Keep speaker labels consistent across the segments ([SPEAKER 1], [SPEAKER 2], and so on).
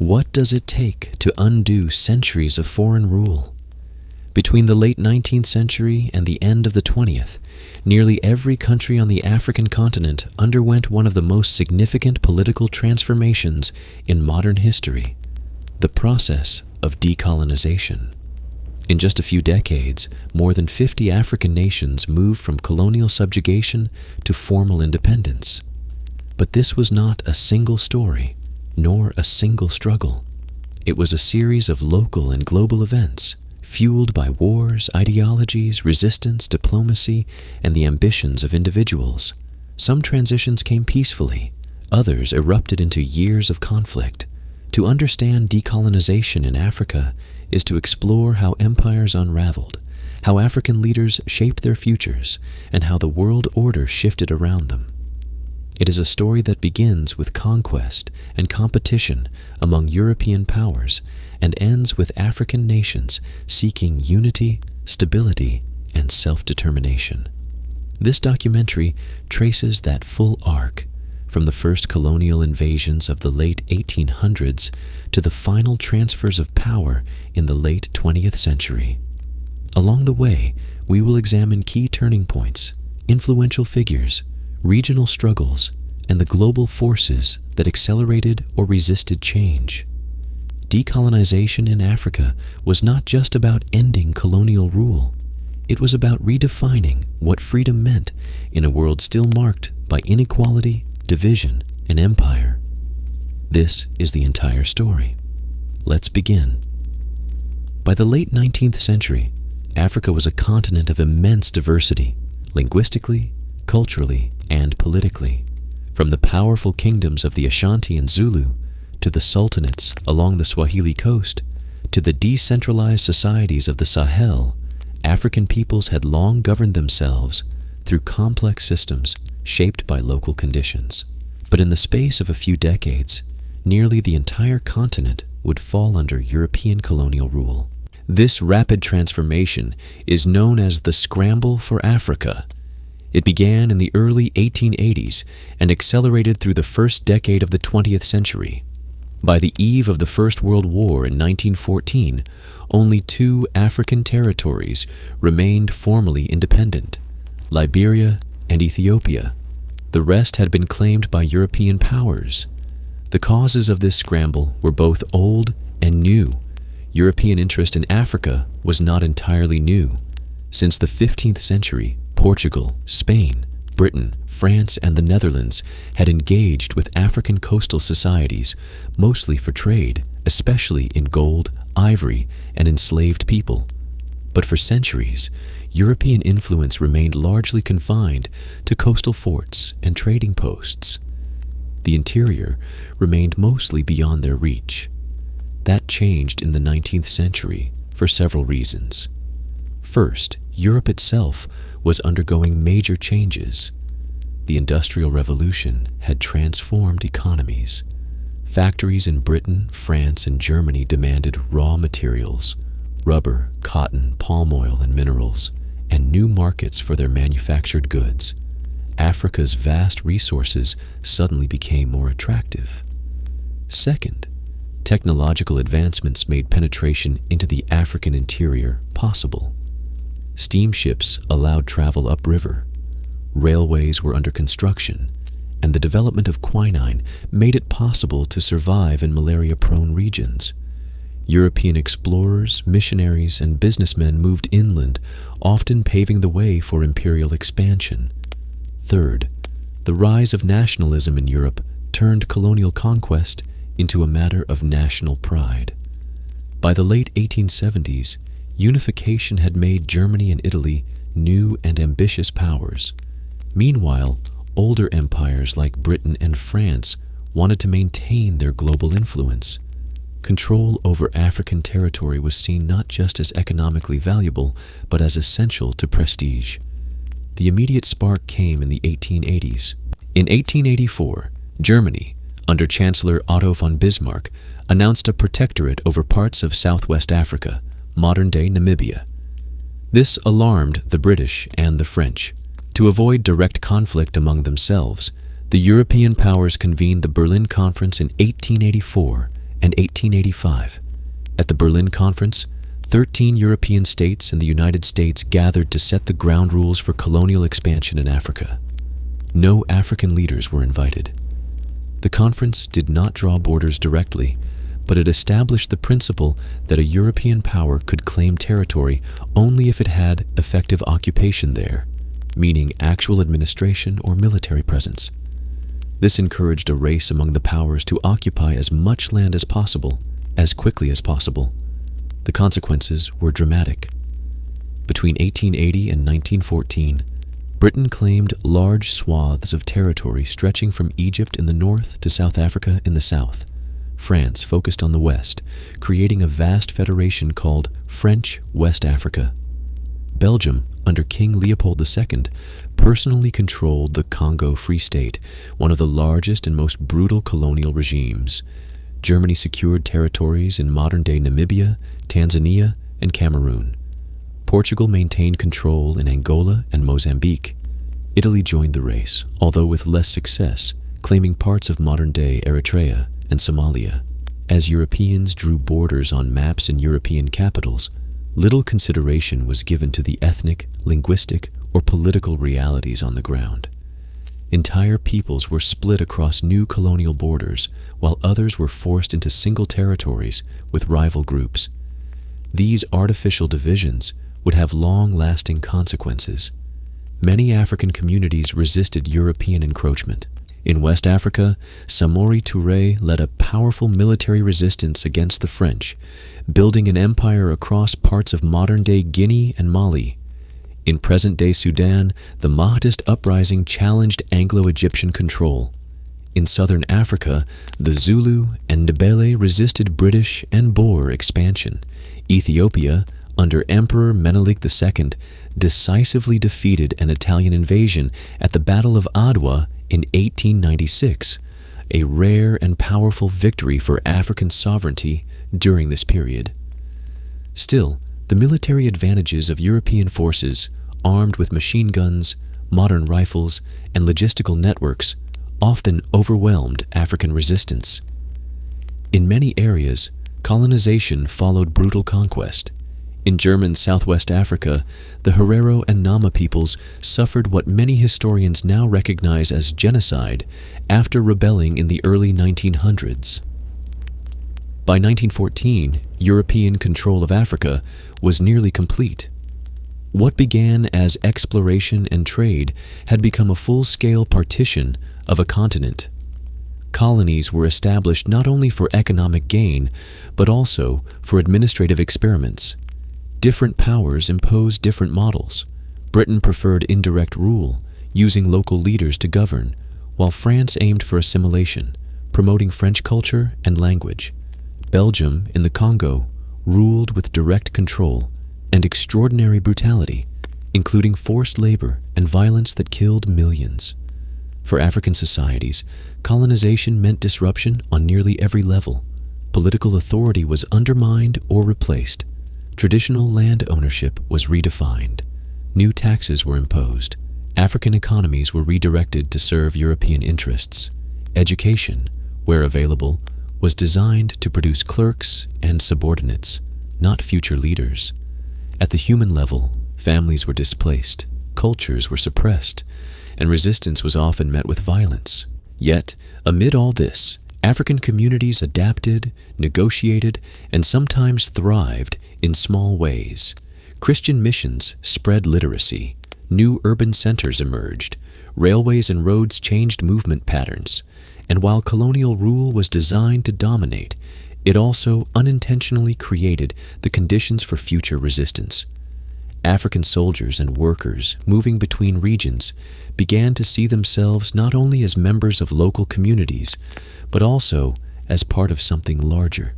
[SPEAKER 1] What does it take to undo centuries of foreign rule? Between the late 19th century and the end of the 20th, nearly every country on the African continent underwent one of the most significant political transformations in modern history, the process of decolonization. In just a few decades, more than 50 African nations moved from colonial subjugation to formal independence. But this was not a single story, nor a single struggle. It was a series of local and global events, fueled by wars, ideologies, resistance, diplomacy, and the ambitions of individuals. Some transitions came peacefully, others erupted into years of conflict. To understand decolonization in Africa is to explore how empires unraveled, how African leaders shaped their futures, and how the world order shifted around them. It is a story that begins with conquest and competition among European powers and ends with African nations seeking unity, stability, and self-determination. This documentary traces that full arc, from the first colonial invasions of the late 1800s to the final transfers of power in the late 20th century. Along the way, we will examine key turning points, influential figures, regional struggles, and the global forces that accelerated or resisted change. Decolonization in Africa was not just about ending colonial rule. It was about redefining what freedom meant in a world still marked by inequality, division, and empire. This is the entire story. Let's begin. By the late 19th century, Africa was a continent of immense diversity, linguistically, culturally, and politically. From the powerful kingdoms of the Ashanti and Zulu, to the sultanates along the Swahili coast, to the decentralized societies of the Sahel, African peoples had long governed themselves through complex systems shaped by local conditions. But in the space of a few decades, nearly the entire continent would fall under European colonial rule. This rapid transformation is known as the Scramble for Africa. It began in the early 1880s and accelerated through the first decade of the 20th century. By the eve of the First World War in 1914, only 2 African territories remained formally independent: Liberia and Ethiopia. The rest had been claimed by European powers. The causes of this scramble were both old and new. European interest in Africa was not entirely new. Since the 15th century, Portugal, Spain, Britain, France, and the Netherlands had engaged with African coastal societies, mostly for trade, especially in gold, ivory, and enslaved people. But for centuries, European influence remained largely confined to coastal forts and trading posts. The interior remained mostly beyond their reach. That changed in the 19th century for several reasons. First, Europe itself was undergoing major changes. The Industrial Revolution had transformed economies. Factories in Britain, France, and Germany demanded raw materials, rubber, cotton, palm oil, and minerals, and new markets for their manufactured goods. Africa's vast resources suddenly became more attractive. Second, technological advancements made penetration into the African interior possible. Steamships allowed travel upriver, railways were under construction, and the development of quinine made it possible to survive in malaria-prone regions. European explorers, missionaries, and businessmen moved inland, often paving the way for imperial expansion. Third, the rise of nationalism in Europe turned colonial conquest into a matter of national pride. By the late 1870s, unification had made Germany and Italy new and ambitious powers. Meanwhile, older empires like Britain and France wanted to maintain their global influence. Control over African territory was seen not just as economically valuable, but as essential to prestige. The immediate spark came in the 1880s. In 1884, Germany, under Chancellor Otto von Bismarck, announced a protectorate over parts of southwest Africa, modern-day Namibia. This alarmed the British and the French. To avoid direct conflict among themselves, the European powers convened the Berlin Conference in 1884 and 1885. At the Berlin Conference, 13 European states and the United States gathered to set the ground rules for colonial expansion in Africa. No African leaders were invited. The conference did not draw borders directly, but it established the principle that a European power could claim territory only if it had effective occupation there, meaning actual administration or military presence. This encouraged a race among the powers to occupy as much land as possible, as quickly as possible. The consequences were dramatic. Between 1880 and 1914, Britain claimed large swaths of territory stretching from Egypt in the north to South Africa in the south. France focused on the west, creating a vast federation called French West Africa. Belgium, under King Leopold II, personally controlled the Congo Free State, one of the largest and most brutal colonial regimes. Germany secured territories in modern-day Namibia, Tanzania, and Cameroon. Portugal maintained control in Angola and Mozambique. Italy joined the race, although with less success, claiming parts of modern-day Eritrea and Somalia. As Europeans drew borders on maps in European capitals, little consideration was given to the ethnic, linguistic, or political realities on the ground. Entire peoples were split across new colonial borders, while others were forced into single territories with rival groups. These artificial divisions would have long-lasting consequences. Many African communities resisted European encroachment. In West Africa, Samori Touré led a powerful military resistance against the French, building an empire across parts of modern-day Guinea and Mali. In present-day Sudan, the Mahdist uprising challenged Anglo-Egyptian control. In southern Africa, the Zulu and Ndebele resisted British and Boer expansion. Ethiopia, under Emperor Menelik II, decisively defeated an Italian invasion at the Battle of Adwa in 1896, a rare and powerful victory for African sovereignty during this period. Still, the military advantages of European forces, armed with machine guns, modern rifles, and logistical networks, often overwhelmed African resistance. In many areas, colonization followed brutal conquest. In German Southwest Africa, the Herero and Nama peoples suffered what many historians now recognize as genocide after rebelling in the early 1900s. By 1914, European control of Africa was nearly complete. What began as exploration and trade had become a full-scale partition of a continent. Colonies were established not only for economic gain, but also for administrative experiments. Different powers imposed different models. Britain preferred indirect rule, using local leaders to govern, while France aimed for assimilation, promoting French culture and language. Belgium, in the Congo, ruled with direct control and extraordinary brutality, including forced labor and violence that killed millions. For African societies, colonization meant disruption on nearly every level. Political authority was undermined or replaced. Traditional land ownership was redefined. New taxes were imposed. African economies were redirected to serve European interests. Education, where available, was designed to produce clerks and subordinates, not future leaders. At the human level, families were displaced, cultures were suppressed, and resistance was often met with violence. Yet, amid all this, African communities adapted, negotiated, and sometimes thrived in small ways. Christian missions spread literacy. New urban centers emerged. Railways and roads changed movement patterns. And while colonial rule was designed to dominate, it also unintentionally created the conditions for future resistance. African soldiers and workers moving between regions began to see themselves not only as members of local communities, but also as part of something larger.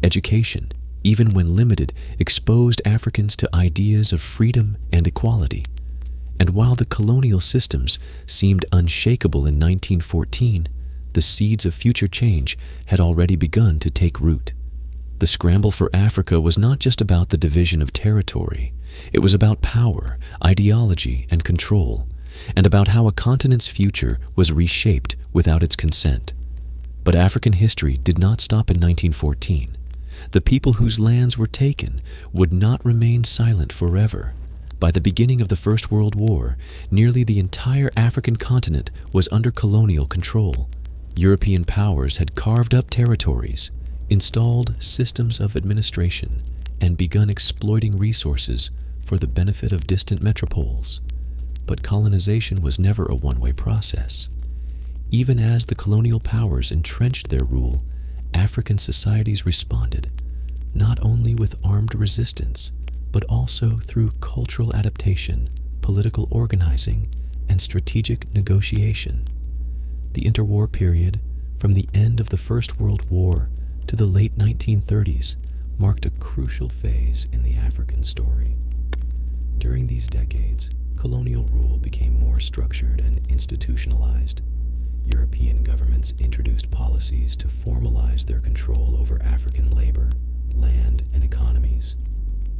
[SPEAKER 1] Education, even when limited, exposed Africans to ideas of freedom and equality. And while the colonial systems seemed unshakable in 1914, the seeds of future change had already begun to take root. The scramble for Africa was not just about the division of territory. It was about power, ideology, and control, and about how a continent's future was reshaped without its consent. But African history did not stop in 1914. The people whose lands were taken would not remain silent forever. By the beginning of the First World War, nearly the entire African continent was under colonial control. European powers had carved up territories, installed systems of administration, and begun exploiting resources for the benefit of distant metropoles. But colonization was never a one-way process. Even as the colonial powers entrenched their rule, African societies responded, not only with armed resistance, but also through cultural adaptation, political organizing, and strategic negotiation. The interwar period, from the end of the First World War to the late 1930s, marked a crucial phase in the African story. During these decades, colonial rule became more structured and institutionalized. European governments introduced policies to formalize their control over African labor, land, and economies.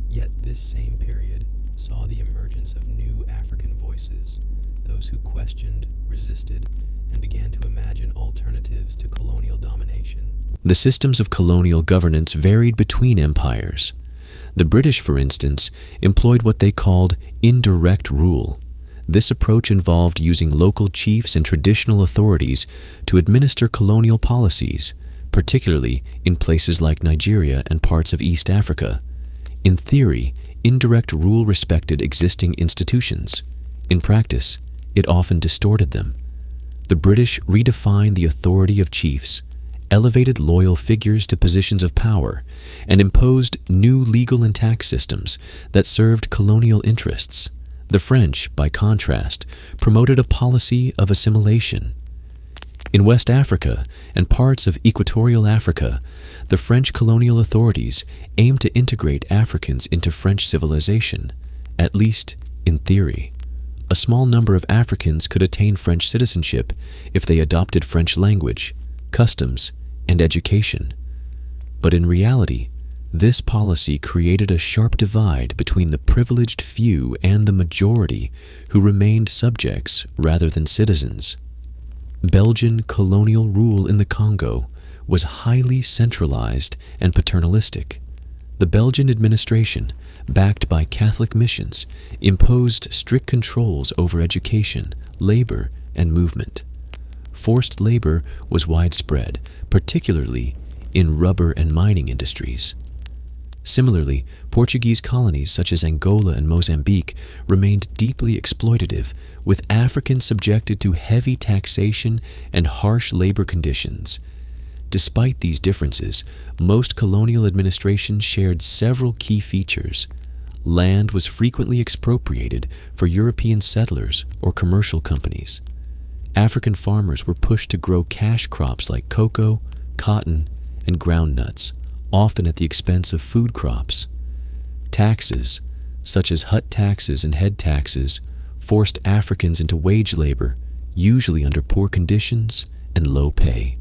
[SPEAKER 1] Yet this same period saw the emergence of new African voices, those who questioned, resisted, and began to imagine alternatives to colonial domination. The systems of colonial governance varied between empires. The British, for instance, employed what they called indirect rule. This approach involved using local chiefs and traditional authorities to administer colonial policies, particularly in places like Nigeria and parts of East Africa. In theory, indirect rule respected existing institutions. In practice, it often distorted them. The British redefined the authority of chiefs, elevated loyal figures to positions of power, and imposed new legal and tax systems that served colonial interests. The French, by contrast, promoted a policy of assimilation. In West Africa and parts of Equatorial Africa, the French colonial authorities aimed to integrate Africans into French civilization, at least in theory. A small number of Africans could attain French citizenship if they adopted French language, customs, and education. But in reality, this policy created a sharp divide between the privileged few and the majority who remained subjects rather than citizens. Belgian colonial rule in the Congo was highly centralized and paternalistic. The Belgian administration, backed by Catholic missions, imposed strict controls over education, labor, and movement. Forced labor was widespread, particularly in rubber and mining industries. Similarly, Portuguese colonies such as Angola and Mozambique remained deeply exploitative, with Africans subjected to heavy taxation and harsh labor conditions. Despite these differences, most colonial administrations shared several key features. Land was frequently expropriated for European settlers or commercial companies. African farmers were pushed to grow cash crops like cocoa, cotton, and groundnuts, often at the expense of food crops. Taxes, such as hut taxes and head taxes, forced Africans into wage labor, usually under poor conditions and low pay.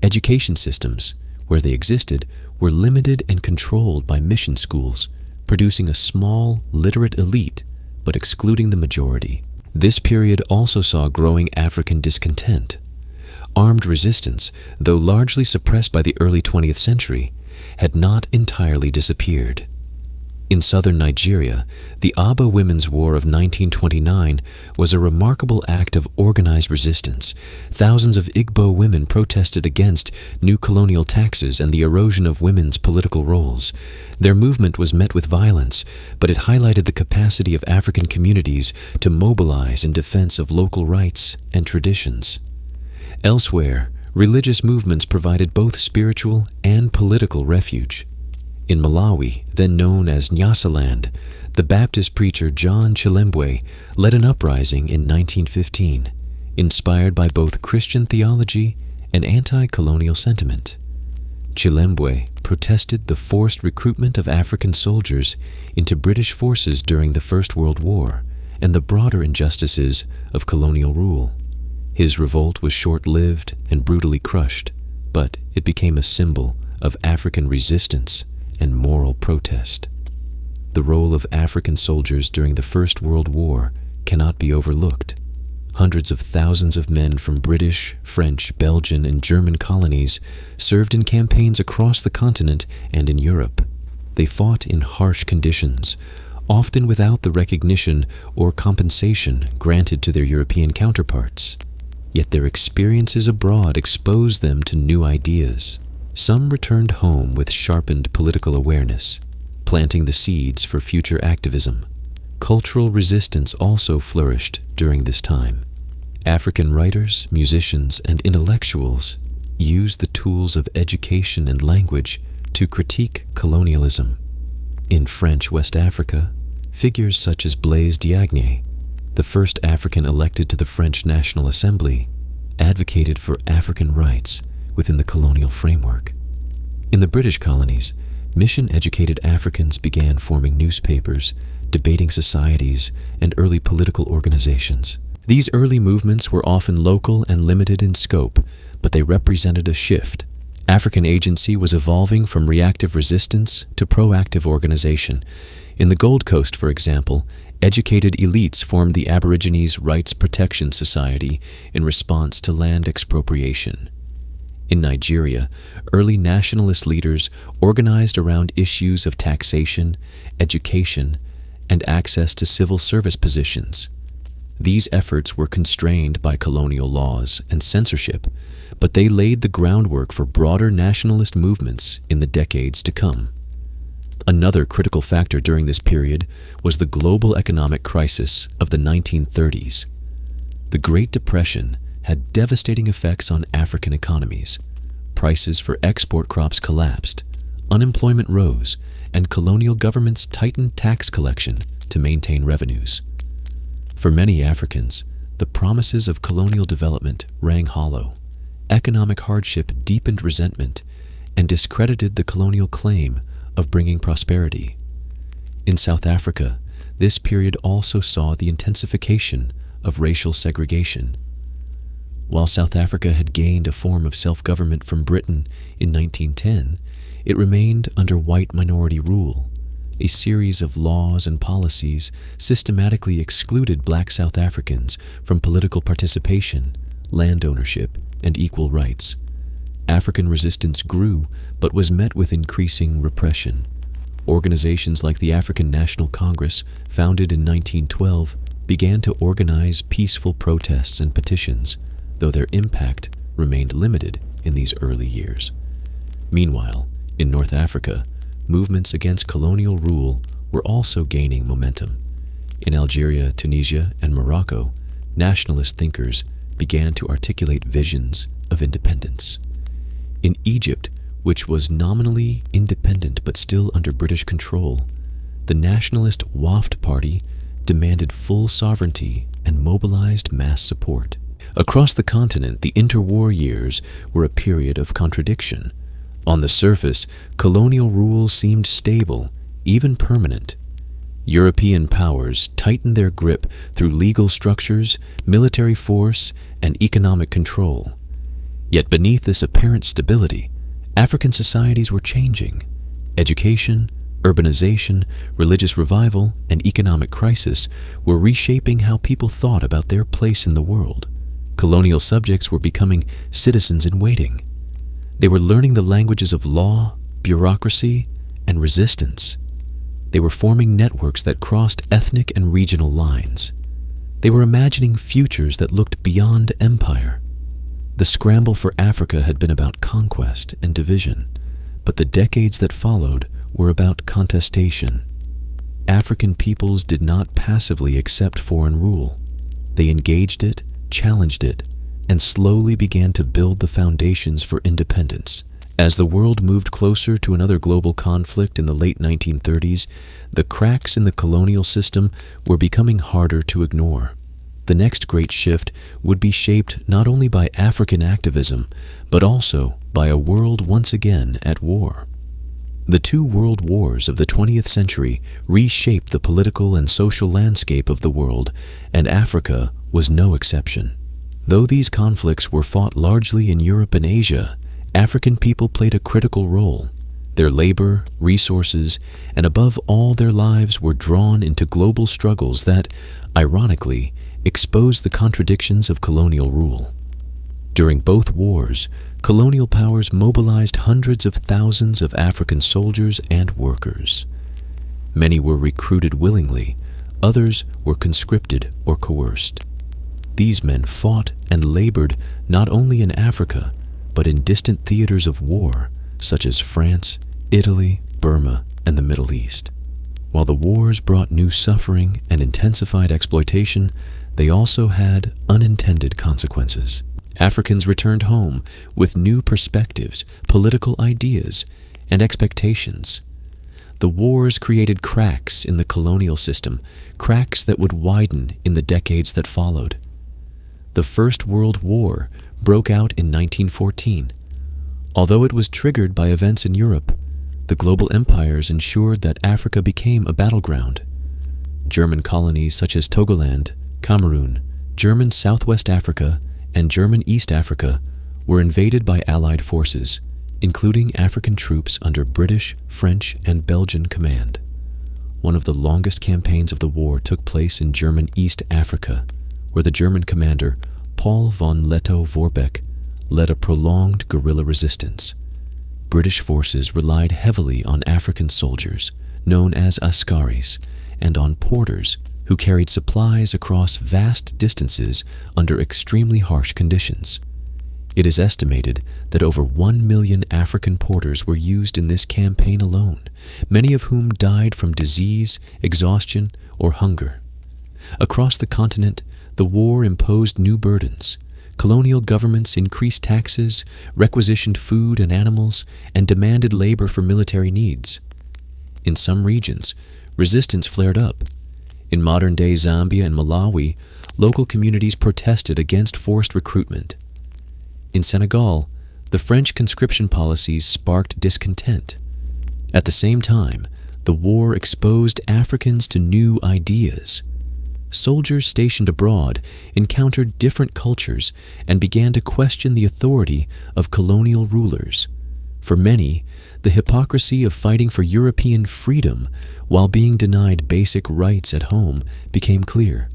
[SPEAKER 1] Education systems, where they existed, were limited and controlled by mission schools, producing a small, literate elite, but excluding the majority. This period also saw growing African discontent. Armed resistance, though largely suppressed by the early 20th century, had not entirely disappeared. In southern Nigeria, the Aba Women's War of 1929 was a remarkable act of organized resistance. Thousands of Igbo women protested against new colonial taxes and the erosion of women's political roles. Their movement was met with violence, but it highlighted the capacity of African communities to mobilize in defense of local rights and traditions. Elsewhere, religious movements provided both spiritual and political refuge. In Malawi, then known as Nyasaland, the Baptist preacher John Chilembwe led an uprising in 1915, inspired by both Christian theology and anti-colonial sentiment. Chilembwe protested the forced recruitment of African soldiers into British forces during the First World War and the broader injustices of colonial rule. His revolt was short-lived and brutally crushed, but it became a symbol of African resistance and moral protest. The role of African soldiers during the First World War cannot be overlooked. Hundreds of thousands of men from British, French, Belgian, and German colonies served in campaigns across the continent and in Europe. They fought in harsh conditions, often without the recognition or compensation granted to their European counterparts. Yet their experiences abroad exposed them to new ideas. Some returned home with sharpened political awareness, planting the seeds for future activism. Cultural resistance also flourished during this time. African writers, musicians, and intellectuals used the tools of education and language to critique colonialism. In French West Africa, figures such as Blaise Diagne, the first African elected to the French National Assembly, advocated for African rights within the colonial framework. In the British colonies, mission-educated Africans began forming newspapers, debating societies, and early political organizations. These early movements were often local and limited in scope, but they represented a shift. African agency was evolving from reactive resistance to proactive organization. In the Gold Coast, for example, educated elites formed the Aborigines Rights Protection Society in response to land expropriation. In Nigeria, early nationalist leaders organized around issues of taxation, education, and access to civil service positions. These efforts were constrained by colonial laws and censorship, but they laid the groundwork for broader nationalist movements in the decades to come. Another critical factor during this period was the global economic crisis of the 1930s. The Great Depression had devastating effects on African economies. Prices for export crops collapsed, unemployment rose, and colonial governments tightened tax collection to maintain revenues. For many Africans, the promises of colonial development rang hollow. Economic hardship deepened resentment and discredited the colonial claim of bringing prosperity. In South Africa, this period also saw the intensification of racial segregation. While South Africa had gained a form of self-government from Britain in 1910, it remained under white minority rule. A series of laws and policies systematically excluded black South Africans from political participation, land ownership, and equal rights. African resistance grew, but was met with increasing repression. Organizations like the African National Congress, founded in 1912, began to organize peaceful protests and petitions, though their impact remained limited in these early years. Meanwhile, in North Africa, movements against colonial rule were also gaining momentum. In Algeria, Tunisia, and Morocco, nationalist thinkers began to articulate visions of independence. In Egypt, which was nominally independent but still under British control, the nationalist Waft Party demanded full sovereignty and mobilized mass support. Across the continent, the interwar years were a period of contradiction. On the surface, colonial rule seemed stable, even permanent. European powers tightened their grip through legal structures, military force, and economic control. Yet beneath this apparent stability, African societies were changing. Education, urbanization, religious revival, and economic crisis were reshaping how people thought about their place in the world. Colonial subjects were becoming citizens in waiting. They were learning the languages of law, bureaucracy, and resistance. They were forming networks that crossed ethnic and regional lines. They were imagining futures that looked beyond empire. The scramble for Africa had been about conquest and division, but the decades that followed were about contestation. African peoples did not passively accept foreign rule. They engaged it, challenged it, and slowly began to build the foundations for independence. As the world moved closer to another global conflict in the late 1930s, the cracks in the colonial system were becoming harder to ignore. The next great shift would be shaped not only by African activism, but also by a world once again at war. The two world wars of the 20th century reshaped the political and social landscape of the world, and Africa was no exception. Though these conflicts were fought largely in Europe and Asia, African people played a critical role. Their labor, resources, and above all their lives were drawn into global struggles that, ironically, exposed the contradictions of colonial rule. During both wars, colonial powers mobilized hundreds of thousands of African soldiers and workers. Many were recruited willingly, others were conscripted or coerced. These men fought and labored not only in Africa, but in distant theaters of war, such as France, Italy, Burma, and the Middle East. While the wars brought new suffering and intensified exploitation, they also had unintended consequences. Africans returned home with new perspectives, political ideas, and expectations. The wars created cracks in the colonial system, cracks that would widen in the decades that followed. The First World War broke out in 1914. Although it was triggered by events in Europe, the global empires ensured that Africa became a battleground. German colonies such as Togoland, Cameroon, German Southwest Africa, and German East Africa were invaded by Allied forces, including African troops under British, French, and Belgian command. One of the longest campaigns of the war took place in German East Africa, where the German commander, Paul von Lettow-Vorbeck, led a prolonged guerrilla resistance. British forces relied heavily on African soldiers, known as askaris, and on porters who carried supplies across vast distances under extremely harsh conditions. It is estimated that over 1 million African porters were used in this campaign alone, many of whom died from disease, exhaustion, or hunger. Across the continent, the war imposed new burdens. Colonial governments increased taxes, requisitioned food and animals, and demanded labor for military needs. In some regions, resistance flared up. In modern-day Zambia and Malawi, local communities protested against forced recruitment. In Senegal, the French conscription policies sparked discontent. At the same time, the war exposed Africans to new ideas. Soldiers stationed abroad encountered different cultures and began to question the authority of colonial rulers. For many, the hypocrisy of fighting for European freedom while being denied basic rights at home became clear.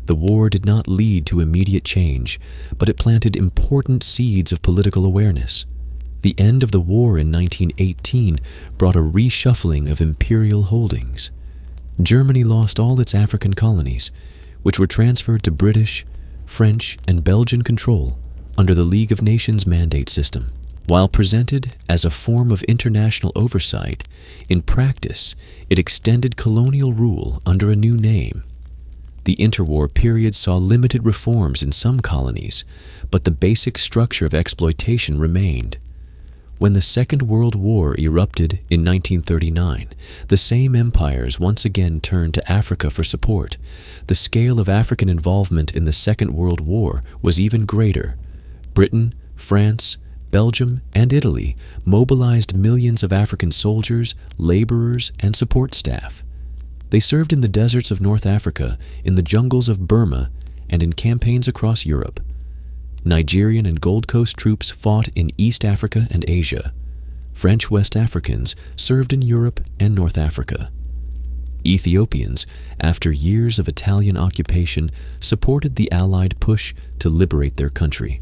[SPEAKER 1] The war did not lead to immediate change, but it planted important seeds of political awareness. The end of the war in 1918 brought a reshuffling of imperial holdings. Germany lost all its African colonies, which were transferred to British, French, and Belgian control under the League of Nations mandate system. While presented as a form of international oversight, in practice it extended colonial rule under a new name. The interwar period saw limited reforms in some colonies, but the basic structure of exploitation remained. When the Second World War erupted in 1939, the same empires once again turned to Africa for support. The scale of African involvement in the Second World War was even greater. Britain, France, Belgium, and Italy mobilized millions of African soldiers, laborers, and support staff. They served in the deserts of North Africa, in the jungles of Burma, and in campaigns across Europe. Nigerian and Gold Coast troops fought in East Africa and Asia. French West Africans served in Europe and North Africa. Ethiopians, after years of Italian occupation, supported the Allied push to liberate their country.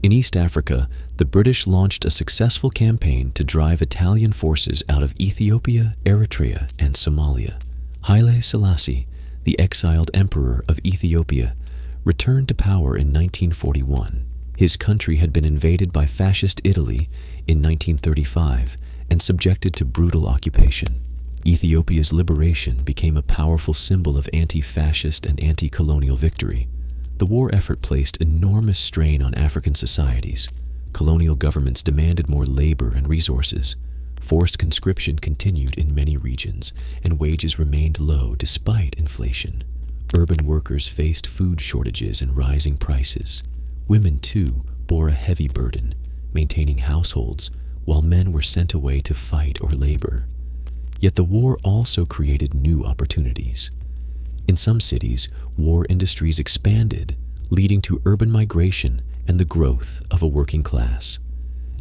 [SPEAKER 1] In East Africa, the British launched a successful campaign to drive Italian forces out of Ethiopia, Eritrea, and Somalia. Haile Selassie, the exiled emperor of Ethiopia, returned to power in 1941. His country had been invaded by fascist Italy in 1935 and subjected to brutal occupation. Ethiopia's liberation became a powerful symbol of anti-fascist and anti-colonial victory. The war effort placed enormous strain on African societies. Colonial governments demanded more labor and resources. Forced conscription continued in many regions, and wages remained low despite inflation. Urban workers faced food shortages and rising prices. Women, too, bore a heavy burden, maintaining households, while men were sent away to fight or labor. Yet the war also created new opportunities. In some cities, war industries expanded, leading to urban migration and the growth of a working class.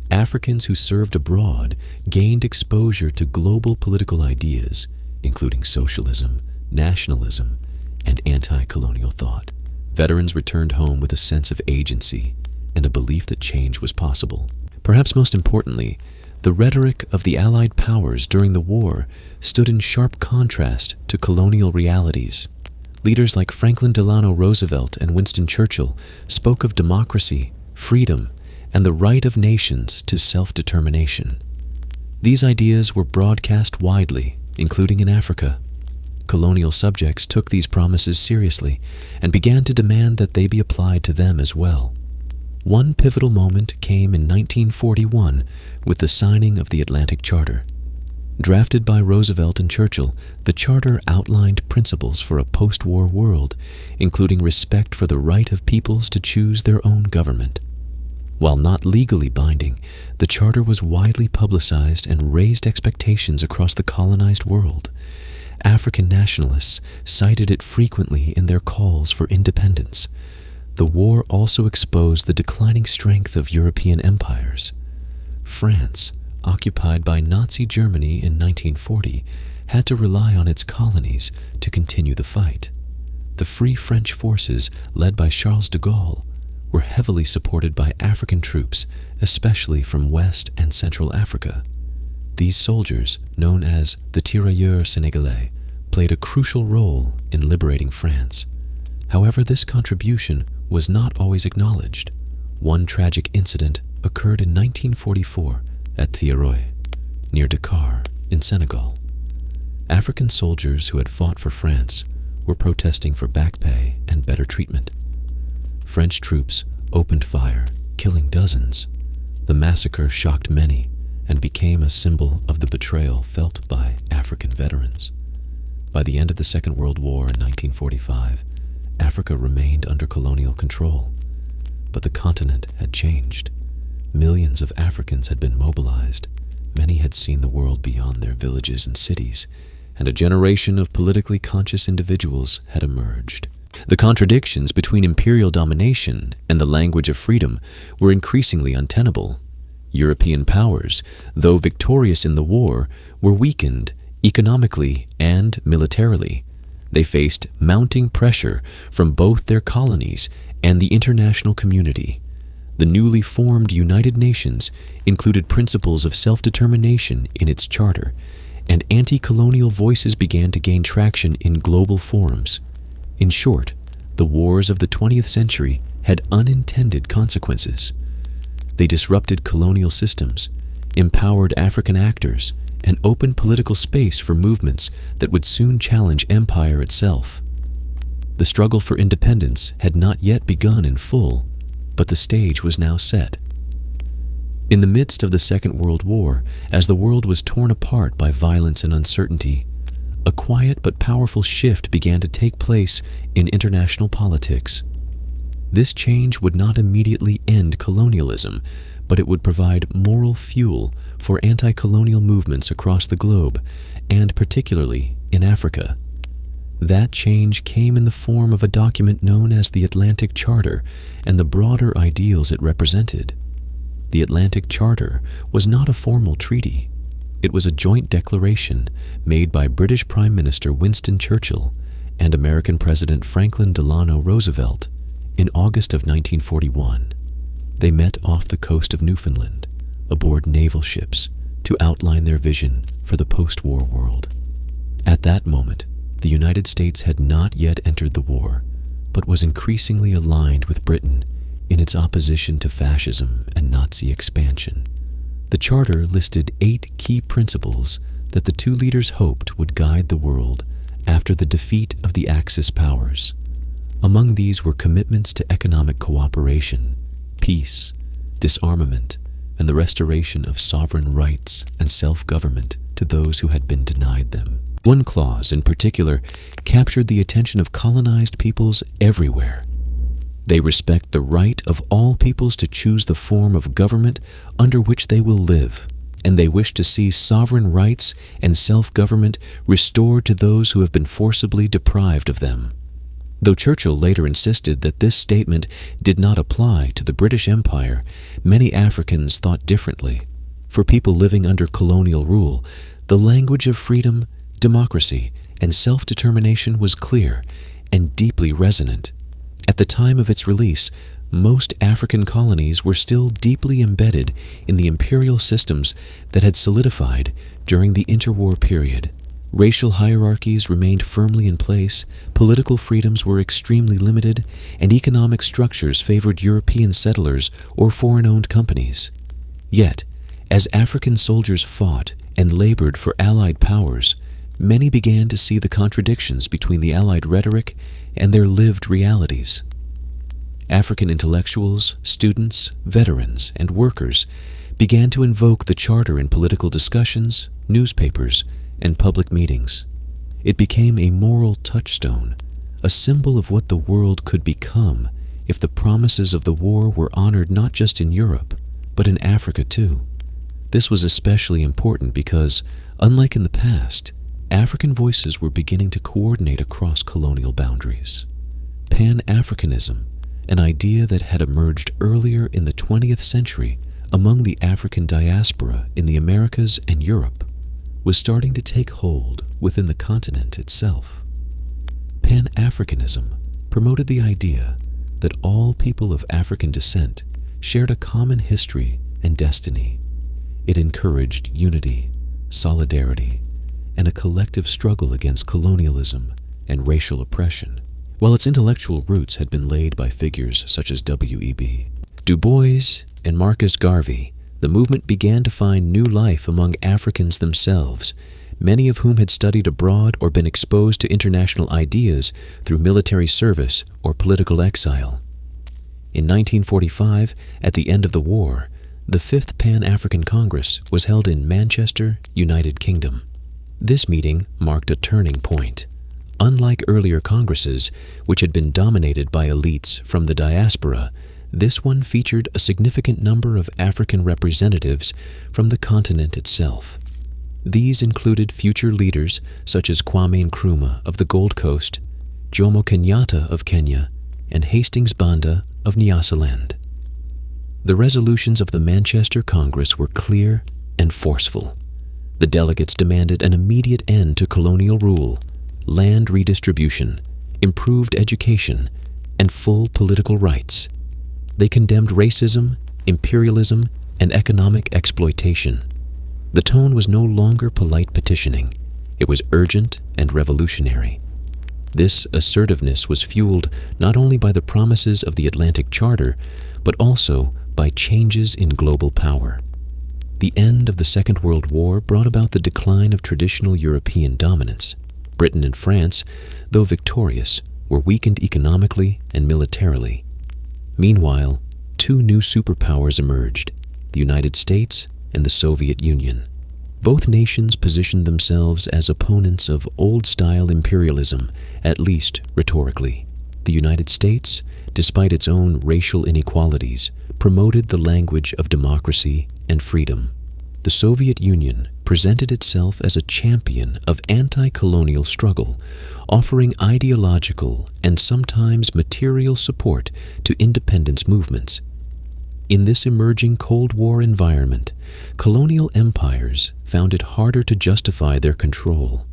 [SPEAKER 1] Africans who served abroad gained exposure to global political ideas, including socialism, nationalism, and anti-colonial thought. Veterans returned home with a sense of agency and a belief that change was possible. Perhaps most importantly, the rhetoric of the Allied powers during the war stood in sharp contrast to colonial realities. Leaders like Franklin Delano Roosevelt and Winston Churchill spoke of democracy, freedom, and the right of nations to self-determination. These ideas were broadcast widely, including in Africa. Colonial subjects took these promises seriously and began to demand that they be applied to them as well. One pivotal moment came in 1941 with the signing of the Atlantic Charter. Drafted by Roosevelt and Churchill, the Charter outlined principles for a post-war world, including respect for the right of peoples to choose their own government. While not legally binding, the Charter was widely publicized and raised expectations across the colonized world. African nationalists cited it frequently in their calls for independence. The war also exposed the declining strength of European empires. France, occupied by Nazi Germany in 1940, had to rely on its colonies to continue the fight. The Free French forces, led by Charles de Gaulle, were heavily supported by African troops, especially from West and Central Africa. These soldiers, known as the Tirailleurs Sénégalais, played a crucial role in liberating France. However, this contribution was not always acknowledged. One tragic incident occurred in 1944 at Thiaroye, near Dakar, in Senegal. African soldiers who had fought for France were protesting for back pay and better treatment. French troops opened fire, killing dozens. The massacre shocked many and became a symbol of the betrayal felt by African veterans. By the end of the Second World War in 1945, Africa remained under colonial control, but the continent had changed. Millions of Africans had been mobilized. Many had seen the world beyond their villages and cities, and a generation of politically conscious individuals had emerged. The contradictions between imperial domination and the language of freedom were increasingly untenable. European powers, though victorious in the war, were weakened economically and militarily. They faced mounting pressure from both their colonies and the international community. The newly formed United Nations included principles of self-determination in its charter, and anti-colonial voices began to gain traction in global forums. In short, the wars of the 20th century had unintended consequences. They disrupted colonial systems, empowered African actors, and opened political space for movements that would soon challenge empire itself. The struggle for independence had not yet begun in full, but the stage was now set. In the midst of the Second World War, as the world was torn apart by violence and uncertainty, a quiet but powerful shift began to take place in international politics. This change would not immediately end colonialism, but it would provide moral fuel for anti-colonial movements across the globe, and particularly in Africa. That change came in the form of a document known as the Atlantic Charter and the broader ideals it represented. The Atlantic Charter was not a formal treaty. It was a joint declaration made by British Prime Minister Winston Churchill and American President Franklin Delano Roosevelt in August of 1941. They met off the coast of Newfoundland, aboard naval ships, to outline their vision for the post-war world. At that moment, the United States had not yet entered the war, but was increasingly aligned with Britain in its opposition to fascism and Nazi expansion. The Charter listed 8 key principles that the two leaders hoped would guide the world after the defeat of the Axis powers. Among these were commitments to economic cooperation, peace, disarmament, and the restoration of sovereign rights and self-government to those who had been denied them. One clause in particular captured the attention of colonized peoples everywhere. They respect the right of all peoples to choose the form of government under which they will live, and they wish to see sovereign rights and self-government restored to those who have been forcibly deprived of them. Though Churchill later insisted that this statement did not apply to the British Empire, many Africans thought differently. For people living under colonial rule, the language of freedom, democracy, and self-determination was clear, and deeply resonant. At the time of its release, most African colonies were still deeply embedded in the imperial systems that had solidified during the interwar period. Racial hierarchies remained firmly in place, political freedoms were extremely limited, and economic structures favored European settlers or foreign-owned companies. Yet, as African soldiers fought and labored for Allied powers, many began to see the contradictions between the Allied rhetoric and their lived realities. African intellectuals, students, veterans, and workers began to invoke the Charter in political discussions, newspapers, and public meetings. It became a moral touchstone, a symbol of what the world could become if the promises of the war were honored not just in Europe, but in Africa too. This was especially important because, unlike in the past, African voices were beginning to coordinate across colonial boundaries. Pan-Africanism, an idea that had emerged earlier in the 20th century among the African diaspora in the Americas and Europe, was starting to take hold within the continent itself. Pan-Africanism promoted the idea that all people of African descent shared a common history and destiny. It encouraged unity, solidarity, and a collective struggle against colonialism and racial oppression. While its intellectual roots had been laid by figures such as W.E.B. Du Bois and Marcus Garvey, the movement began to find new life among Africans themselves, many of whom had studied abroad or been exposed to international ideas through military service or political exile. In 1945, at the end of the war, the Fifth Pan-African Congress was held in Manchester, United Kingdom. This meeting marked a turning point. Unlike earlier congresses, which had been dominated by elites from the diaspora, this one featured a significant number of African representatives from the continent itself. These included future leaders such as Kwame Nkrumah of the Gold Coast, Jomo Kenyatta of Kenya, and Hastings Banda of Nyasaland. The resolutions of the Manchester Congress were clear and forceful. The delegates demanded an immediate end to colonial rule, land redistribution, improved education, and full political rights. They condemned racism, imperialism, and economic exploitation. The tone was no longer polite petitioning. It was urgent and revolutionary. This assertiveness was fueled not only by the promises of the Atlantic Charter, but also by changes in global power. The end of the Second World War brought about the decline of traditional European dominance. Britain and France, though victorious, were weakened economically and militarily. Meanwhile, two new superpowers emerged, the United States and the Soviet Union. Both nations positioned themselves as opponents of old-style imperialism, at least rhetorically. The United States, despite its own racial inequalities, promoted the language of democracy and freedom. The Soviet Union presented itself as a champion of anti-colonial struggle, offering ideological and sometimes material support to independence movements. In this emerging Cold War environment, colonial empires found it harder to justify their control.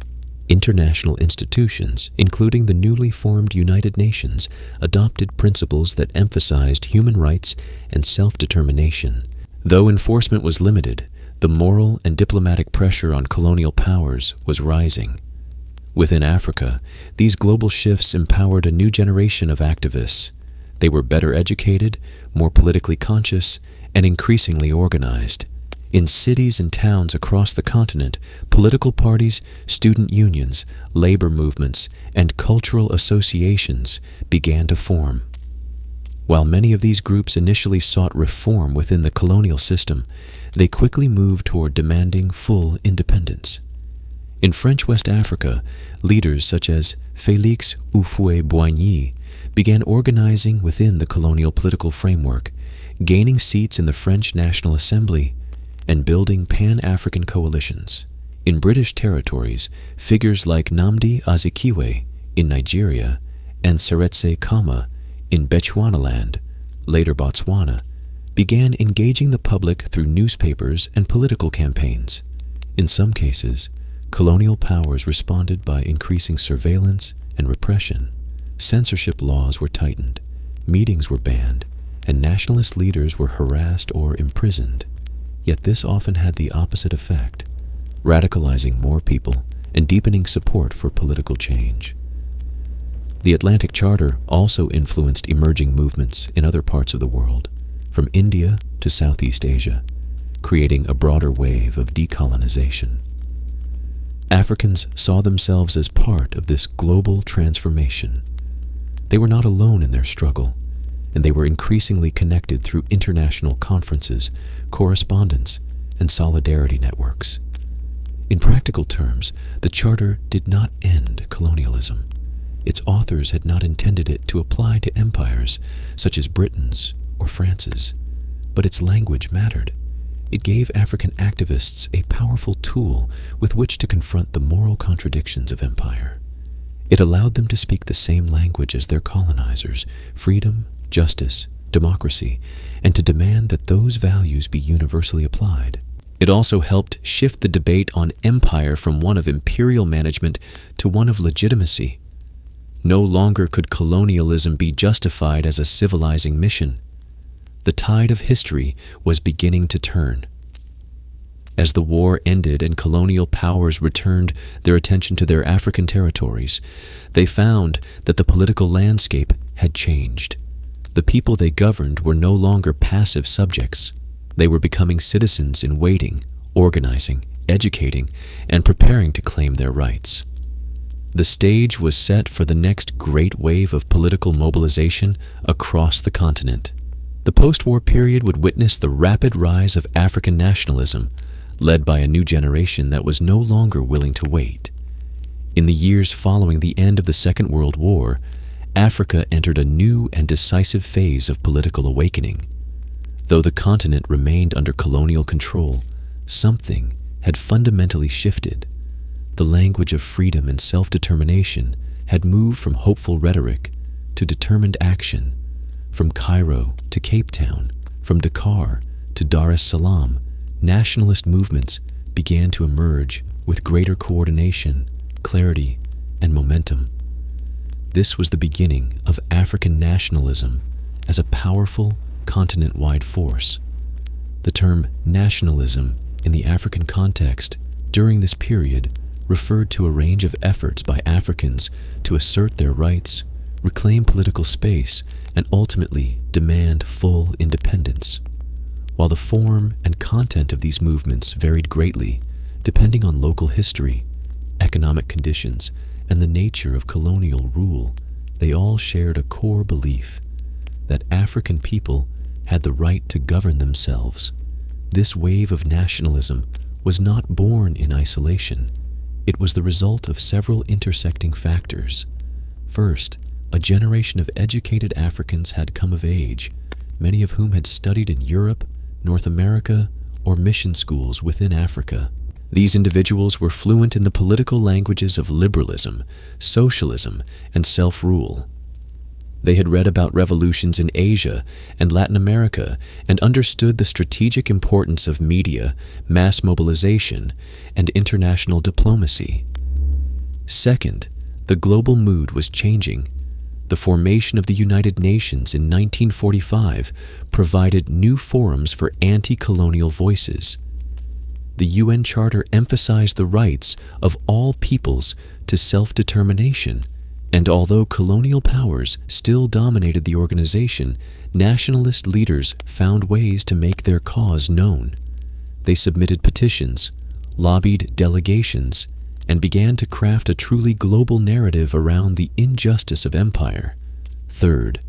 [SPEAKER 1] International institutions, including the newly formed United Nations, adopted principles that emphasized human rights and self-determination. Though enforcement was limited, the moral and diplomatic pressure on colonial powers was rising. Within Africa, these global shifts empowered a new generation of activists. They were better educated, more politically conscious, and increasingly organized. In cities and towns across the continent, political parties, student unions, labor movements, and cultural associations began to form. While many of these groups initially sought reform within the colonial system, they quickly moved toward demanding full independence. In French West Africa, leaders such as Félix Houphouët-Boigny began organizing within the colonial political framework, gaining seats in the French National Assembly, and building Pan-African coalitions. In British territories, figures like Nnamdi Azikiwe in Nigeria and Seretse Khama in Bechuanaland, later Botswana, began engaging the public through newspapers and political campaigns. In some cases, colonial powers responded by increasing surveillance and repression, Censorship laws were tightened, meetings were banned, and nationalist leaders were harassed or imprisoned. Yet this often had the opposite effect, radicalizing more people and deepening support for political change. The Atlantic Charter also influenced emerging movements in other parts of the world, from India to Southeast Asia, creating a broader wave of decolonization. Africans saw themselves as part of this global transformation. They were not alone in their struggle, and they were increasingly connected through international conferences, correspondence, and solidarity networks. In practical terms, the Charter did not end colonialism. Its authors had not intended it to apply to empires such as Britain's or France's, but its language mattered. It gave African activists a powerful tool with which to confront the moral contradictions of empire. It allowed them to speak the same language as their colonizers: freedom, justice, democracy, and to demand that those values be universally applied. It also helped shift the debate on empire from one of imperial management to one of legitimacy. No longer could colonialism be justified as a civilizing mission. The tide of history was beginning to turn. As the war ended and colonial powers returned their attention to their African territories, they found that the political landscape had changed. The people they governed were no longer passive subjects. They were becoming citizens in waiting, organizing, educating, and preparing to claim their rights. The stage was set for the next great wave of political mobilization across the continent. The post-war period would witness the rapid rise of African nationalism, led by a new generation that was no longer willing to wait. In the years following the end of the Second World War, Africa entered a new and decisive phase of political awakening. Though the continent remained under colonial control, something had fundamentally shifted. The language of freedom and self-determination had moved from hopeful rhetoric to determined action. From Cairo to Cape Town, from Dakar to Dar es Salaam, nationalist movements began to emerge with greater coordination, clarity, and momentum. This was the beginning of African nationalism as a powerful, continent-wide force. The term nationalism in the African context during this period referred to a range of efforts by Africans to assert their rights, reclaim political space, and ultimately demand full independence. While the form and content of these movements varied greatly, depending on local history, economic conditions, and the nature of colonial rule, they all shared a core belief that African people had the right to govern themselves. This wave of nationalism was not born in isolation. It was the result of several intersecting factors. First, a generation of educated Africans had come of age, many of whom had studied in Europe, North America, or mission schools within Africa. These individuals were fluent in the political languages of liberalism, socialism, and self-rule. They had read about revolutions in Asia and Latin America and understood the strategic importance of media, mass mobilization, and international diplomacy. Second, the global mood was changing. The formation of the United Nations in 1945 provided new forums for anti-colonial voices. The UN Charter emphasized the rights of all peoples to self-determination, and although colonial powers still dominated the organization, nationalist leaders found ways to make their cause known. They submitted petitions, lobbied delegations, and began to craft a truly global narrative around the injustice of empire. Third,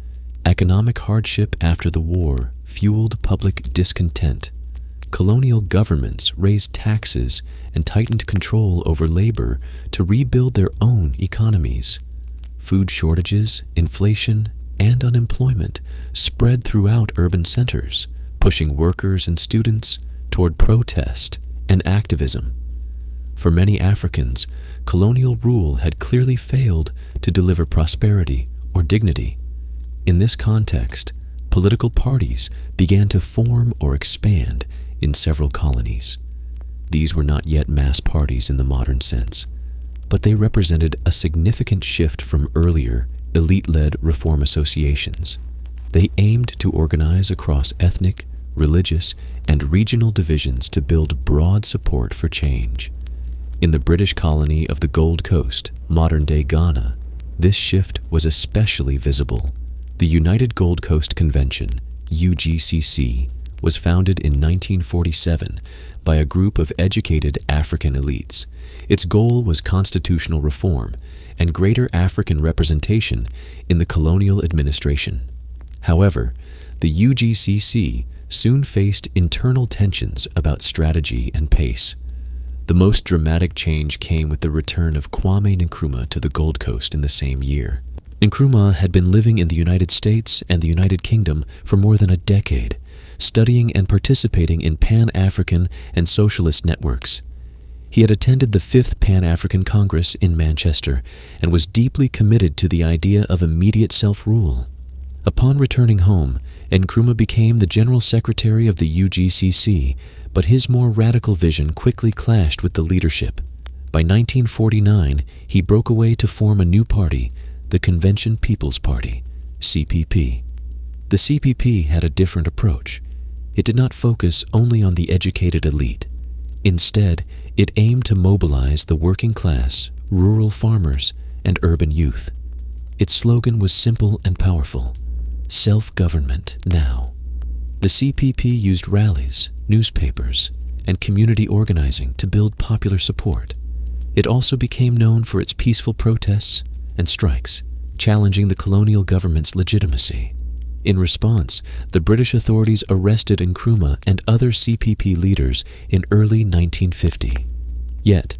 [SPEAKER 1] economic hardship after the war fueled public discontent. Colonial governments raised taxes and tightened control over labor to rebuild their own economies. Food shortages, inflation, and unemployment spread throughout urban centers, pushing workers and students toward protest and activism. For many Africans, colonial rule had clearly failed to deliver prosperity or dignity. In this context, political parties began to form or expand in several colonies. These were not yet mass parties in the modern sense, but they represented a significant shift from earlier elite-led reform associations. They aimed to organize across ethnic, religious, and regional divisions to build broad support for change. In the British colony of the Gold Coast, modern-day Ghana, this shift was especially visible. The United Gold Coast Convention, UGCC, was founded in 1947 by a group of educated African elites. Its goal was constitutional reform and greater African representation in the colonial administration. However, the UGCC soon faced internal tensions about strategy and pace. The most dramatic change came with the return of Kwame Nkrumah to the Gold Coast in the same year. Nkrumah had been living in the United States and the United Kingdom for more than a decade, studying and participating in Pan-African and socialist networks. He had attended the 5th Pan-African Congress in Manchester and was deeply committed to the idea of immediate self-rule. Upon returning home, Nkrumah became the General Secretary of the UGCC, but his more radical vision quickly clashed with the leadership. By 1949, he broke away to form a new party, the Convention People's Party, CPP. The CPP had a different approach. It did not focus only on the educated elite. Instead, it aimed to mobilize the working class, rural farmers, and urban youth. Its slogan was simple and powerful: self-government now. The CPP used rallies, newspapers, and community organizing to build popular support. It also became known for its peaceful protests and strikes, challenging the colonial government's legitimacy. In response, the British authorities arrested Nkrumah and other CPP leaders in early 1950. Yet,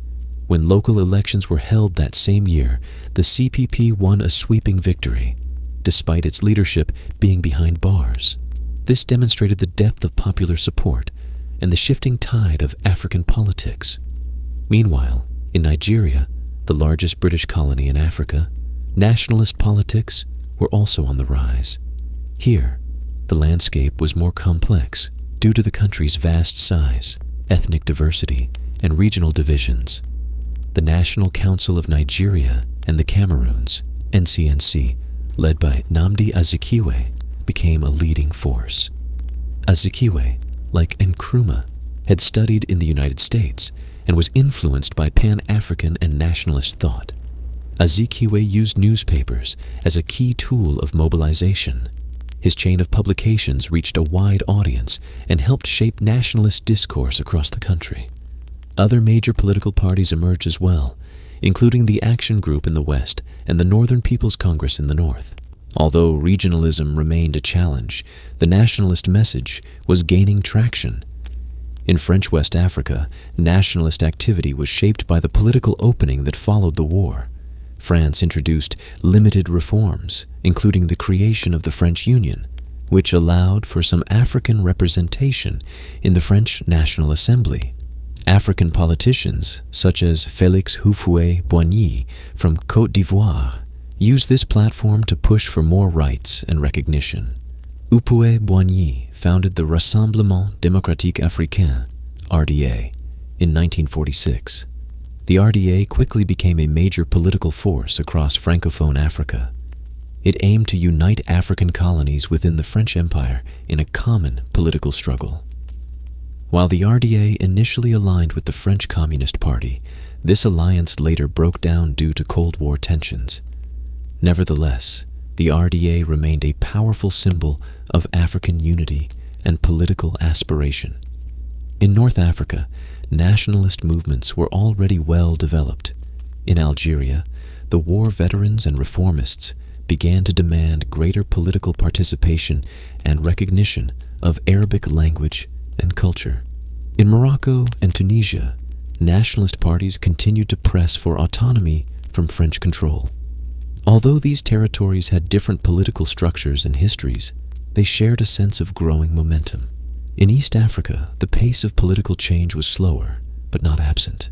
[SPEAKER 1] when local elections were held that same year, the CPP won a sweeping victory, despite its leadership being behind bars. This demonstrated the depth of popular support and the shifting tide of African politics. Meanwhile, in Nigeria, the largest British colony in Africa, nationalist politics were also on the rise. Here, the landscape was more complex due to the country's vast size, ethnic diversity, and regional divisions. The National Council of Nigeria and the Cameroons, NCNC, led by Nnamdi Azikiwe, became a leading force. Azikiwe, like Nkrumah, had studied in the United States and was influenced by Pan-African and nationalist thought. Azikiwe used newspapers as a key tool of mobilization. His chain of publications reached a wide audience and helped shape nationalist discourse across the country. Other major political parties emerged as well, including the Action Group in the West and the Northern People's Congress in the North. Although regionalism remained a challenge, the nationalist message was gaining traction. In French West Africa, nationalist activity was shaped by the political opening that followed the war. France introduced limited reforms, including the creation of the French Union, which allowed for some African representation in the French National Assembly. African politicians, such as Félix Houphouët-Boigny from Côte d'Ivoire, used this platform to push for more rights and recognition. Houphouët-Boigny founded the Rassemblement Démocratique Africain, RDA, in 1946. The RDA quickly became a major political force across Francophone Africa. It aimed to unite African colonies within the French Empire in a common political struggle. While the RDA initially aligned with the French Communist Party, this alliance later broke down due to Cold War tensions. Nevertheless, the RDA remained a powerful symbol of African unity and political aspiration. In North Africa, nationalist movements were already well developed. In Algeria, the war veterans and reformists began to demand greater political participation and recognition of Arabic language and culture. In Morocco and Tunisia, nationalist parties continued to press for autonomy from French control. Although these territories had different political structures and histories, they shared a sense of growing momentum. In East Africa, the pace of political change was slower, but not absent.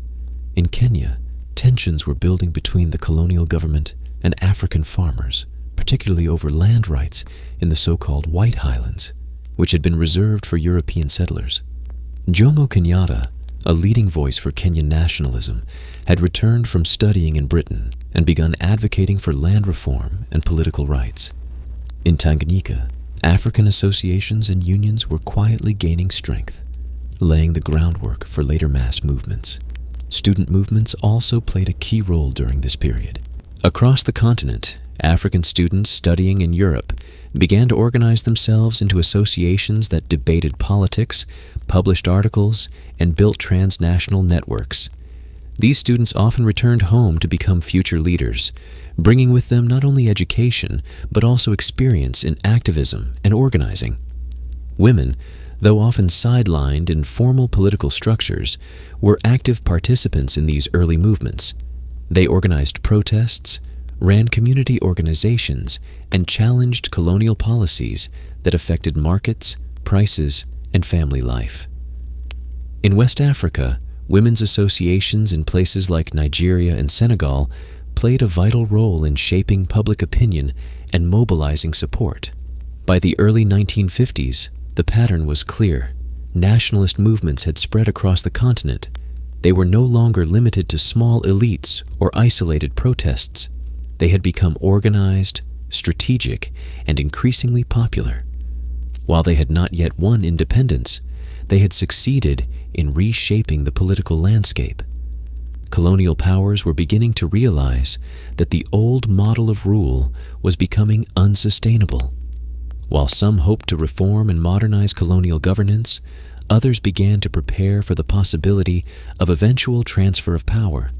[SPEAKER 1] In Kenya, tensions were building between the colonial government and African farmers, particularly over land rights in the so-called White Highlands, which had been reserved for European settlers. Jomo Kenyatta, a leading voice for Kenyan nationalism, had returned from studying in Britain and begun advocating for land reform and political rights. In Tanganyika, African associations and unions were quietly gaining strength, laying the groundwork for later mass movements. Student movements also played a key role during this period. Across the continent, African students studying in Europe began to organize themselves into associations that debated politics, published articles, and built transnational networks. These students often returned home to become future leaders, bringing with them not only education, but also experience in activism and organizing. Women, though often sidelined in formal political structures, were active participants in these early movements. They organized protests, ran community organizations, and challenged colonial policies that affected markets, prices, and family life. In West Africa, women's associations in places like Nigeria and Senegal played a vital role in shaping public opinion and mobilizing support. By the early 1950s, the pattern was clear. Nationalist movements had spread across the continent. They were no longer limited to small elites or isolated protests. They had become organized, strategic, and increasingly popular. While they had not yet won independence, they had succeeded in reshaping the political landscape. Colonial powers were beginning to realize that the old model of rule was becoming unsustainable. While some hoped to reform and modernize colonial governance, others began to prepare for the possibility of eventual transfer of power.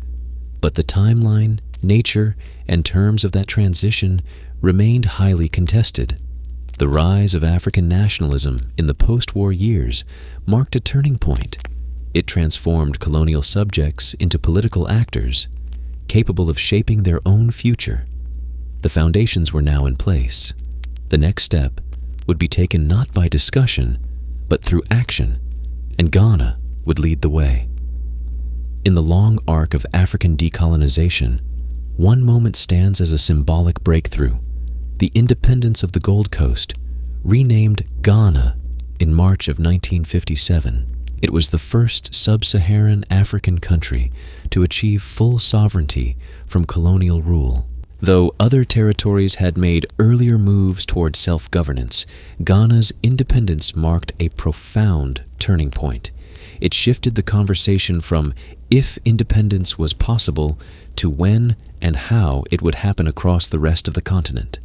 [SPEAKER 1] But the timeline, nature, and terms of that transition remained highly contested. The rise of African nationalism in the post-war years marked a turning point. It transformed colonial subjects into political actors, capable of shaping their own future. The foundations were now in place. The next step would be taken not by discussion, but through action, and Ghana would lead the way. In the long arc of African decolonization, one moment stands as a symbolic breakthrough: the independence of the Gold Coast, renamed Ghana in March of 1957. It was the first sub-Saharan African country to achieve full sovereignty from colonial rule. Though other territories had made earlier moves toward self-governance, Ghana's independence marked a profound turning point. It shifted the conversation from if independence was possible to when and how it would happen across the rest of the continent.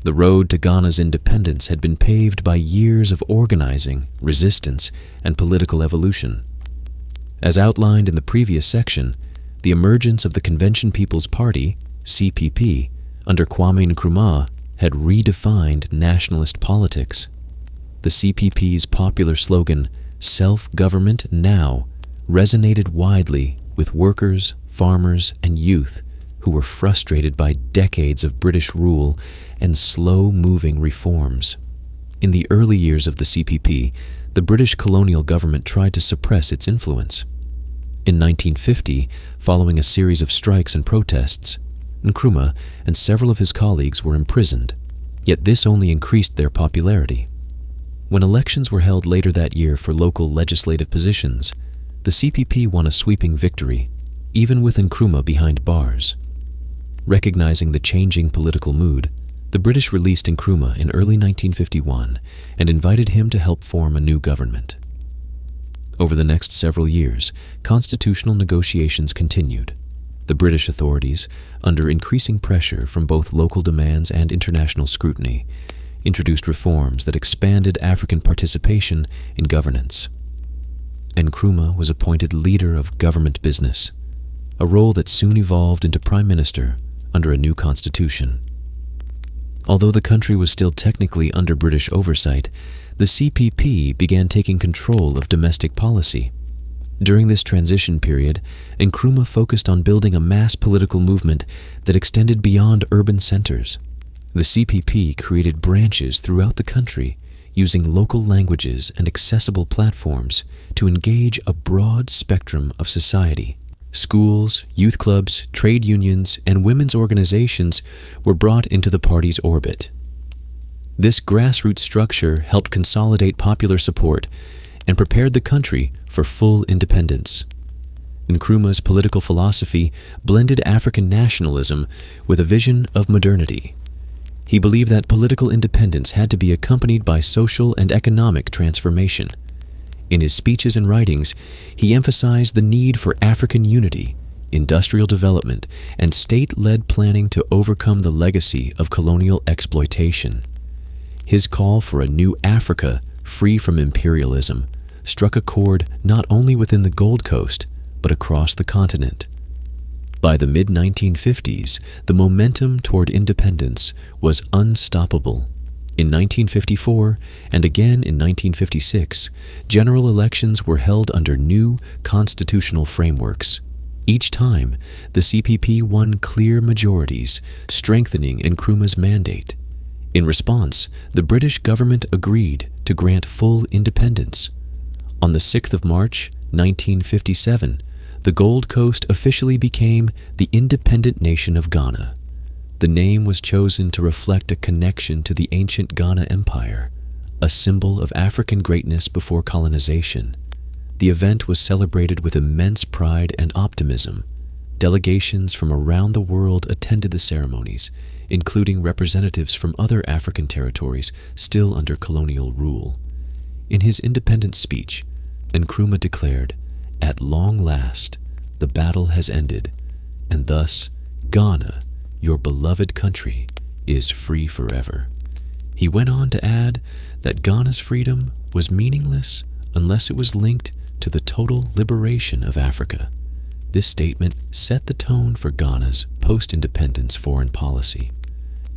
[SPEAKER 1] The road to Ghana's independence had been paved by years of organizing, resistance, and political evolution. As outlined in the previous section, the emergence of the Convention People's Party, CPP, under Kwame Nkrumah had redefined nationalist politics. The CPP's popular slogan, "Self-Government Now," resonated widely with workers, farmers, and youth who were frustrated by decades of British rule and slow-moving reforms. In the early years of the CPP, the British colonial government tried to suppress its influence. In 1950, following a series of strikes and protests, Nkrumah and several of his colleagues were imprisoned, yet this only increased their popularity. When elections were held later that year for local legislative positions, the CPP won a sweeping victory, even with Nkrumah behind bars. Recognizing the changing political mood, the British released Nkrumah in early 1951 and invited him to help form a new government. Over the next several years, constitutional negotiations continued. The British authorities, under increasing pressure from both local demands and international scrutiny, introduced reforms that expanded African participation in governance. Nkrumah was appointed leader of government business, a role that soon evolved into prime minister under a new constitution. Although the country was still technically under British oversight, the CPP began taking control of domestic policy. During this transition period, Nkrumah focused on building a mass political movement that extended beyond urban centers. The CPP created branches throughout the country, using local languages and accessible platforms to engage a broad spectrum of society. Schools, youth clubs, trade unions, and women's organizations were brought into the party's orbit. This grassroots structure helped consolidate popular support and prepared the country for full independence. Nkrumah's political philosophy blended African nationalism with a vision of modernity. He believed that political independence had to be accompanied by social and economic transformation. In his speeches and writings, he emphasized the need for African unity, industrial development, and state-led planning to overcome the legacy of colonial exploitation. His call for a new Africa, free from imperialism, struck a chord not only within the Gold Coast, but across the continent. By the mid-1950s, the momentum toward independence was unstoppable. In 1954, and again in 1956, general elections were held under new constitutional frameworks. Each time, the CPP won clear majorities, strengthening Nkrumah's mandate. In response, the British government agreed to grant full independence. On the 6th of March, 1957, the Gold Coast officially became the independent nation of Ghana. The name was chosen to reflect a connection to the ancient Ghana Empire, a symbol of African greatness before colonization. The event was celebrated with immense pride and optimism. Delegations from around the world attended the ceremonies, including representatives from other African territories still under colonial rule. In his independence speech, Nkrumah declared, "At long last, the battle has ended, and thus Ghana, your beloved country, is free forever." He went on to add that Ghana's freedom was meaningless unless it was linked to the total liberation of Africa. This statement set the tone for Ghana's post-independence foreign policy.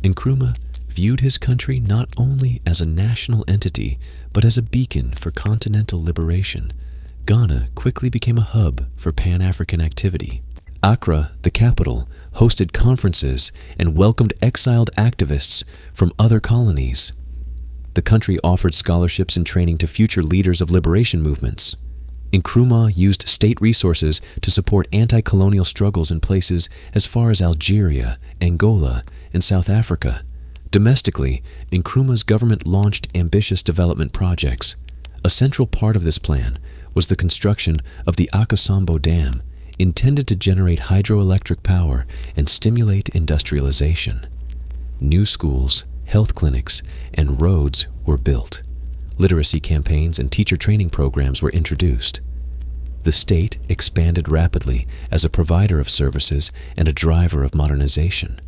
[SPEAKER 1] Nkrumah viewed his country not only as a national entity, but as a beacon for continental liberation. Ghana quickly became a hub for Pan-African activity. Accra, the capital, hosted conferences and welcomed exiled activists from other colonies. The country offered scholarships and training to future leaders of liberation movements. Nkrumah used state resources to support anti-colonial struggles in places as far as Algeria, Angola, and South Africa. Domestically, Nkrumah's government launched ambitious development projects. A central part of this plan was the construction of the Akasambo Dam, intended to generate hydroelectric power and stimulate industrialization. New schools, health clinics, and roads were built. Literacy campaigns and teacher training programs were introduced. The state expanded rapidly as a provider of services and a driver of modernization.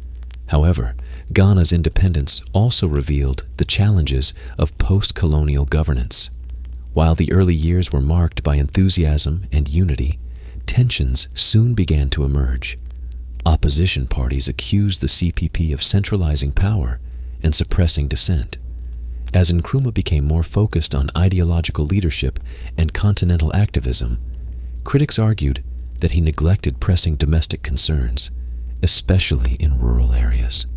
[SPEAKER 1] However, Ghana's independence also revealed the challenges of post-colonial governance. While the early years were marked by enthusiasm and unity, tensions soon began to emerge. Opposition parties accused the CPP of centralizing power and suppressing dissent. As Nkrumah became more focused on ideological leadership and continental activism, critics argued that he neglected pressing domestic concerns, especially in rural areas.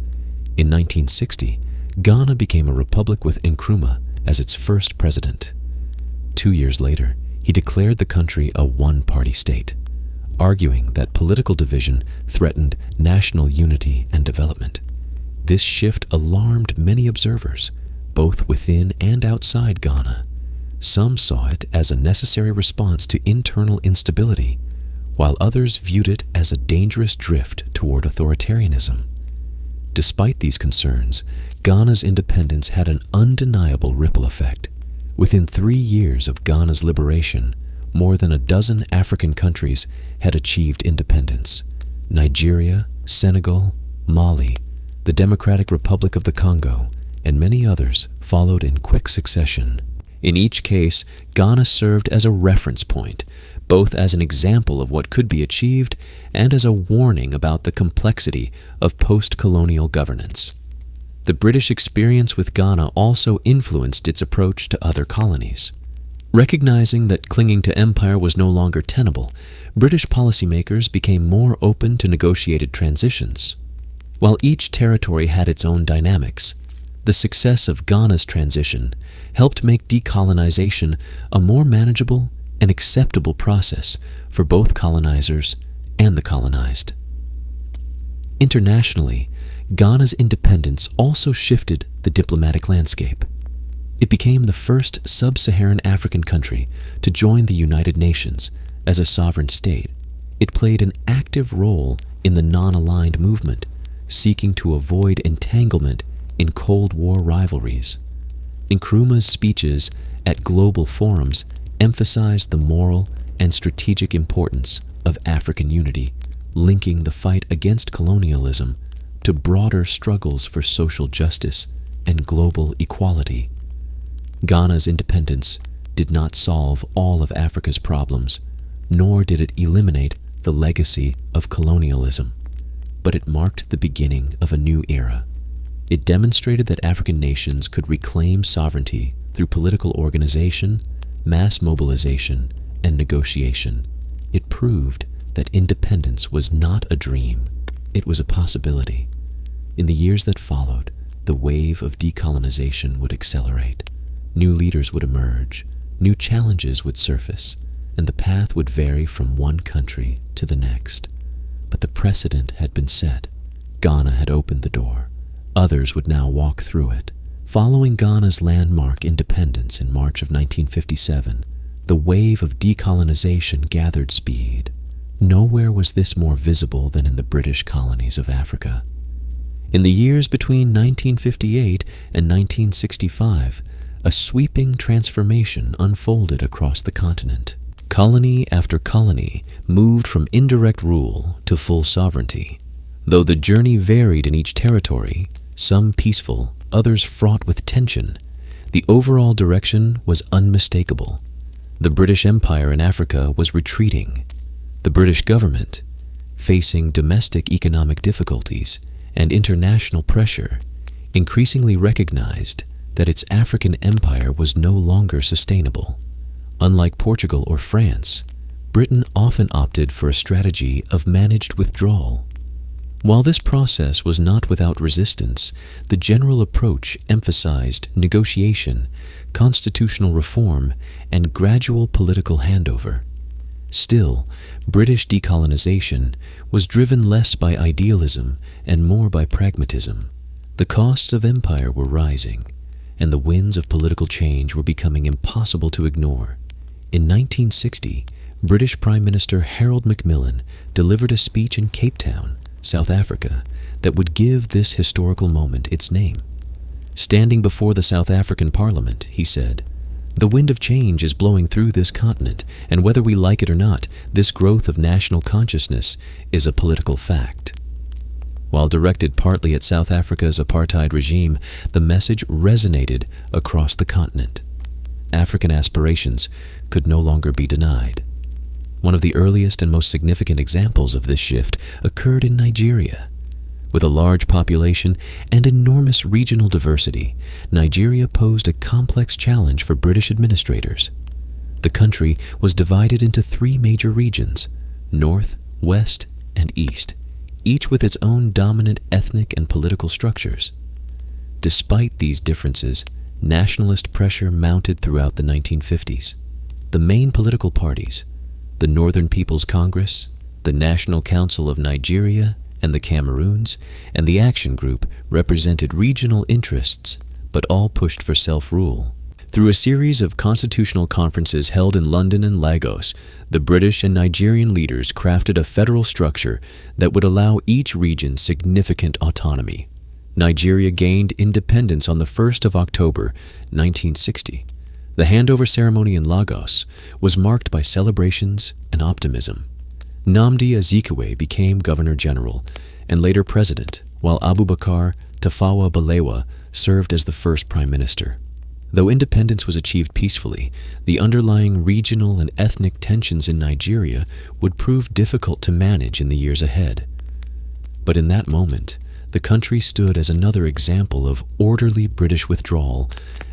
[SPEAKER 1] In 1960, Ghana became a republic with Nkrumah as its first president. 2 years later, he declared the country a one-party state, arguing that political division threatened national unity and development. This shift alarmed many observers, both within and outside Ghana. Some saw it as a necessary response to internal instability, while others viewed it as a dangerous drift toward authoritarianism. Despite these concerns, Ghana's independence had an undeniable ripple effect. Within 3 years of Ghana's liberation, more than a dozen African countries had achieved independence. Nigeria, Senegal, Mali, the Democratic Republic of the Congo, and many others followed in quick succession. In each case, Ghana served as a reference point, both as an example of what could be achieved and as a warning about the complexity of post-colonial governance. The British experience with Ghana also influenced its approach to other colonies. Recognizing that clinging to empire was no longer tenable, British policymakers became more open to negotiated transitions. While each territory had its own dynamics, the success of Ghana's transition helped make decolonization a more manageable and acceptable process for both colonizers and the colonized. Internationally, Ghana's independence also shifted the diplomatic landscape. It became the first sub-Saharan African country to join the United Nations as a sovereign state. It played an active role in the non-aligned movement, seeking to avoid entanglement in Cold War rivalries. Nkrumah's speeches at global forums emphasized the moral and strategic importance of African unity, linking the fight against colonialism to broader struggles for social justice and global equality. Ghana's independence did not solve all of Africa's problems, nor did it eliminate the legacy of colonialism, but it marked the beginning of a new era. It demonstrated that African nations could reclaim sovereignty through political organization, mass mobilization, and negotiation. It proved that independence was not a dream, it was a possibility. In the years that followed, the wave of decolonization would accelerate. New leaders would emerge, new challenges would surface, and the path would vary from one country to the next. But the precedent had been set. Ghana had opened the door. Others would now walk through it. Following Ghana's landmark independence in March of 1957, the wave of decolonization gathered speed. Nowhere was this more visible than in the British colonies of Africa. In the years between 1958 and 1965, a sweeping transformation unfolded across the continent. Colony after colony moved from indirect rule to full sovereignty. Though the journey varied in each territory, some peaceful, others fraught with tension, the overall direction was unmistakable. The British Empire in Africa was retreating. The British government, facing domestic economic difficulties and international pressure, increasingly recognized that its African empire was no longer sustainable. Unlike Portugal or France, Britain often opted for a strategy of managed withdrawal. While this process was not without resistance, the general approach emphasized negotiation, constitutional reform, and gradual political handover. Still, British decolonization was driven less by idealism and more by pragmatism. The costs of empire were rising, and the winds of political change were becoming impossible to ignore. In 1960, British Prime Minister Harold Macmillan delivered a speech in Cape Town, South Africa, that would give this historical moment its name. Standing before the South African Parliament, he said, "The wind of change is blowing through this continent, and whether we like it or not, this growth of national consciousness is a political fact." While directed partly at South Africa's apartheid regime, the message resonated across the continent. African aspirations could no longer be denied. One of the earliest and most significant examples of this shift occurred in Nigeria. With a large population and enormous regional diversity, Nigeria posed a complex challenge for British administrators. The country was divided into three major regions: North, West, and East, each with its own dominant ethnic and political structures. Despite these differences, nationalist pressure mounted throughout the 1950s. The main political parties, the Northern People's Congress, the National Council of Nigeria and the Cameroons, and the Action Group represented regional interests, but all pushed for self-rule. Through a series of constitutional conferences held in London and Lagos, the British and Nigerian leaders crafted a federal structure that would allow each region significant autonomy. Nigeria gained independence on the 1st of October, 1960. The handover ceremony in Lagos was marked by celebrations and optimism. Nnamdi Azikiwe became Governor-General and later President, while Abubakar Tafawa Balewa served as the first Prime Minister. Though independence was achieved peacefully, the underlying regional and ethnic tensions in Nigeria would prove difficult to manage in the years ahead. But in that moment, the country stood as another example of orderly British withdrawal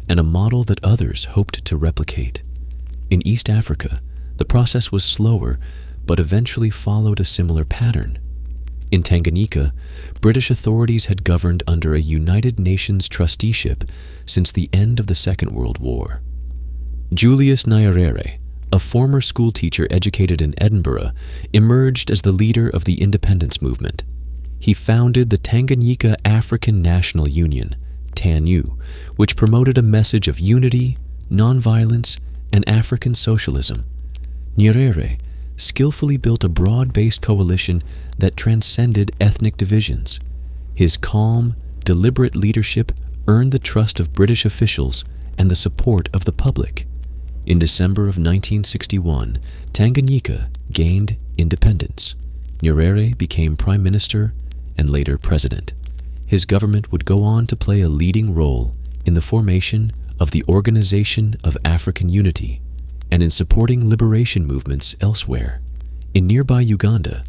[SPEAKER 1] and a model that others hoped to replicate. In East Africa, the process was slower, but eventually followed a similar pattern. In Tanganyika, British authorities had governed under a United Nations trusteeship since the end of the Second World War. Julius Nyerere, a former schoolteacher educated in Edinburgh, emerged as the leader of the independence movement. He founded the Tanganyika African National Union, TANU, which promoted a message of unity, nonviolence, and African socialism. Nyerere skillfully built a broad-based coalition that transcended ethnic divisions. His calm, deliberate leadership earned the trust of British officials and the support of the public. In December of 1961, Tanganyika gained independence. Nyerere became prime minister and later president. His government would go on to play a leading role in the formation of the Organization of African Unity and in supporting liberation movements elsewhere. In nearby Uganda,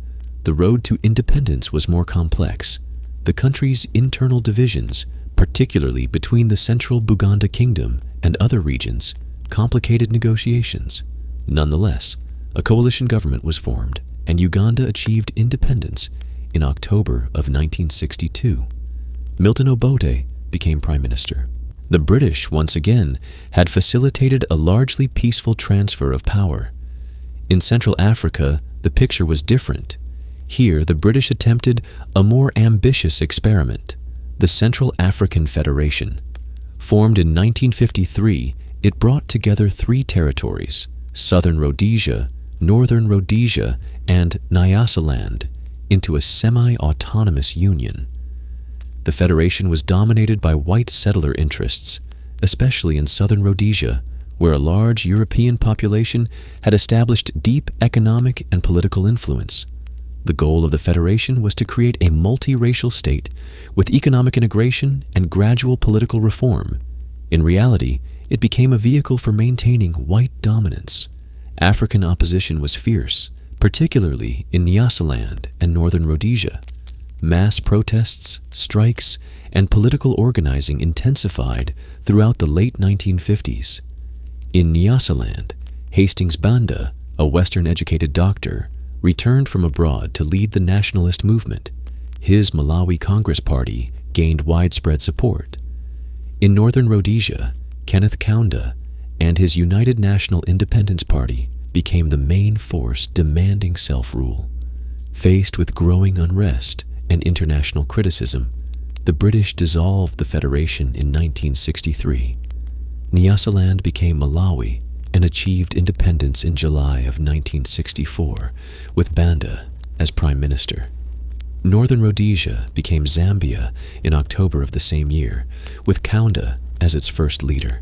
[SPEAKER 1] the road to independence was more complex. The country's internal divisions, particularly between the central Buganda Kingdom and other regions, complicated negotiations. Nonetheless, a coalition government was formed, and Uganda achieved independence in October of 1962. Milton Obote became prime minister. The British, once again, had facilitated a largely peaceful transfer of power. In Central Africa, the picture was different. Here, the British attempted a more ambitious experiment, the Central African Federation. Formed in 1953, it brought together three territories, Southern Rhodesia, Northern Rhodesia, and Nyasaland, into a semi-autonomous union. The federation was dominated by white settler interests, especially in southern Rhodesia, where a large European population had established deep economic and political influence. The goal of the federation was to create a multiracial state with economic integration and gradual political reform. In reality, it became a vehicle for maintaining white dominance. African opposition was fierce, particularly in Nyasaland and northern Rhodesia. Mass protests, strikes, and political organizing intensified throughout the late 1950s. In Nyasaland, Hastings Banda, a Western-educated doctor, returned from abroad to lead the nationalist movement. His Malawi Congress Party gained widespread support. In northern Rhodesia, Kenneth Kaunda and his United National Independence Party became the main force demanding self-rule. Faced with growing unrest and international criticism, the British dissolved the federation in 1963. Nyasaland became Malawi and achieved independence in July of 1964, with Banda as prime minister. Northern Rhodesia became Zambia in October of the same year, with Kaunda as its first leader.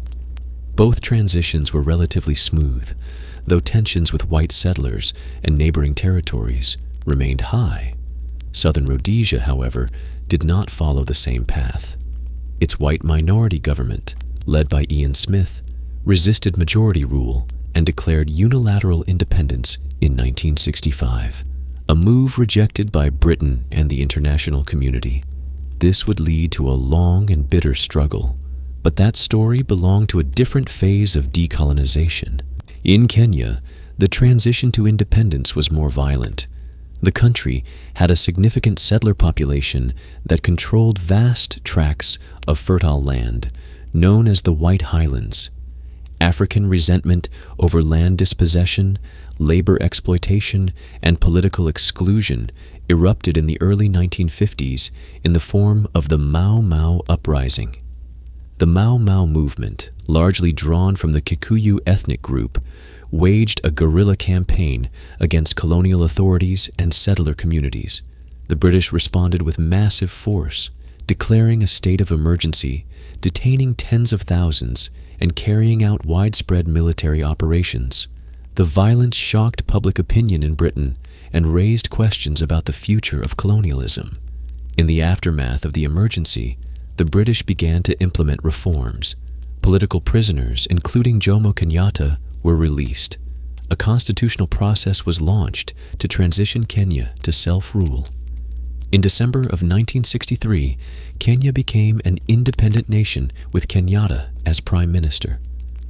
[SPEAKER 1] Both transitions were relatively smooth, though tensions with white settlers and neighboring territories remained high. Southern Rhodesia, however, did not follow the same path. Its white minority government, led by Ian Smith, resisted majority rule and declared unilateral independence in 1965, a move rejected by Britain and the international community. This would lead to a long and bitter struggle, but that story belonged to a different phase of decolonization. In Kenya, the transition to independence was more violent. The country had a significant settler population that controlled vast tracts of fertile land, known as the White Highlands. African resentment over land dispossession, labor exploitation, and political exclusion erupted in the early 1950s in the form of the Mau Uprising. The Mau movement, largely drawn from the Kikuyu ethnic group, waged a guerrilla campaign against colonial authorities and settler communities. The British responded with massive force, declaring a state of emergency, detaining tens of thousands, and carrying out widespread military operations. The violence shocked public opinion in Britain and raised questions about the future of colonialism. In the aftermath of the emergency, the British began to implement reforms. Political prisoners, including Jomo Kenyatta, were released. A constitutional process was launched to transition Kenya to self-rule. In December of 1963, Kenya became an independent nation with Kenyatta as prime minister.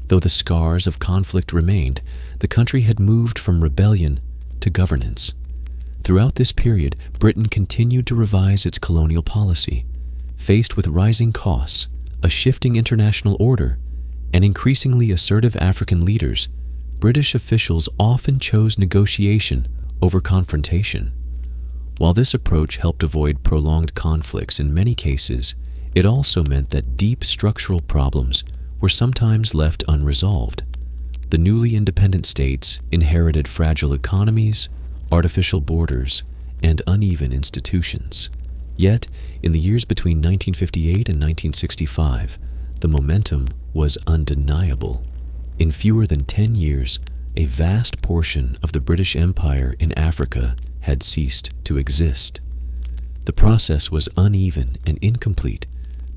[SPEAKER 1] Though the scars of conflict remained, the country had moved from rebellion to governance. Throughout this period, Britain continued to revise its colonial policy. Faced with rising costs, a shifting international order, and increasingly assertive African leaders, British officials often chose negotiation over confrontation. While this approach helped avoid prolonged conflicts in many cases, it also meant that deep structural problems were sometimes left unresolved. the newly independent states inherited fragile economies, artificial borders, and uneven institutions. Yet, in the years between 1958 and 1965, the momentum was undeniable. In fewer than 10 years, a vast portion of the British Empire in Africa had ceased to exist. The process was uneven and incomplete,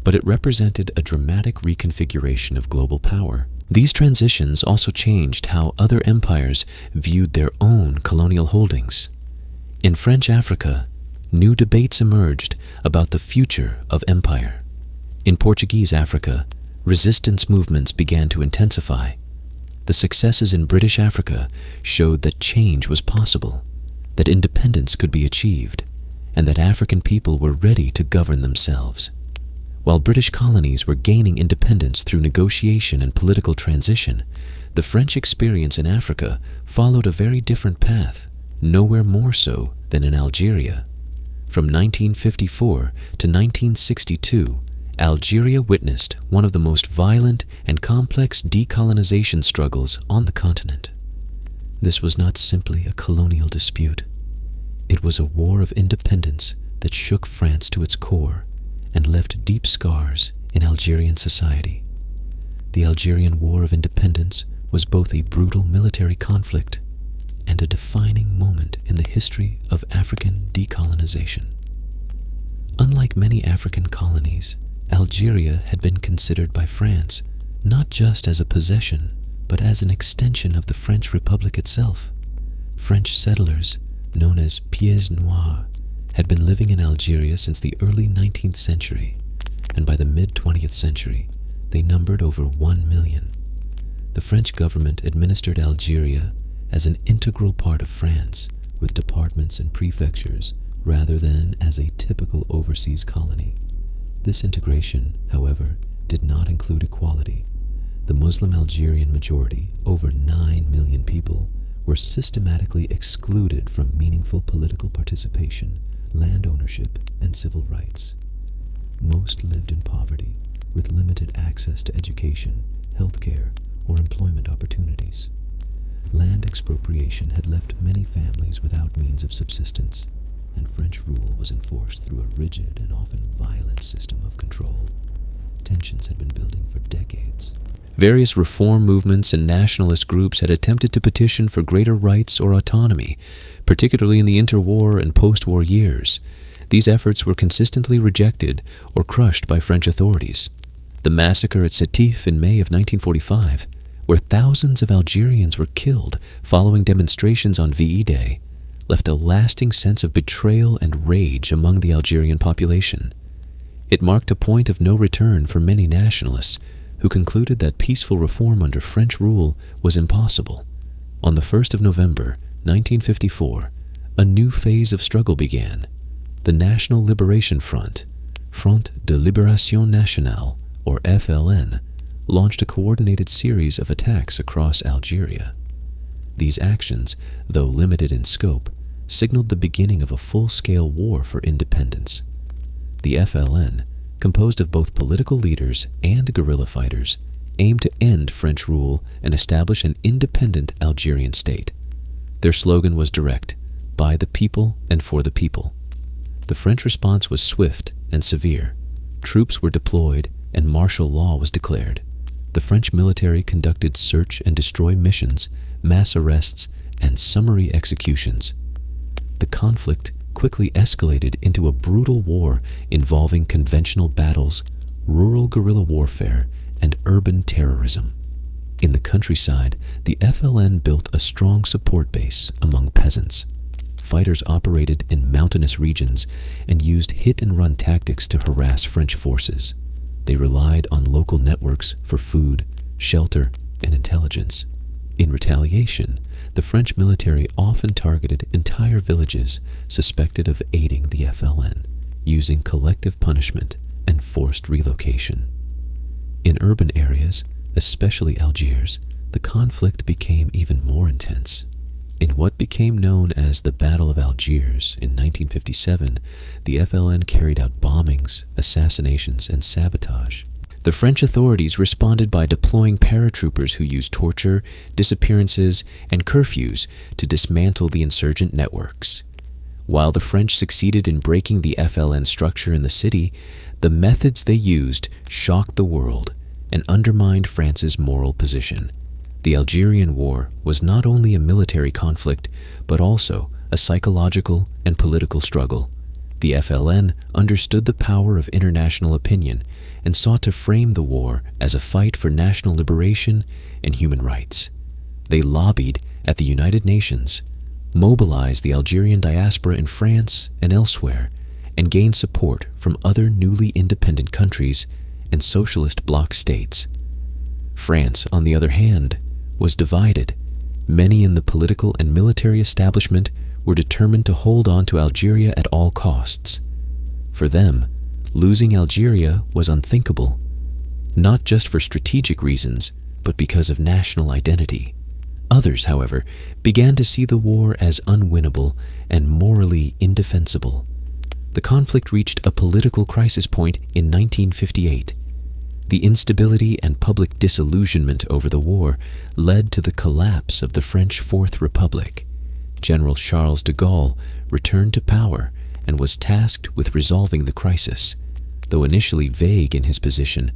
[SPEAKER 1] but it represented a dramatic reconfiguration of global power. These transitions also changed how other empires viewed their own colonial holdings. In French Africa, new debates emerged about the future of empire. In Portuguese Africa, resistance movements began to intensify. The successes in British Africa showed that change was possible, that independence could be achieved, and that African people were ready to govern themselves. While British colonies were gaining independence through negotiation and political transition, the French experience in Africa followed a very different path, nowhere more so than in Algeria. From 1954 to 1962, Algeria witnessed one of the most violent and complex decolonization struggles on the continent. This was not simply a colonial dispute. It was a war of independence that shook France to its core and left deep scars in Algerian society. The Algerian War of Independence was both a brutal military conflict and a defining moment in the history of African decolonization. Unlike many African colonies, Algeria had been considered by France not just as a possession, but as an extension of the French Republic itself. French settlers, known as Pieds Noirs, had been living in Algeria since the early 19th century, and by the mid-20th century, they numbered over 1 million. The French government administered Algeria as an integral part of France, with departments and prefectures, rather than as a typical overseas colony. This integration, however, did not include equality. The Muslim Algerian majority, over 9 million people, were systematically excluded from meaningful political participation, land ownership, and civil rights. Most lived in poverty, with limited access to education, healthcare, or employment opportunities. Land expropriation had left many families without means of subsistence, and French rule was enforced through a rigid and often violent system of control. Tensions had been building for decades. Various reform movements and nationalist groups had attempted to petition for greater rights or autonomy, particularly in the interwar and post-war years. These efforts were consistently rejected or crushed by French authorities. The massacre at Sétif in May of 1945, where thousands of Algerians were killed following demonstrations on VE Day, left a lasting sense of betrayal and rage among the Algerian population. It marked a point of no return for many nationalists, who concluded that peaceful reform under French rule was impossible. On the 1st of November, 1954, a new phase of struggle began. The National Liberation Front, Front de Libération Nationale, or FLN, launched a coordinated series of attacks across Algeria. These actions, though limited in scope, signaled the beginning of a full-scale war for independence. The FLN, composed of both political leaders and guerrilla fighters, aimed to end French rule and establish an independent Algerian state. Their slogan was direct: by the people and for the people. The French response was swift and severe. Troops were deployed and martial law was declared. The French military conducted search and destroy missions, mass arrests, and summary executions. The conflict quickly escalated into a brutal war involving conventional battles, rural guerrilla warfare, and urban terrorism. In the countryside, the FLN built a strong support base among peasants. Fighters operated in mountainous regions and used hit-and-run tactics to harass French forces. They relied on local networks for food, shelter, and intelligence. In retaliation, the French military often targeted entire villages suspected of aiding the FLN, using collective punishment and forced relocation. In urban areas, especially Algiers, the conflict became even more intense. In what became known as the Battle of Algiers in 1957, the FLN carried out bombings, assassinations, and sabotage. The French authorities responded by deploying paratroopers who used torture, disappearances, and curfews to dismantle the insurgent networks. While the French succeeded in breaking the FLN structure in the city, the methods they used shocked the world and undermined France's moral position. The Algerian War was not only a military conflict, but also a psychological and political struggle. The FLN understood the power of international opinion and sought to frame the war as a fight for national liberation and human rights. They lobbied at the United Nations, mobilized the Algerian diaspora in France and elsewhere, and gained support from other newly independent countries and socialist bloc states. France, on the other hand, was divided. Many in the political and military establishment were determined to hold on to Algeria at all costs. For them, losing Algeria was unthinkable, not just for strategic reasons, but because of national identity. Others, however, began to see the war as unwinnable and morally indefensible. The conflict reached a political crisis point in 1958. The instability and public disillusionment over the war led to the collapse of the French Fourth Republic. General Charles de Gaulle returned to power and was tasked with resolving the crisis. Though initially vague in his position,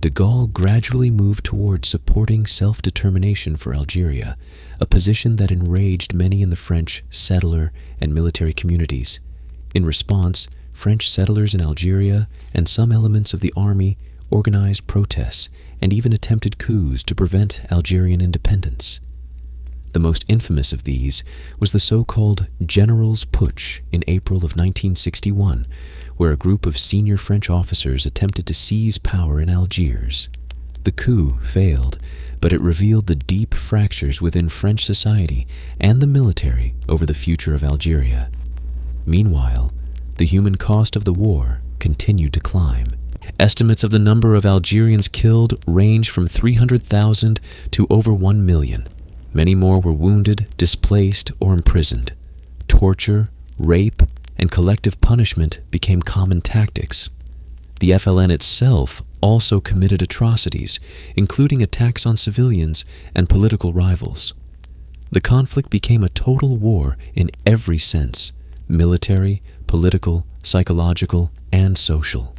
[SPEAKER 1] de Gaulle gradually moved toward supporting self-determination for Algeria, a position that enraged many in the French settler and military communities. In response, French settlers in Algeria and some elements of the army organized protests and even attempted coups to prevent Algerian independence. The most infamous of these was the so-called General's Putsch in April of 1961, where a group of senior French officers attempted to seize power in Algiers. The coup failed, but it revealed the deep fractures within French society and the military over the future of Algeria. Meanwhile, the human cost of the war continued to climb. Estimates of the number of Algerians killed range from 300,000 to over 1 million. Many more were wounded, displaced, or imprisoned. Torture, rape, and collective punishment became common tactics. The FLN itself also committed atrocities, including attacks on civilians and political rivals. The conflict became a total war in every sense: military, political, psychological, and social.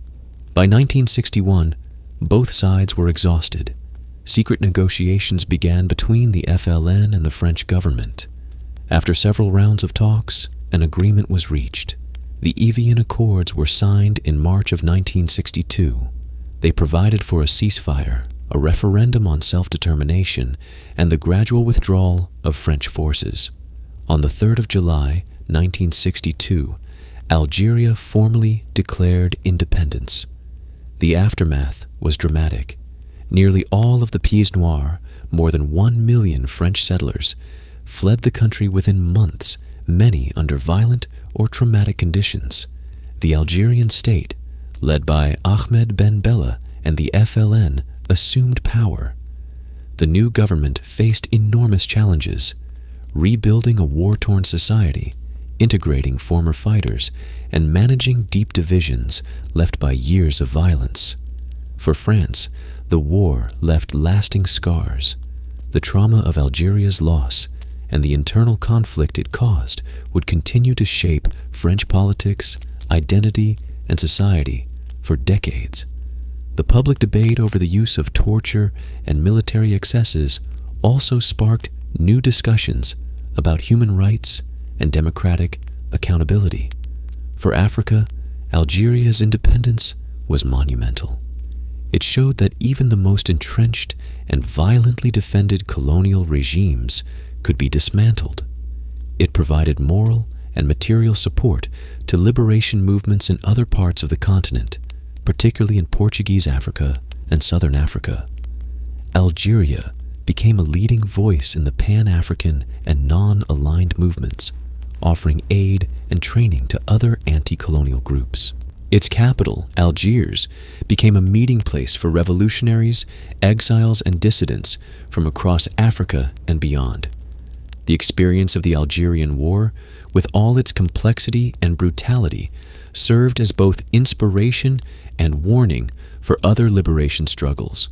[SPEAKER 1] By 1961, both sides were exhausted. Secret negotiations began between the FLN and the French government. After several rounds of talks, an agreement was reached. The Evian Accords were signed in March of 1962. They provided for a ceasefire, a referendum on self-determination, and the gradual withdrawal of French forces. On the 3rd of July, 1962, Algeria formally declared independence. The aftermath was dramatic. Nearly all of the Pieds Noirs, more than 1 million French settlers, fled the country within months, many under violent or traumatic conditions. The Algerian state, led by Ahmed Ben Bella and the FLN, assumed power. The new government faced enormous challenges: rebuilding a war-torn society, integrating former fighters, and managing deep divisions left by years of violence. For France, the war left lasting scars. The trauma of Algeria's loss and the internal conflict it caused would continue to shape French politics, identity, and society for decades. The public debate over the use of torture and military excesses also sparked new discussions about human rights and democratic accountability. For Africa, Algeria's independence was monumental. It showed that even the most entrenched and violently defended colonial regimes could be dismantled. It provided moral and material support to liberation movements in other parts of the continent, particularly in Portuguese Africa and Southern Africa. Algeria became a leading voice in the Pan-African and non-aligned movements, offering aid and training to other anti-colonial groups. Its capital, Algiers, became a meeting place for revolutionaries, exiles, and dissidents from across Africa and beyond. The experience of the Algerian War, with all its complexity and brutality, served as both inspiration and warning for other liberation struggles.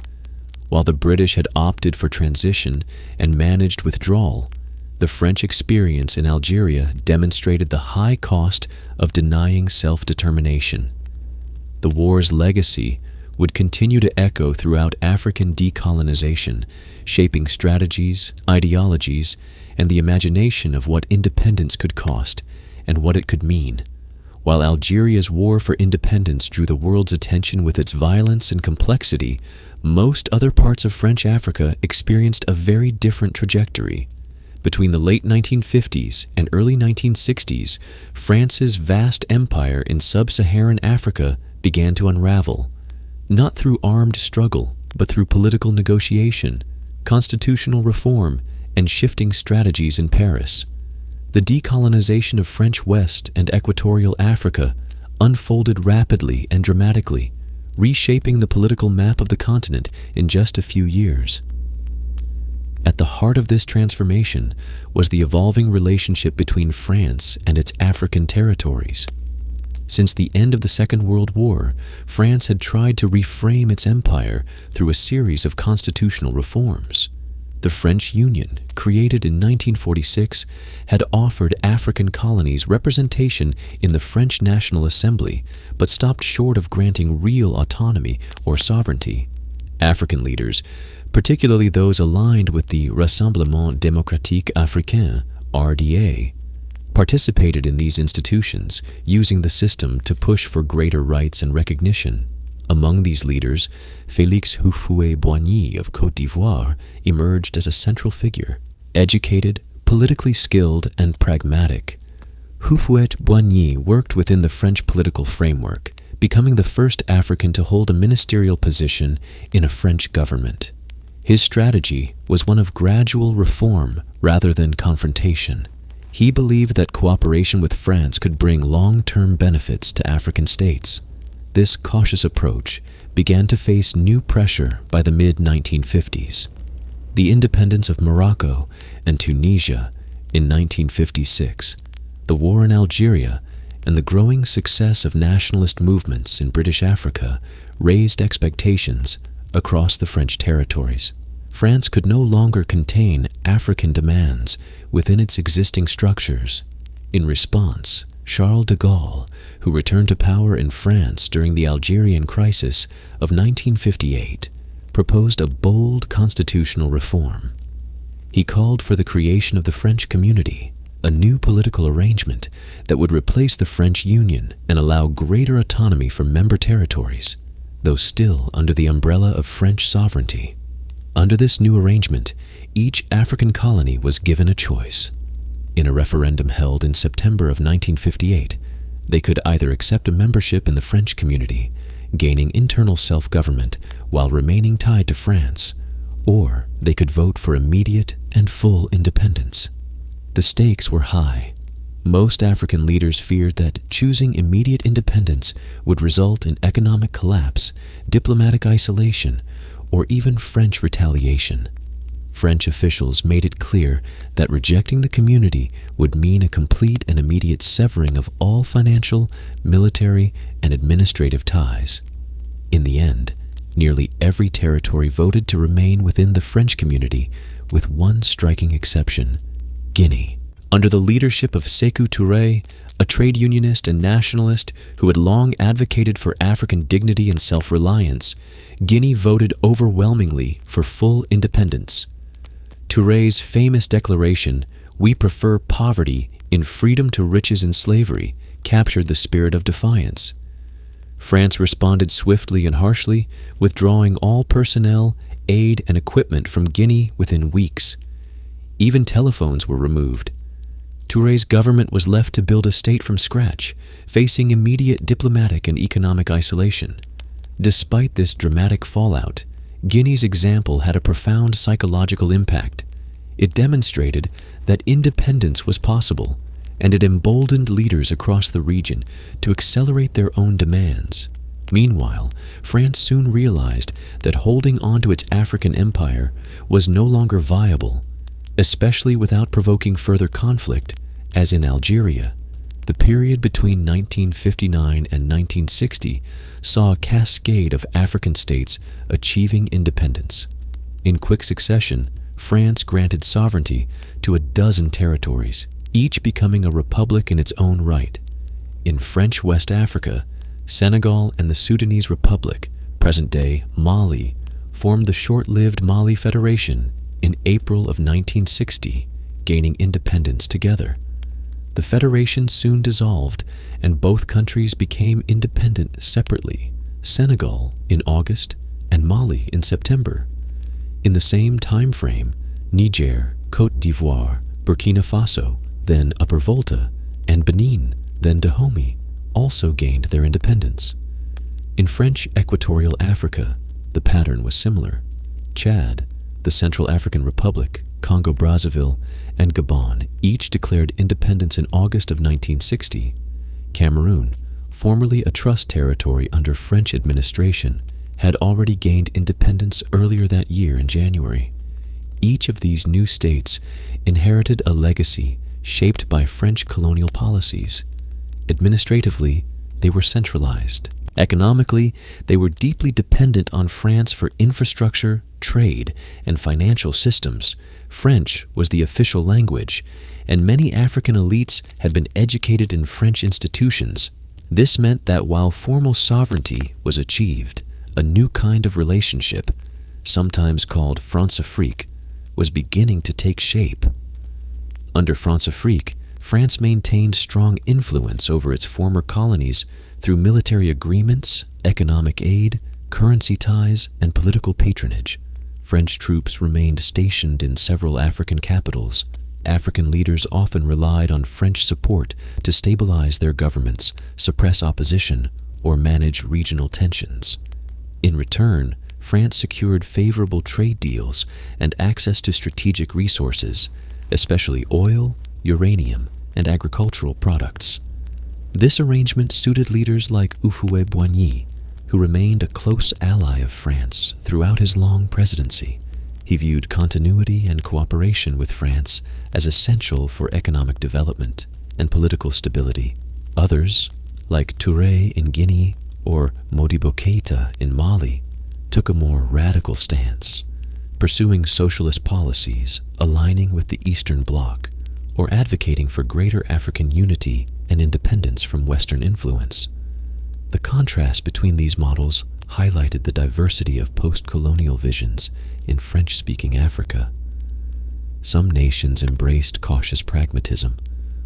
[SPEAKER 1] While the British had opted for transition and managed withdrawal, the French experience in Algeria demonstrated the high cost of denying self-determination. The war's legacy would continue to echo throughout African decolonization, shaping strategies, ideologies, and the imagination of what independence could cost and what it could mean. While Algeria's war for independence drew the world's attention with its violence and complexity, most other parts of French Africa experienced a very different trajectory. Between the late 1950s and early 1960s, France's vast empire in sub-Saharan Africa began to unravel, not through armed struggle, but through political negotiation, constitutional reform, and shifting strategies in Paris. The decolonization of French West and Equatorial Africa unfolded rapidly and dramatically, reshaping the political map of the continent in just a few years. At the heart of this transformation was the evolving relationship between France and its African territories. Since the end of the Second World War, France had tried to reframe its empire through a series of constitutional reforms. The French Union, created in 1946, had offered African colonies representation in the French National Assembly, but stopped short of granting real autonomy or sovereignty. African leaders, particularly those aligned with the Rassemblement Démocratique Africain, RDA, participated in these institutions, using the system to push for greater rights and recognition. Among these leaders, Félix Houphouët-Boigny of Côte d'Ivoire emerged as a central figure. Educated, politically skilled, and pragmatic, Houphouët-Boigny worked within the French political framework, becoming the first African to hold a ministerial position in a French government. His strategy was one of gradual reform rather than confrontation. He believed that cooperation with France could bring long-term benefits to African states. This cautious approach began to face new pressure by the mid-1950s. The independence of Morocco and Tunisia in 1956, the war in Algeria, and the growing success of nationalist movements in British Africa raised expectations across the French territories. France could no longer contain African demands within its existing structures. In response, Charles de Gaulle, who returned to power in France during the Algerian Crisis of 1958, proposed a bold constitutional reform. He called for the creation of the French Community, a new political arrangement that would replace the French Union and allow greater autonomy for member territories, though still under the umbrella of French sovereignty. Under this new arrangement, each African colony was given a choice. In a referendum held in September of 1958, they could either accept a membership in the French community, gaining internal self-government while remaining tied to France, or they could vote for immediate and full independence. The stakes were high. Most African leaders feared that choosing immediate independence would result in economic collapse, diplomatic isolation, or even French retaliation. French officials made it clear that rejecting the community would mean a complete and immediate severing of all financial, military, and administrative ties. In the end, nearly every territory voted to remain within the French community, with one striking exception: Guinea. Under the leadership of Sékou Touré, a trade unionist and nationalist who had long advocated for African dignity and self-reliance, Guinea voted overwhelmingly for full independence. Touré's famous declaration, "We prefer poverty in freedom to riches and slavery," captured the spirit of defiance. France responded swiftly and harshly, withdrawing all personnel, aid, and equipment from Guinea within weeks. Even telephones were removed. Touré's government was left to build a state from scratch, facing immediate diplomatic and economic isolation. Despite this dramatic fallout, Guinea's example had a profound psychological impact. It demonstrated that independence was possible, and it emboldened leaders across the region to accelerate their own demands. Meanwhile, France soon realized that holding on to its African empire was no longer viable. especially without provoking further conflict, as in Algeria. The period between 1959 and 1960 saw a cascade of African states achieving independence. In quick succession, France granted sovereignty to a dozen territories, each becoming a republic in its own right. In French West Africa, Senegal and the Sudanese Republic, present-day Mali, formed the short-lived Mali Federation in April of 1960, gaining independence together. The federation soon dissolved, and both countries became independent separately, Senegal in August and Mali in September. In the same time frame, Niger, Côte d'Ivoire, Burkina Faso, then Upper Volta, and Benin, then Dahomey, also gained their independence. In French Equatorial Africa, the pattern was similar. Chad, the Central African Republic, Congo-Brazzaville, and Gabon each declared independence in August of 1960. Cameroon, formerly a trust territory under French administration, had already gained independence earlier that year in January. Each of these new states inherited a legacy shaped by French colonial policies. Administratively, they were centralized. Economically, they were deeply dependent on France for infrastructure, trade, and financial systems. French was the official language, and many African elites had been educated in French institutions. This meant that while formal sovereignty was achieved, a new kind of relationship, sometimes called France-Afrique, was beginning to take shape. Under France-Afrique, France maintained strong influence over its former colonies through military agreements, economic aid, currency ties, and political patronage. French troops remained stationed in several African capitals. African leaders often relied on French support to stabilize their governments, suppress opposition, or manage regional tensions. In return, France secured favorable trade deals and access to strategic resources, especially oil, uranium, and agricultural products. This arrangement suited leaders like Houphouët-Boigny, who remained a close ally of France throughout his long presidency. He viewed continuity and cooperation with France as essential for economic development and political stability. Others, like Touré in Guinea or Modibo Keïta in Mali, took a more radical stance, pursuing socialist policies aligning with the Eastern Bloc, or advocating for greater African unity and independence from Western influence. The contrast between these models highlighted the diversity of post-colonial visions in French-speaking Africa. Some nations embraced cautious pragmatism,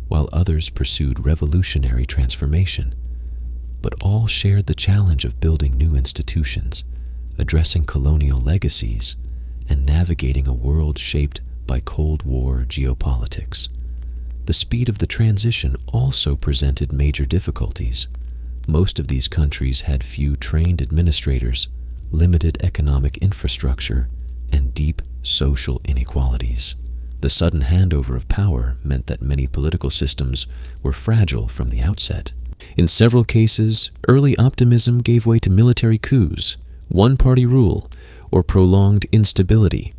[SPEAKER 1] while others pursued revolutionary transformation, but all shared the challenge of building new institutions, addressing colonial legacies, and navigating a world shaped by Cold War geopolitics. The speed of the transition also presented major difficulties. Most of these countries had few trained administrators, limited economic infrastructure, and deep social inequalities. The sudden handover of power meant that many political systems were fragile from the outset. In several cases, early optimism gave way to military coups, one-party rule, or prolonged instability.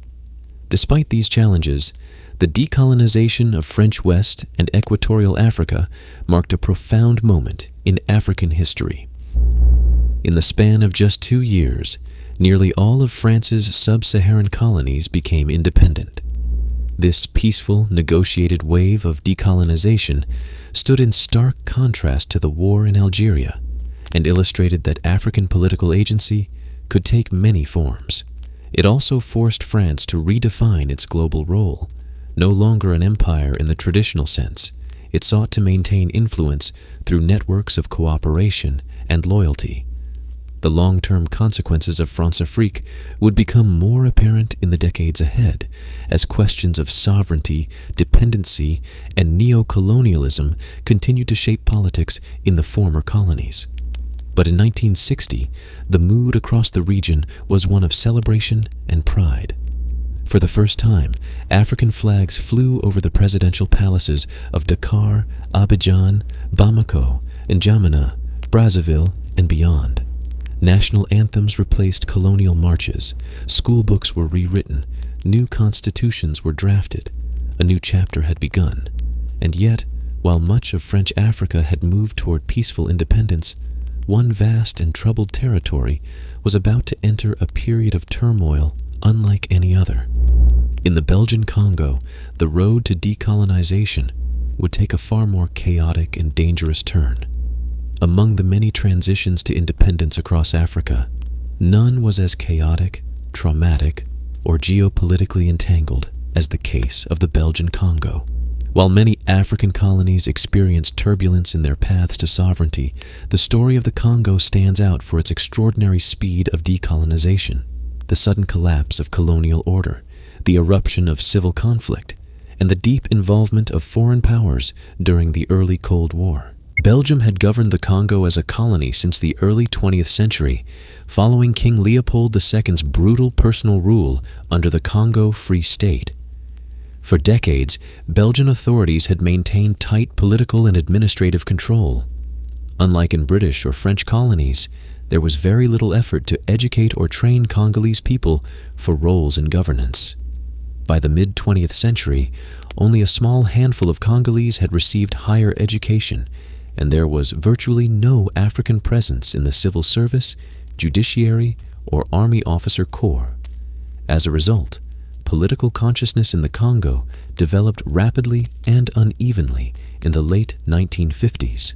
[SPEAKER 1] Despite these challenges, the decolonization of French West and Equatorial Africa marked a profound moment in African history. In the span of just 2 years, nearly all of France's sub-Saharan colonies became independent. This peaceful, negotiated wave of decolonization stood in stark contrast to the war in Algeria and illustrated that African political agency could take many forms. It also forced France to redefine its global role. No longer an empire in the traditional sense, it sought to maintain influence through networks of cooperation and loyalty. The long-term consequences of France-Afrique would become more apparent in the decades ahead, as questions of sovereignty, dependency, and neo-colonialism continued to shape politics in the former colonies. But in 1960, the mood across the region was one of celebration and pride. For the first time, African flags flew over the presidential palaces of Dakar, Abidjan, Bamako, N'Djamena, Brazzaville, and beyond. National anthems replaced colonial marches, school books were rewritten, new constitutions were drafted, A new chapter had begun, and yet, while much of French Africa had moved toward peaceful independence, one vast and troubled territory was about to enter a period of turmoil unlike any other. In the Belgian Congo, the road to decolonization would take a far more chaotic and dangerous turn. Among the many transitions to independence across Africa, none was as chaotic, traumatic, or geopolitically entangled as the case of the Belgian Congo. While many African colonies experienced turbulence in their paths to sovereignty, the story of the Congo stands out for its extraordinary speed of decolonization, the sudden collapse of colonial order, the eruption of civil conflict, and the deep involvement of foreign powers during the early Cold War. Belgium had governed the Congo as a colony since the early 20th century, following King Leopold II's brutal personal rule under the Congo Free State. For decades, Belgian authorities had maintained tight political and administrative control. Unlike in British or French colonies, there was very little effort to educate or train Congolese people for roles in governance. By the mid-20th century, only a small handful of Congolese had received higher education, and there was virtually no African presence in the civil service, judiciary, or army officer corps. As a result, political consciousness in the Congo developed rapidly and unevenly in the late 1950s.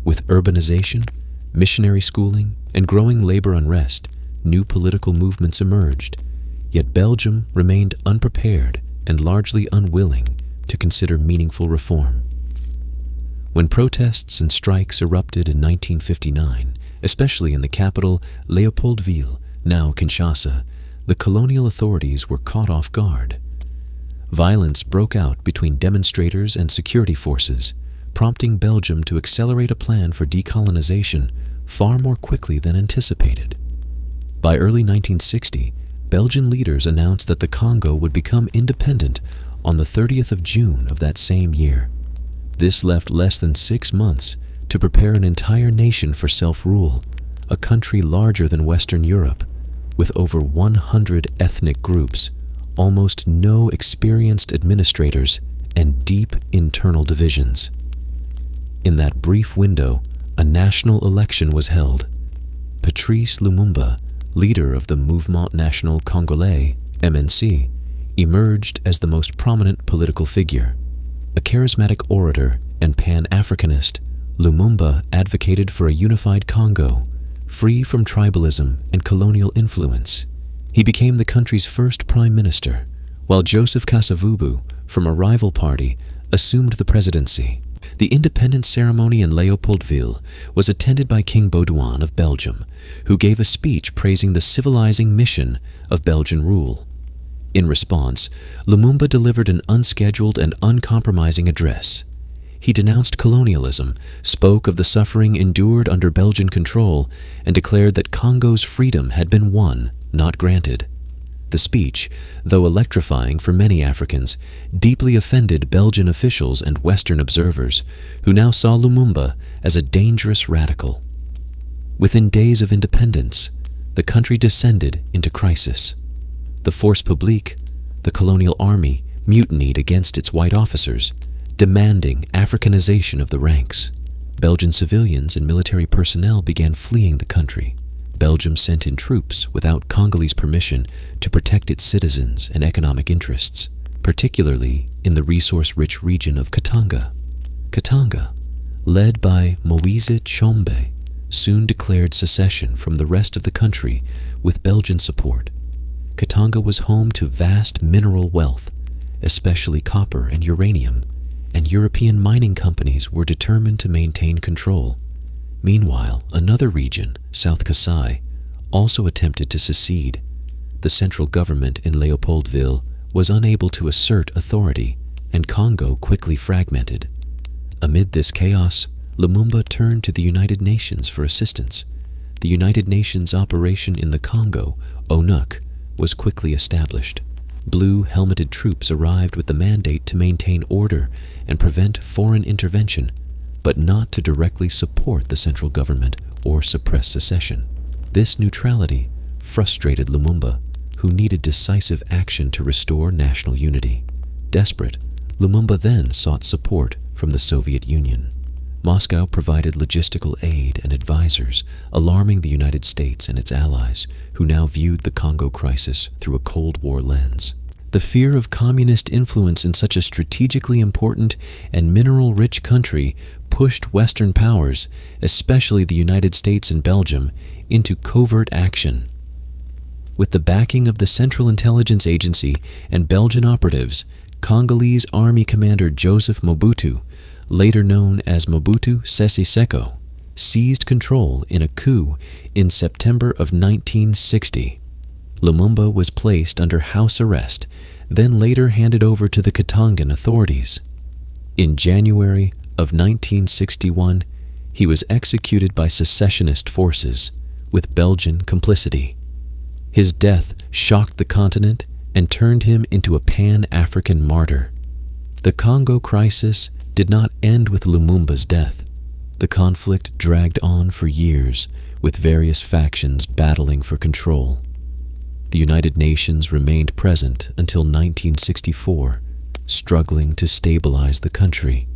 [SPEAKER 1] With urbanization, missionary schooling, and growing labor unrest, new political movements emerged, yet Belgium remained unprepared and largely unwilling to consider meaningful reform. When protests and strikes erupted in 1959, especially in the capital Leopoldville, now Kinshasa, the colonial authorities were caught off guard. Violence broke out between demonstrators and security forces, prompting Belgium to accelerate a plan for decolonization far more quickly than anticipated. By early 1960, Belgian leaders announced that the Congo would become independent on the 30th of June of that same year. This left less than 6 months to prepare an entire nation for self-rule, a country larger than Western Europe, with over 100 ethnic groups, almost no experienced administrators, and deep internal divisions. In that brief window, a national election was held. Patrice Lumumba, leader of the Mouvement National Congolais, MNC, emerged as the most prominent political figure. A charismatic orator and Pan-Africanist, Lumumba advocated for a unified Congo, free from tribalism and colonial influence. He became the country's first prime minister, while Joseph Kasavubu, from a rival party, assumed the presidency. The independence ceremony in Leopoldville was attended by King Baudouin of Belgium, who gave a speech praising the civilizing mission of Belgian rule. In response, Lumumba delivered an unscheduled and uncompromising address. He denounced colonialism, spoke of the suffering endured under Belgian control, and declared that Congo's freedom had been won, not granted. The speech, though electrifying for many Africans, deeply offended Belgian officials and Western observers, who now saw Lumumba as a dangerous radical. Within days of independence, the country descended into crisis. The force publique, the colonial army, mutinied against its white officers, demanding Africanization of the ranks. Belgian civilians and military personnel began fleeing the country. Belgium sent in troops without Congolese permission to protect its citizens and economic interests, particularly in the resource-rich region of Katanga. Katanga, led by Moise Tshombe, soon declared secession from the rest of the country with Belgian support. Katanga was home to vast mineral wealth, especially copper and uranium, and European mining companies were determined to maintain control. Meanwhile, another region, South Kasai, also attempted to secede. The central government in Leopoldville was unable to assert authority, and Congo quickly fragmented. Amid this chaos, Lumumba turned to the United Nations for assistance. The United Nations operation in the Congo, ONUC, was quickly established. Blue helmeted troops arrived with the mandate to maintain order and prevent foreign intervention, but not to directly support the central government or suppress secession. This neutrality frustrated Lumumba, who needed decisive action to restore national unity. Desperate, Lumumba then sought support from the Soviet Union. Moscow provided logistical aid and advisors, alarming the United States and its allies, who now viewed the Congo crisis through a Cold War lens. The fear of communist influence in such a strategically important and mineral-rich country pushed Western powers, especially the United States and Belgium, into covert action. With the backing of the Central Intelligence Agency and Belgian operatives, Congolese Army Commander Joseph Mobutu, later known as Mobutu Sese Seko, seized control in a coup in September of 1960. Lumumba was placed under house arrest, then later handed over to the Katangan authorities. In January of 1961, he was executed by secessionist forces with Belgian complicity. His death shocked the continent and turned him into a Pan-African martyr. The Congo Crisis did not end with Lumumba's death. The conflict dragged on for years, with various factions battling for control. The United Nations remained present until 1964, struggling to stabilize the country.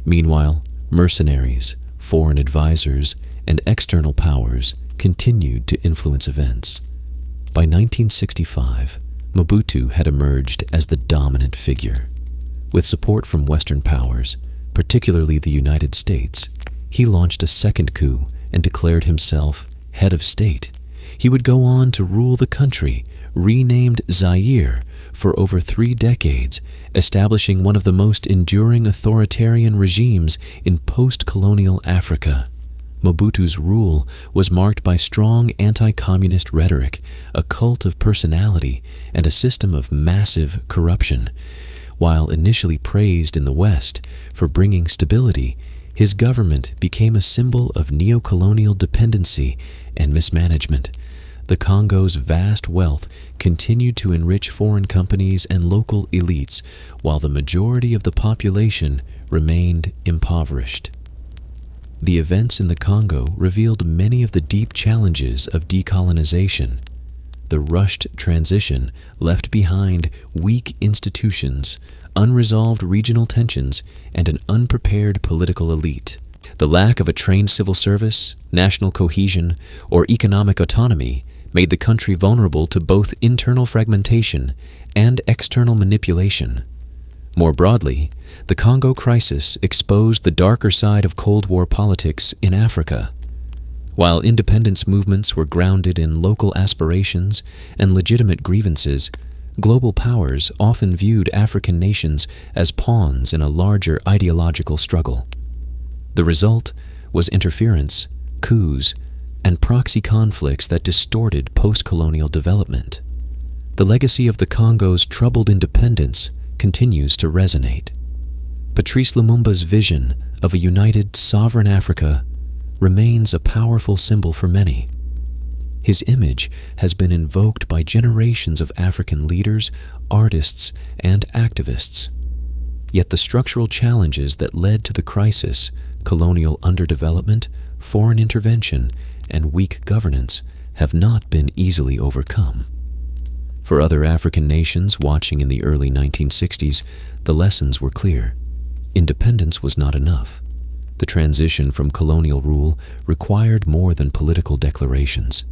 [SPEAKER 1] Meanwhile, mercenaries, foreign advisors, and external powers continued to influence events. By 1965, Mobutu had emerged as the dominant figure. With support from Western powers, particularly the United States, he launched a second coup and declared himself head of state. He would go on to rule the country, renamed Zaire, for over 3 decades, establishing one of the most enduring authoritarian regimes in post-colonial Africa. Mobutu's rule was marked by strong anti-communist rhetoric, a cult of personality, and a system of massive corruption. While initially praised in the West for bringing stability, his government became a symbol of neo-colonial dependency and mismanagement. The Congo's vast wealth continued to enrich foreign companies and local elites, while the majority of the population remained impoverished. The events in the Congo revealed many of the deep challenges of decolonization. The rushed transition left behind weak institutions, unresolved regional tensions, and an unprepared political elite. The lack of a trained civil service, national cohesion, or economic autonomy made the country vulnerable to both internal fragmentation and external manipulation. More broadly, the Congo Crisis exposed the darker side of Cold War politics in Africa. While independence movements were grounded in local aspirations and legitimate grievances, global powers often viewed African nations as pawns in a larger ideological struggle. The result was interference, coups, and proxy conflicts that distorted post-colonial development. The legacy of the Congo's troubled independence continues to resonate. Patrice Lumumba's vision of a united, sovereign Africa remains a powerful symbol for many. His image has been invoked by generations of African leaders, artists, and activists. Yet the structural challenges that led to the crisis, colonial underdevelopment, foreign intervention, and weak governance, have not been easily overcome. For other African nations watching in the early 1960s, the lessons were clear. Independence was not enough. The transition from colonial rule required more than political declarations.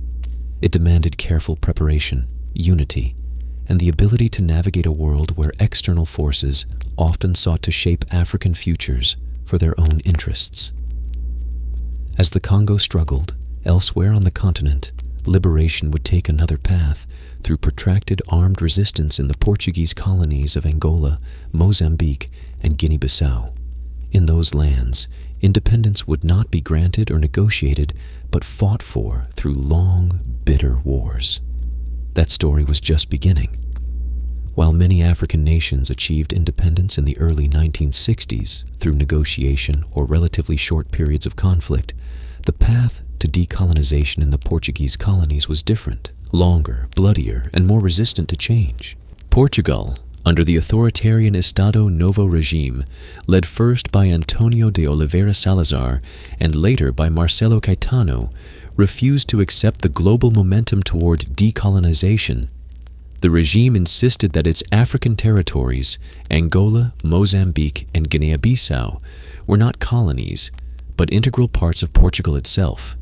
[SPEAKER 1] It demanded careful preparation, unity, and the ability to navigate a world where external forces often sought to shape African futures for their own interests. As the Congo struggled, elsewhere on the continent, liberation would take another path through protracted armed resistance in the Portuguese colonies of Angola, Mozambique, and Guinea-Bissau. In those lands, independence would not be granted or negotiated, but fought for through long, bitter wars. That story was just beginning. While many African nations achieved independence in the early 1960s through negotiation or relatively short periods of conflict, the path to decolonization in the Portuguese colonies was different, longer, bloodier, and more resistant to change. Portugal, under the authoritarian Estado Novo regime, led first by Antonio de Oliveira Salazar and later by Marcelo Caetano, refused to accept the global momentum toward decolonization. The regime insisted that its African territories, Angola, Mozambique, and Guinea-Bissau, were not colonies, but integral parts of Portugal itself.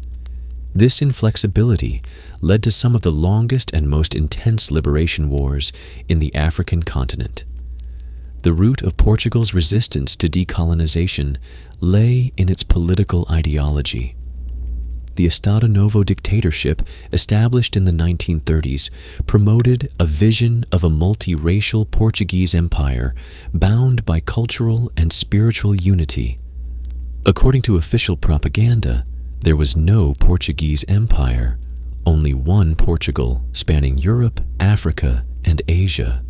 [SPEAKER 1] This inflexibility led to some of the longest and most intense liberation wars in the African continent. The root of Portugal's resistance to decolonization lay in its political ideology. The Estado Novo dictatorship, established in the 1930s, promoted a vision of a multiracial Portuguese empire bound by cultural and spiritual unity. According to official propaganda, there was no Portuguese empire, only one Portugal spanning Europe, Africa, and Asia.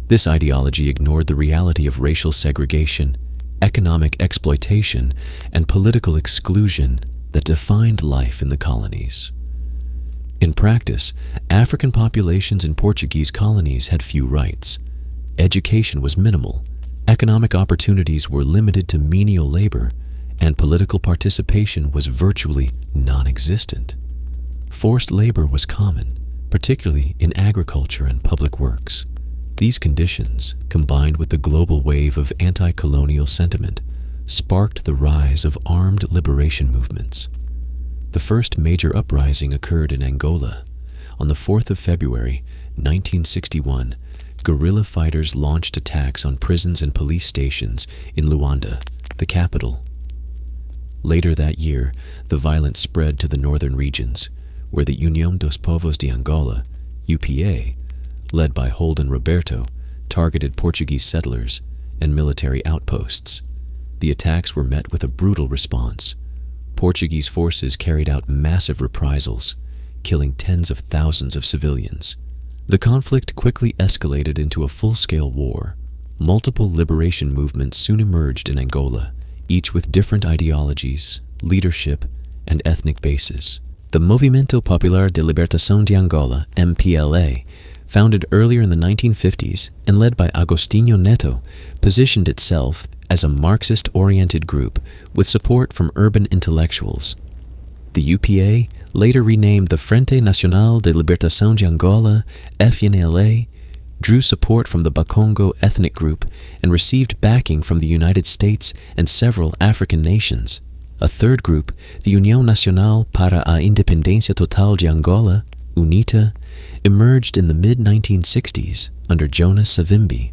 [SPEAKER 1] This ideology ignored the reality of racial segregation, economic exploitation, and political exclusion that defined life in the colonies. In practice, African populations in Portuguese colonies had few rights. Education was minimal, economic opportunities were limited to menial labor, and political participation was virtually non-existent. Forced labor was common, particularly in agriculture and public works. These conditions, combined with the global wave of anti-colonial sentiment, sparked the rise of armed liberation movements. The first major uprising occurred in Angola. On the 4th of February, 1961, guerrilla fighters launched attacks on prisons and police stations in Luanda, the capital. Later that year, the violence spread to the northern regions, where the União dos Povos de Angola, UPA, led by Holden Roberto, targeted Portuguese settlers and military outposts. The attacks were met with a brutal response. Portuguese forces carried out massive reprisals, killing tens of thousands of civilians. The conflict quickly escalated into a full-scale war. Multiple liberation movements soon emerged in Angola, each with different ideologies, leadership, and ethnic bases. The Movimento Popular de Libertação de Angola, MPLA, founded earlier in the 1950s and led by Agostinho Neto, positioned itself as a Marxist-oriented group with support from urban intellectuals. The UPA, later renamed the Frente Nacional de Libertação de Angola, FNLA, drew support from the Bakongo ethnic group and received backing from the United States and several African nations. A third group, the União Nacional para a Independência Total de Angola, UNITA, emerged in the mid-1960s under Jonas Savimbi.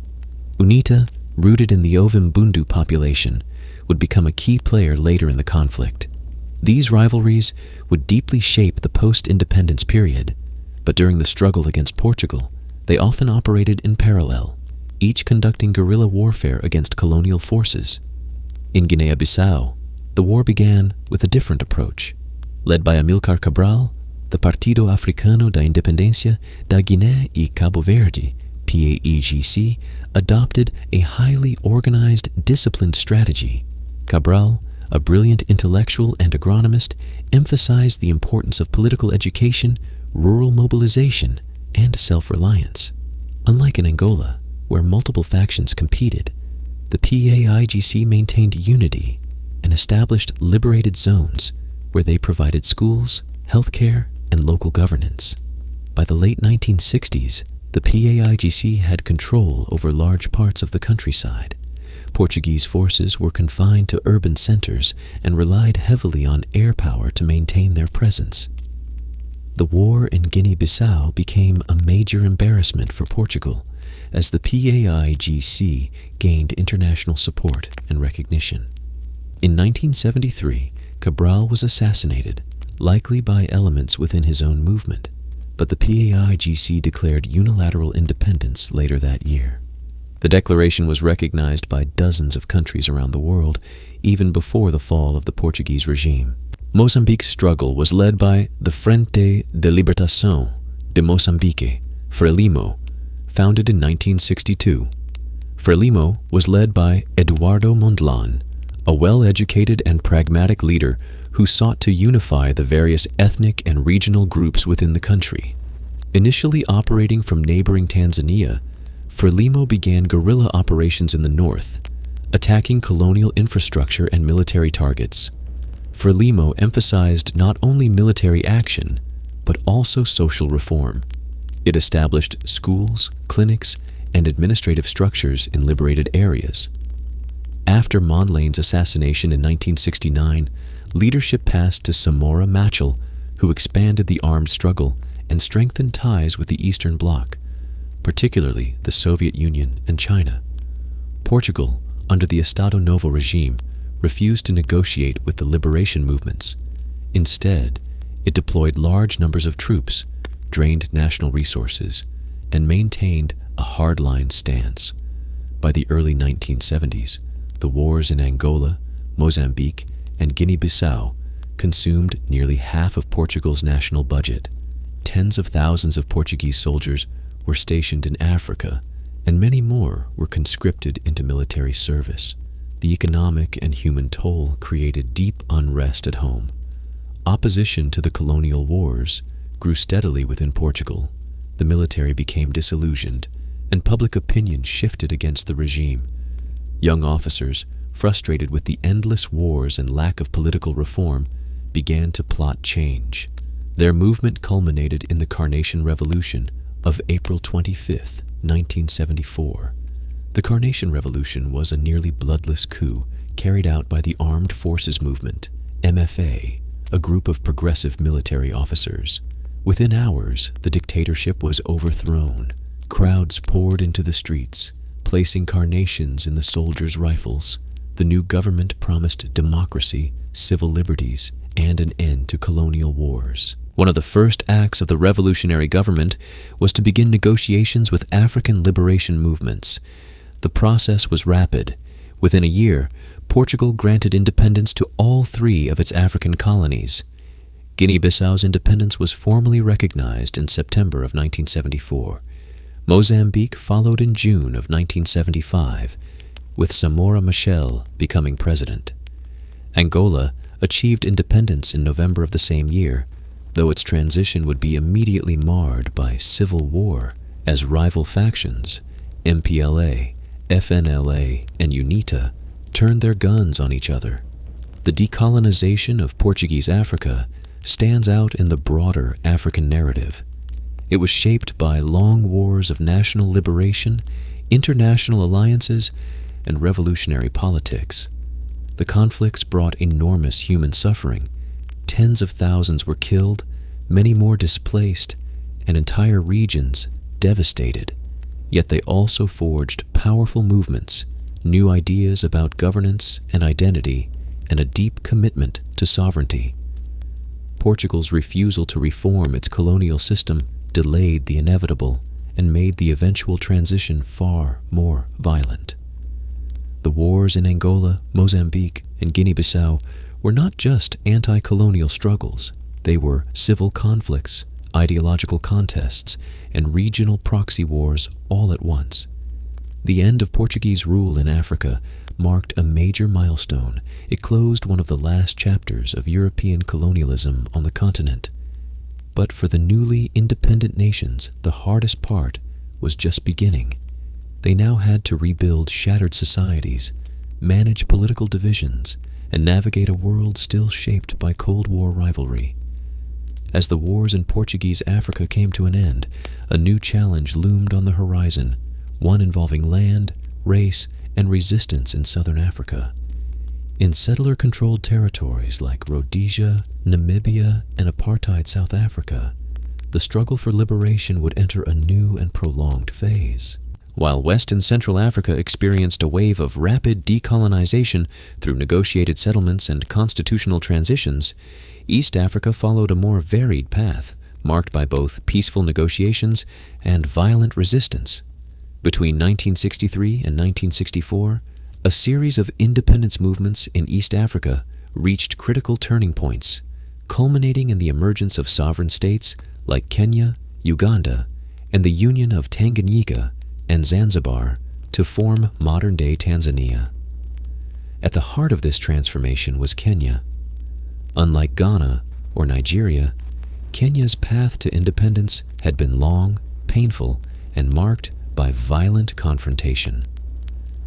[SPEAKER 1] UNITA, rooted in the Ovimbundu population, would become a key player later in the conflict. These rivalries would deeply shape the post-independence period, but during the struggle against Portugal, they often operated in parallel, each conducting guerrilla warfare against colonial forces. In Guinea-Bissau, the war began with a different approach. Led by Amilcar Cabral, the Partido Africano da Independência da Guiné e Cabo Verde, PAEGC, adopted a highly organized, disciplined strategy. Cabral, a brilliant intellectual and agronomist, emphasized the importance of political education, rural mobilization, and self-reliance. Unlike in Angola, where multiple factions competed, the PAIGC maintained unity and established liberated zones where they provided schools, healthcare, and local governance. By the late 1960s, the PAIGC had control over large parts of the countryside. Portuguese forces were confined to urban centers and relied heavily on air power to maintain their presence. The war in Guinea-Bissau became a major embarrassment for Portugal as the PAIGC gained international support and recognition. In 1973, Cabral was assassinated, likely by elements within his own movement, but the PAIGC declared unilateral independence later that year. The declaration was recognized by dozens of countries around the world, even before the fall of the Portuguese regime. Mozambique's struggle was led by the Frente de Libertação de Moçambique, Frelimo, founded in 1962. Frelimo was led by Eduardo Mondlane, a well-educated and pragmatic leader who sought to unify the various ethnic and regional groups within the country. Initially operating from neighboring Tanzania, Frelimo began guerrilla operations in the north, attacking colonial infrastructure and military targets. Frelimo emphasized not only military action, but also social reform. It established schools, clinics, and administrative structures in liberated areas. After Mondlane's assassination in 1969, leadership passed to Samora Machel, who expanded the armed struggle and strengthened ties with the Eastern Bloc, particularly the Soviet Union and China. Portugal, under the Estado Novo regime, refused to negotiate with the liberation movements. Instead, it deployed large numbers of troops, drained national resources, and maintained a hardline stance. By the early 1970s, the wars in Angola, Mozambique, and Guinea-Bissau consumed nearly half of Portugal's national budget. Tens of thousands of Portuguese soldiers were stationed in Africa, and many more were conscripted into military service. The economic and human toll created deep unrest at home. Opposition to the colonial wars grew steadily within Portugal. The military became disillusioned, and public opinion shifted against the regime. Young officers, frustrated with the endless wars and lack of political reform, began to plot change. Their movement culminated in the Carnation Revolution of April 25, 1974. The Carnation Revolution was a nearly bloodless coup carried out by the Armed Forces Movement, MFA, a group of progressive military officers. Within hours, the dictatorship was overthrown. Crowds poured into the streets, placing carnations in the soldiers' rifles. The new government promised democracy, civil liberties, and an end to colonial wars. One of the first acts of the revolutionary government was to begin negotiations with African liberation movements. The process was rapid. Within a year, Portugal granted independence to all three of its African colonies. Guinea-Bissau's independence was formally recognized in September of 1974. Mozambique followed in June of 1975, with Samora Machel becoming president. Angola achieved independence in November of the same year, though its transition would be immediately marred by civil war as rival factions, MPLA, FNLA, and UNITA, turned their guns on each other. The decolonization of Portuguese Africa stands out in the broader African narrative. It was shaped by long wars of national liberation, international alliances, and revolutionary politics. The conflicts brought enormous human suffering. Tens of thousands were killed, many more displaced, and entire regions devastated. Yet they also forged powerful movements, new ideas about governance and identity, and a deep commitment to sovereignty. Portugal's refusal to reform its colonial system delayed the inevitable and made the eventual transition far more violent. The wars in Angola, Mozambique, and Guinea-Bissau were not just anti-colonial struggles. They were civil conflicts, ideological contests, and regional proxy wars all at once. The end of Portuguese rule in Africa marked a major milestone. It closed one of the last chapters of European colonialism on the continent. But for the newly independent nations, the hardest part was just beginning. They now had to rebuild shattered societies, manage political divisions, and navigate a world still shaped by Cold War rivalry. As the wars in Portuguese Africa came to an end, a new challenge loomed on the horizon, one involving land, race, and resistance in southern Africa. In settler-controlled territories like Rhodesia, Namibia, and apartheid South Africa, the struggle for liberation would enter a new and prolonged phase. While West and Central Africa experienced a wave of rapid decolonization through negotiated settlements and constitutional transitions, East Africa followed a more varied path, marked by both peaceful negotiations and violent resistance. Between 1963 and 1964, a series of independence movements in East Africa reached critical turning points, culminating in the emergence of sovereign states like Kenya, Uganda, and the union of Tanganyika and Zanzibar to form modern-day Tanzania. At the heart of this transformation was Kenya. Unlike Ghana or Nigeria, Kenya's path to independence had been long, painful, and marked by violent confrontation.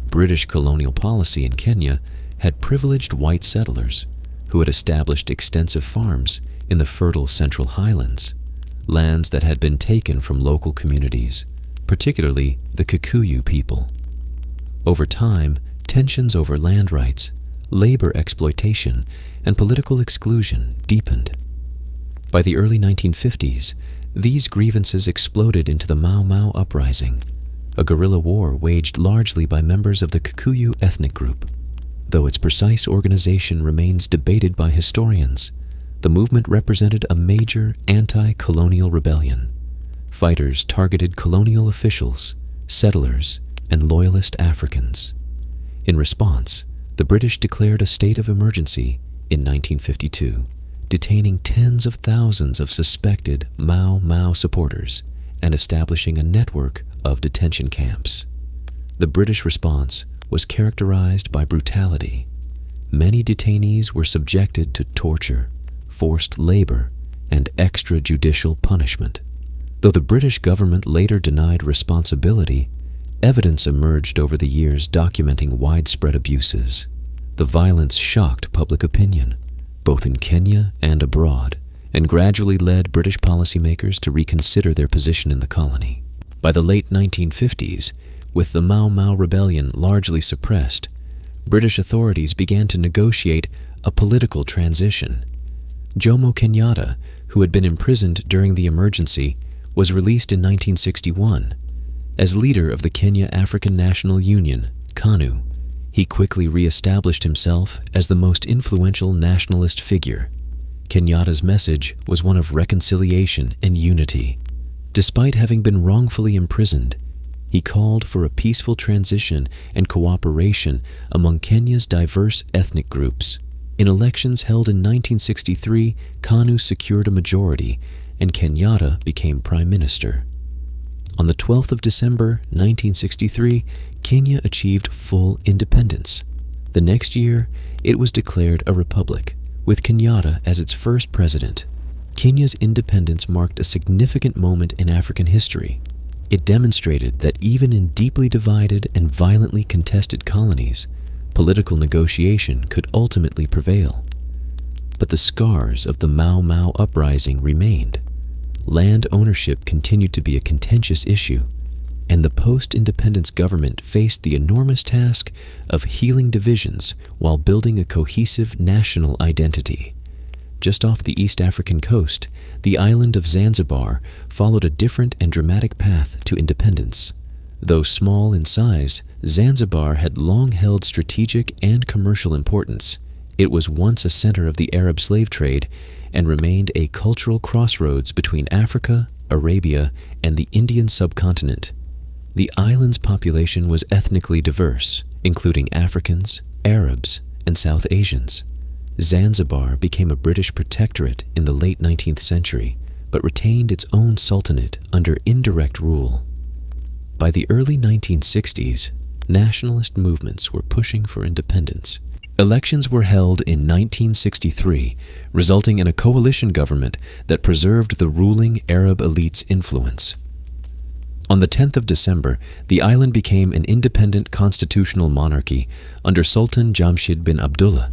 [SPEAKER 1] British colonial policy in Kenya had privileged white settlers who had established extensive farms in the fertile Central Highlands. lands that had been taken from local communities, particularly the Kikuyu people. Over time, tensions over land rights, labor exploitation, and political exclusion deepened. By the early 1950s, these grievances exploded into the Mau Uprising, a guerrilla war waged largely by members of the Kikuyu ethnic group. Though its precise organization remains debated by historians, the movement represented a major anti-colonial rebellion. Fighters targeted colonial officials, settlers, and loyalist Africans. In response, the British declared a state of emergency in 1952, detaining tens of thousands of suspected Mau supporters and establishing a network of detention camps. The British response was characterized by brutality. Many detainees were subjected to torture, forced labor, and extrajudicial punishment. Though the British government later denied responsibility, evidence emerged over the years documenting widespread abuses. The violence shocked public opinion, both in Kenya and abroad, and gradually led British policymakers to reconsider their position in the colony. By the late 1950s, with the Mau rebellion largely suppressed, British authorities began to negotiate a political transition. Jomo Kenyatta, who had been imprisoned during the emergency, was released in 1961. As leader of the Kenya African National Union, KANU, he quickly re-established himself as the most influential nationalist figure. Kenyatta's message was one of reconciliation and unity. Despite having been wrongfully imprisoned, he called for a peaceful transition and cooperation among Kenya's diverse ethnic groups. In elections held in 1963, KANU secured a majority, and Kenyatta became prime minister. On the 12th of December 1963, Kenya achieved full independence. The next year, it was declared a republic, with Kenyatta as its first president. Kenya's independence marked a significant moment in African history. It demonstrated that even in deeply divided and violently contested colonies, political negotiation could ultimately prevail. But the scars of the Mau Uprising remained. Land ownership continued to be a contentious issue, and the post-independence government faced the enormous task of healing divisions while building a cohesive national identity. Just off the East African coast, the island of Zanzibar followed a different and dramatic path to independence. Though small in size, Zanzibar had long held strategic and commercial importance. It was once a center of the Arab slave trade and remained a cultural crossroads between Africa, Arabia, and the Indian subcontinent. The island's population was ethnically diverse, including Africans, Arabs, and South Asians. Zanzibar became a British protectorate in the late 19th century, but retained its own sultanate under indirect rule. By the early 1960s, nationalist movements were pushing for independence. Elections were held in 1963, resulting in a coalition government that preserved the ruling Arab elite's influence. On the 10th of December, the island became an independent constitutional monarchy under Sultan Jamshid bin Abdullah.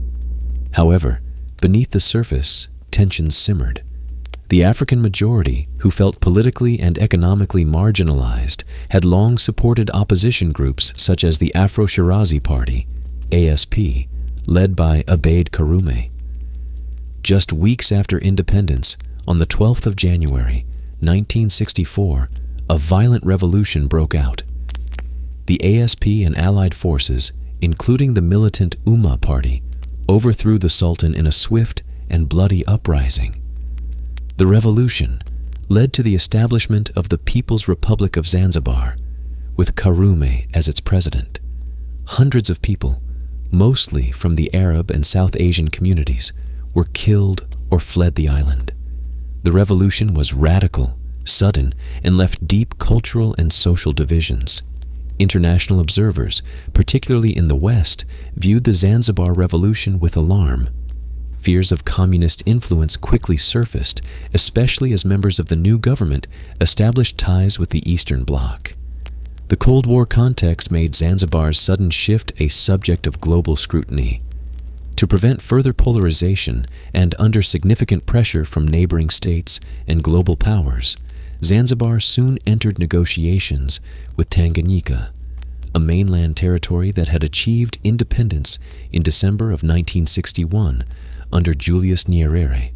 [SPEAKER 1] However, beneath the surface, tensions simmered. The African majority, who felt politically and economically marginalized, had long supported opposition groups such as the Afro-Shirazi Party, ASP, led by Abeid Karume. Just weeks after independence, on the 12th of January, 1964, a violent revolution broke out. The ASP and allied forces, including the militant Umma Party, overthrew the Sultan in a swift and bloody uprising. The revolution led to the establishment of the People's Republic of Zanzibar, with Karume as its president. Hundreds of people, mostly from the Arab and South Asian communities, were killed or fled the island. The revolution was radical, sudden, and left deep cultural and social divisions. International observers, particularly in the West, viewed the Zanzibar revolution with alarm. Fears of communist influence quickly surfaced, especially as members of the new government established ties with the Eastern Bloc. The Cold War context made Zanzibar's sudden shift a subject of global scrutiny. To prevent further polarization and under significant pressure from neighboring states and global powers, Zanzibar soon entered negotiations with Tanganyika, a mainland territory that had achieved independence in December of 1961 under Julius Nyerere.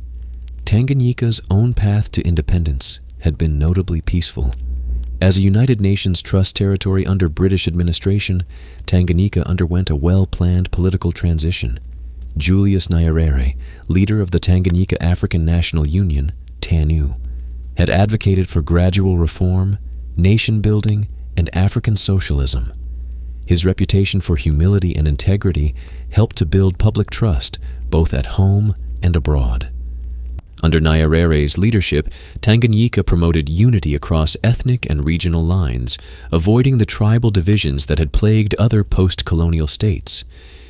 [SPEAKER 1] Tanganyika's own path to independence had been notably peaceful. As a United Nations Trust territory under British administration, Tanganyika underwent a well-planned political transition. Julius Nyerere, leader of the Tanganyika African National Union, TANU, had advocated for gradual reform, nation-building, and African socialism. His reputation for humility and integrity helped to build public trust both at home and abroad. Under Nyerere's leadership, Tanganyika promoted unity across ethnic and regional lines, avoiding the tribal divisions that had plagued other post-colonial states.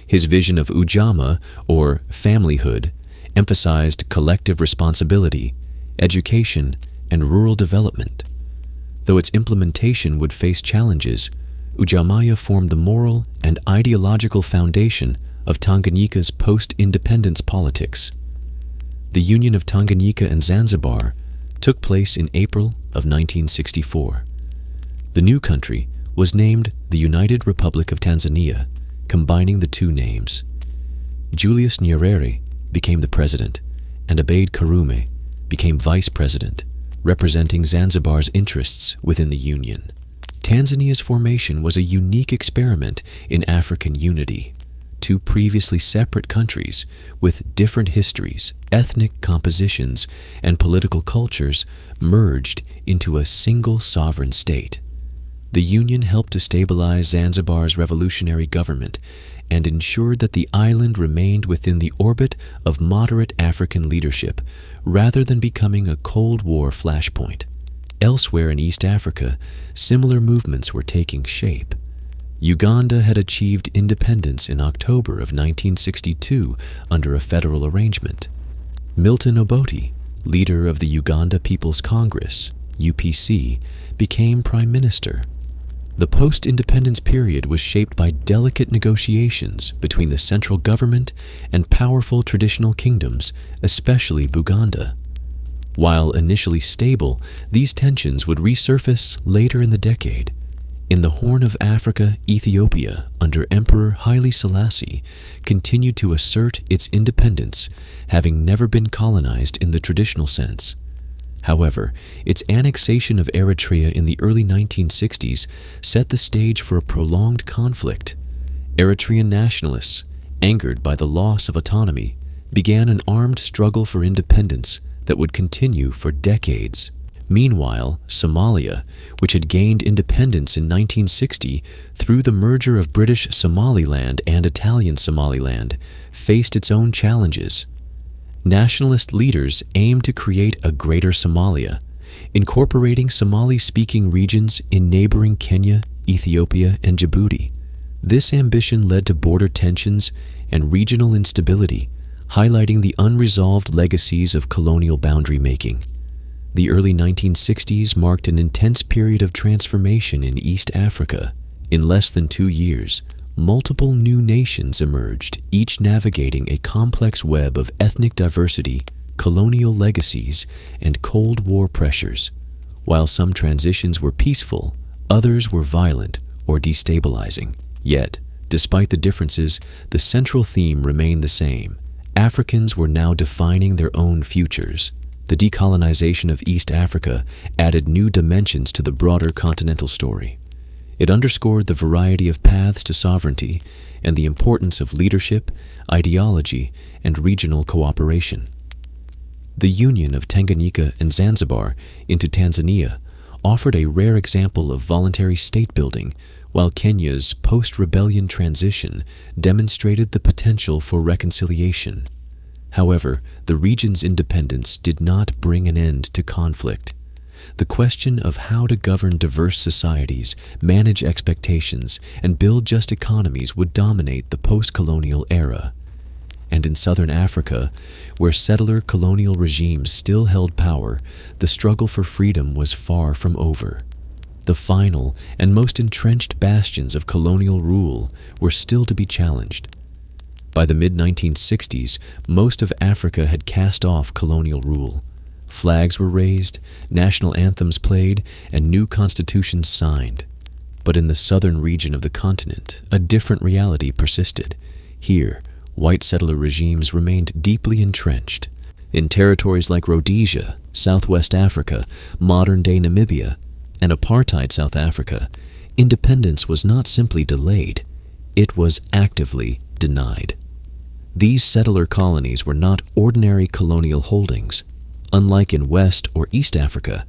[SPEAKER 1] His vision of Ujamaa, or familyhood, emphasized collective responsibility, education, and rural development. Though its implementation would face challenges, Ujamaa formed the moral and ideological foundation of Tanganyika's post-independence politics. The Union of Tanganyika and Zanzibar took place in April of 1964. The new country was named the United Republic of Tanzania, combining the two names. Julius Nyerere became the president, and Abeid Karume became vice president, representing Zanzibar's interests within the Union. Tanzania's formation was a unique experiment in African unity. Two previously separate countries with different histories, ethnic compositions, and political cultures merged into a single sovereign state. The union helped to stabilize Zanzibar's revolutionary government and ensured that the island remained within the orbit of moderate African leadership rather than becoming a Cold War flashpoint. Elsewhere in East Africa, similar movements were taking shape. Uganda had achieved independence in October of 1962 under a federal arrangement. Milton Obote, leader of the Uganda People's Congress, UPC, became prime minister. The post-independence period was shaped by delicate negotiations between the central government and powerful traditional kingdoms, especially Buganda. While initially stable, these tensions would resurface later in the decade. In the Horn of Africa, Ethiopia, under Emperor Haile Selassie, continued to assert its independence, having never been colonized in the traditional sense. However, its annexation of Eritrea in the early 1960s set the stage for a prolonged conflict. Eritrean nationalists, angered by the loss of autonomy, began an armed struggle for independence that would continue for decades. Meanwhile, Somalia, which had gained independence in 1960 through the merger of British Somaliland and Italian Somaliland, faced its own challenges. Nationalist leaders aimed to create a Greater Somalia, incorporating Somali-speaking regions in neighboring Kenya, Ethiopia, and Djibouti. This ambition led to border tensions and regional instability, highlighting the unresolved legacies of colonial boundary making. The early 1960s marked an intense period of transformation in East Africa. In less than 2 years, multiple new nations emerged, each navigating a complex web of ethnic diversity, colonial legacies, and Cold War pressures. While some transitions were peaceful, others were violent or destabilizing. Yet, despite the differences, the central theme remained the same. Africans were now defining their own futures. The decolonization of East Africa added new dimensions to the broader continental story. It underscored the variety of paths to sovereignty and the importance of leadership, ideology, and regional cooperation. The union of Tanganyika and Zanzibar into Tanzania offered a rare example of voluntary state-building, while Kenya's post-rebellion transition demonstrated the potential for reconciliation. However, the region's independence did not bring an end to conflict. The question of how to govern diverse societies, manage expectations, and build just economies would dominate the post-colonial era. And in southern Africa, where settler colonial regimes still held power, the struggle for freedom was far from over. The final and most entrenched bastions of colonial rule were still to be challenged. By the mid-1960s, most of Africa had cast off colonial rule. Flags were raised, national anthems played, and new constitutions signed. But in the southern region of the continent, a different reality persisted. Here, white settler regimes remained deeply entrenched. In territories like Rhodesia, Southwest Africa, modern-day Namibia, and apartheid South Africa, independence was not simply delayed, it was actively denied. These settler colonies were not ordinary colonial holdings. Unlike in West or East Africa,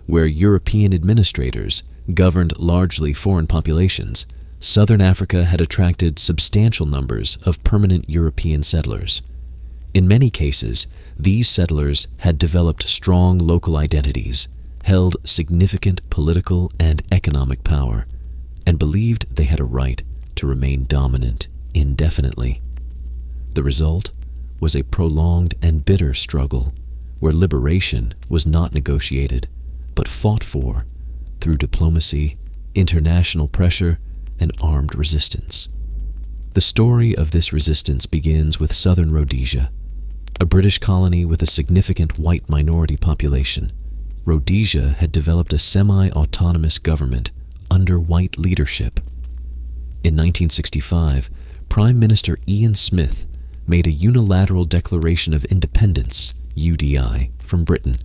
[SPEAKER 1] where European administrators governed largely foreign populations, Southern Africa had attracted substantial numbers of permanent European settlers. In many cases, these settlers had developed strong local identities, held significant political and economic power, and believed they had a right to remain dominant indefinitely. The result was a prolonged and bitter struggle where liberation was not negotiated, but fought for through diplomacy, international pressure, and armed resistance. The story of this resistance begins with southern Rhodesia, a British colony with a significant white minority population. Rhodesia had developed a semi-autonomous government under white leadership. In 1965, Prime Minister Ian Smith made a unilateral declaration of independence, UDI, from Britain,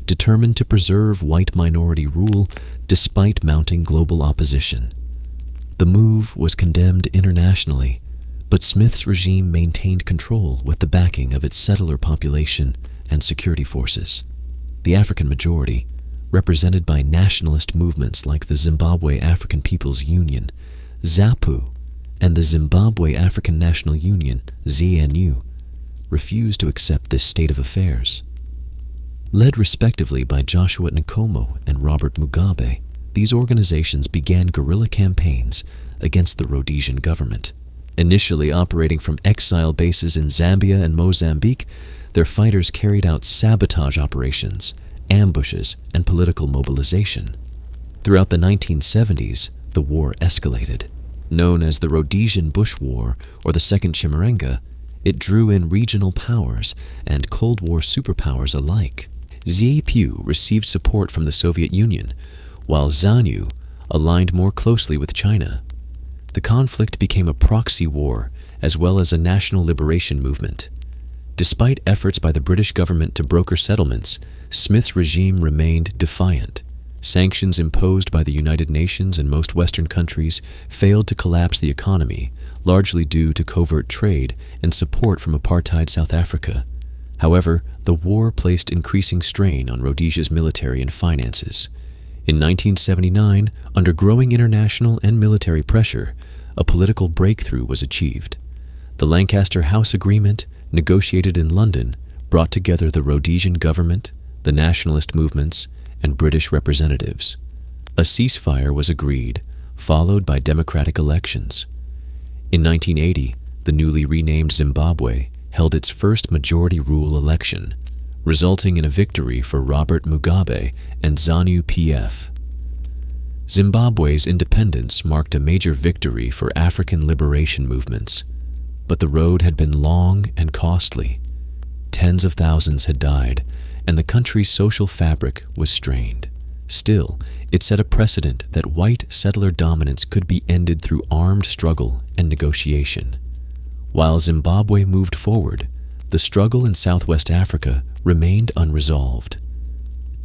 [SPEAKER 1] determined to preserve white minority rule despite mounting global opposition. The move was condemned internationally, but Smith's regime maintained control with the backing of its settler population and security forces. The African majority, represented by nationalist movements like the Zimbabwe African People's Union, ZAPU, and the Zimbabwe African National Union, ZNU, refused to accept this state of affairs. Led respectively by Joshua Nkomo and Robert Mugabe, these organizations began guerrilla campaigns against the Rhodesian government. Initially operating from exile bases in Zambia and Mozambique, their fighters carried out sabotage operations, ambushes, and political mobilization. Throughout the 1970s, the war escalated. Known as the Rhodesian Bush War or the Second Chimurenga, it drew in regional powers and Cold War superpowers alike. ZAPU received support from the Soviet Union, while ZANU aligned more closely with China. The conflict became a proxy war as well as a national liberation movement. Despite efforts by the British government to broker settlements, Smith's regime remained defiant. Sanctions imposed by the United Nations and most Western countries failed to collapse the economy, largely due to covert trade and support from apartheid South Africa. However, the war placed increasing strain on Rhodesia's military and finances. In 1979, under growing international and military pressure, a political breakthrough was achieved. The Lancaster House Agreement, negotiated in London, brought together the Rhodesian government, the nationalist movements, and British representatives. A ceasefire was agreed, followed by democratic elections. In 1980, the newly renamed Zimbabwe held its first majority rule election, resulting in a victory for Robert Mugabe and ZANU-PF. Zimbabwe's independence marked a major victory for African liberation movements, but the road had been long and costly. Tens of thousands had died, and the country's social fabric was strained. Still, it set a precedent that white settler dominance could be ended through armed struggle and negotiation. While Zimbabwe moved forward, the struggle in Southwest Africa remained unresolved.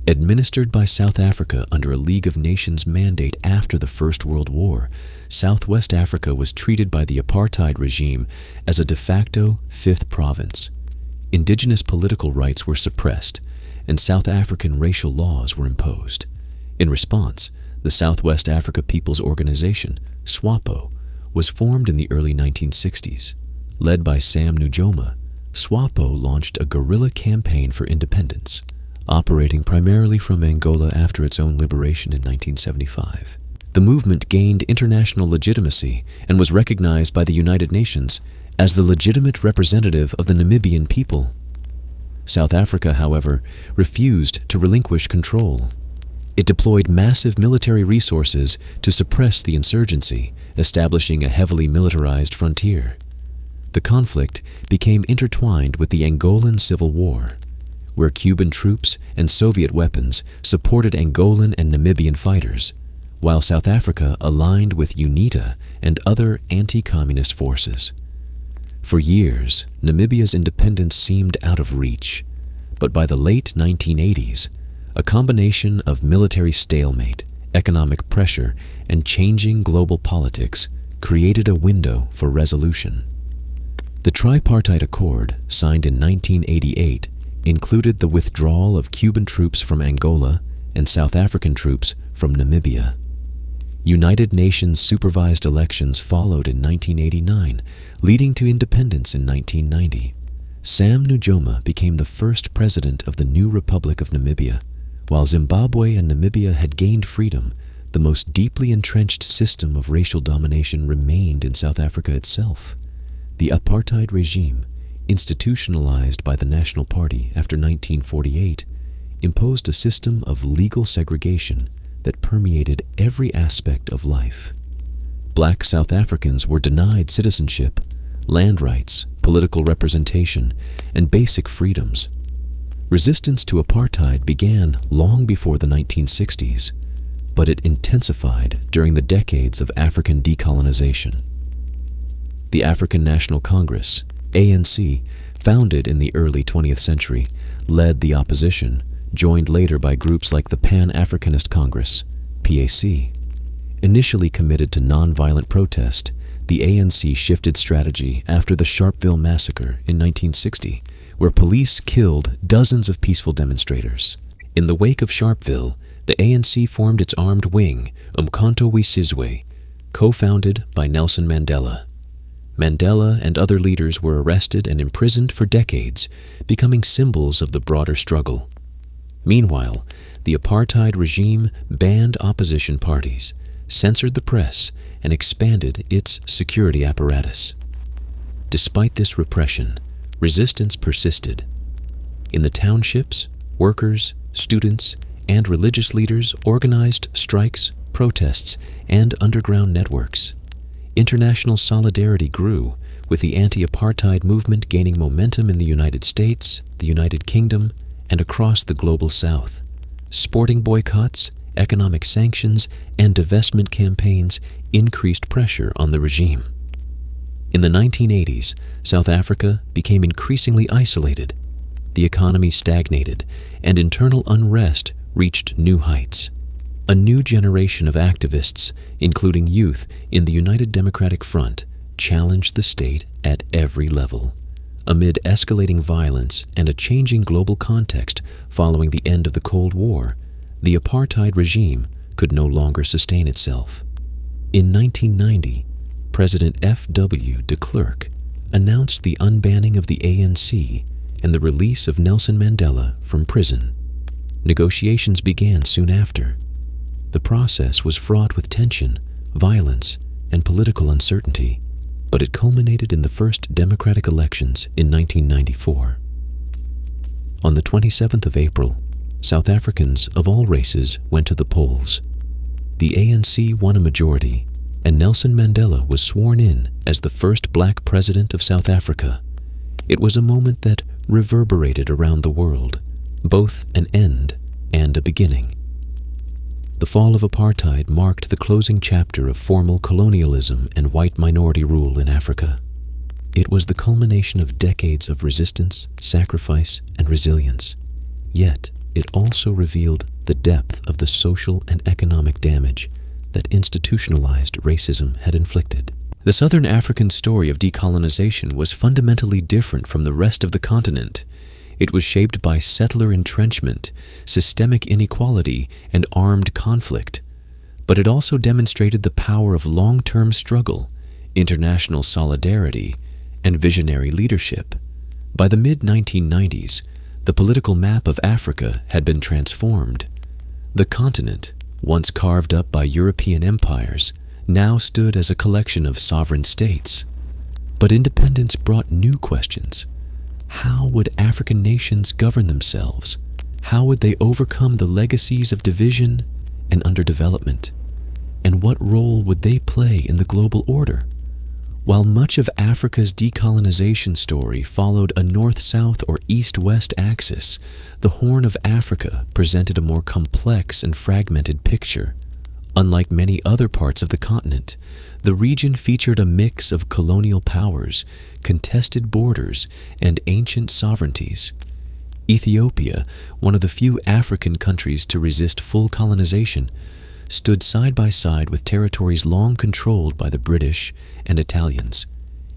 [SPEAKER 1] Administered by South Africa under a League of Nations mandate after the First World War, Southwest Africa was treated by the apartheid regime as a de facto fifth province. Indigenous political rights were suppressed, and South African racial laws were imposed. In response, the Southwest Africa People's Organization, SWAPO, was formed in the early 1960s. Led by Sam Nujoma, SWAPO launched a guerrilla campaign for independence, operating primarily from Angola after its own liberation in 1975. The movement gained international legitimacy and was recognized by the United Nations as the legitimate representative of the Namibian people. South Africa, however, refused to relinquish control. It deployed massive military resources to suppress the insurgency, establishing a heavily militarized frontier. The conflict became intertwined with the Angolan Civil War, where Cuban troops and Soviet weapons supported Angolan and Namibian fighters, while South Africa aligned with UNITA and other anti-communist forces. For years, Namibia's independence seemed out of reach, but by the late 1980s, a combination of military stalemate, economic pressure, and changing global politics created a window for resolution. The Tripartite Accord, signed in 1988, included the withdrawal of Cuban troops from Angola and South African troops from Namibia. United Nations supervised elections followed in 1989, leading to independence in 1990. Sam Nujoma became the first president of the new Republic of Namibia. While Zimbabwe and Namibia had gained freedom, the most deeply entrenched system of racial domination remained in South Africa itself. The apartheid regime, institutionalized by the National Party after 1948, imposed a system of legal segregation that permeated every aspect of life. Black South Africans were denied citizenship, land rights, political representation, and basic freedoms. Resistance to apartheid began long before the 1960s, but it intensified during the decades of African decolonization. The African National Congress, ANC, founded in the early 20th century, led the opposition, joined later by groups like the Pan-Africanist Congress, PAC. Initially committed to nonviolent protest, the ANC shifted strategy after the Sharpeville massacre in 1960, where police killed dozens of peaceful demonstrators. In the wake of Sharpeville, the ANC formed its armed wing, Umkhonto we Sizwe, co-founded by Nelson Mandela. Mandela and other leaders were arrested and imprisoned for decades, becoming symbols of the broader struggle. Meanwhile, the apartheid regime banned opposition parties, censored the press, and expanded its security apparatus. Despite this repression, resistance persisted. In the townships, workers, students, and religious leaders organized strikes, protests, and underground networks. International solidarity grew, with the anti-apartheid movement gaining momentum in the United States, the United Kingdom, and across the global South. Sporting boycotts, economic sanctions, and divestment campaigns increased pressure on the regime. In the 1980s, South Africa became increasingly isolated. The economy stagnated, and internal unrest reached new heights. A new generation of activists, including youth in the United Democratic Front, challenged the state at every level. Amid escalating violence and a changing global context following the end of the Cold War, the apartheid regime could no longer sustain itself. In 1990, President F.W. de Klerk announced the unbanning of the ANC and the release of Nelson Mandela from prison. Negotiations began soon after. The process was fraught with tension, violence, and political uncertainty, but it culminated in the first democratic elections in 1994. On the 27th of April, South Africans of all races went to the polls. The ANC won a majority, and Nelson Mandela was sworn in as the first black president of South Africa. It was a moment that reverberated around the world, both an end and a beginning. The fall of apartheid marked the closing chapter of formal colonialism and white minority rule in Africa. It was the culmination of decades of resistance, sacrifice, and resilience. Yet, it also revealed the depth of the social and economic damage that institutionalized racism had inflicted. The Southern African story of decolonization was fundamentally different from the rest of the continent. It was shaped by settler entrenchment, systemic inequality, and armed conflict. But it also demonstrated the power of long-term struggle, international solidarity, and visionary leadership. By the mid-1990s, the political map of Africa had been transformed. The continent, once carved up by European empires, now stood as a collection of sovereign states. But independence brought new questions. How would African nations govern themselves? How would they overcome the legacies of division and underdevelopment? And what role would they play in the global order? While much of Africa's decolonization story followed a north-south or east-west axis, the Horn of Africa presented a more complex and fragmented picture. Unlike many other parts of the continent, the region featured a mix of colonial powers, contested borders, and ancient sovereignties. Ethiopia, one of the few African countries to resist full colonization, stood side by side with territories long controlled by the British and Italians.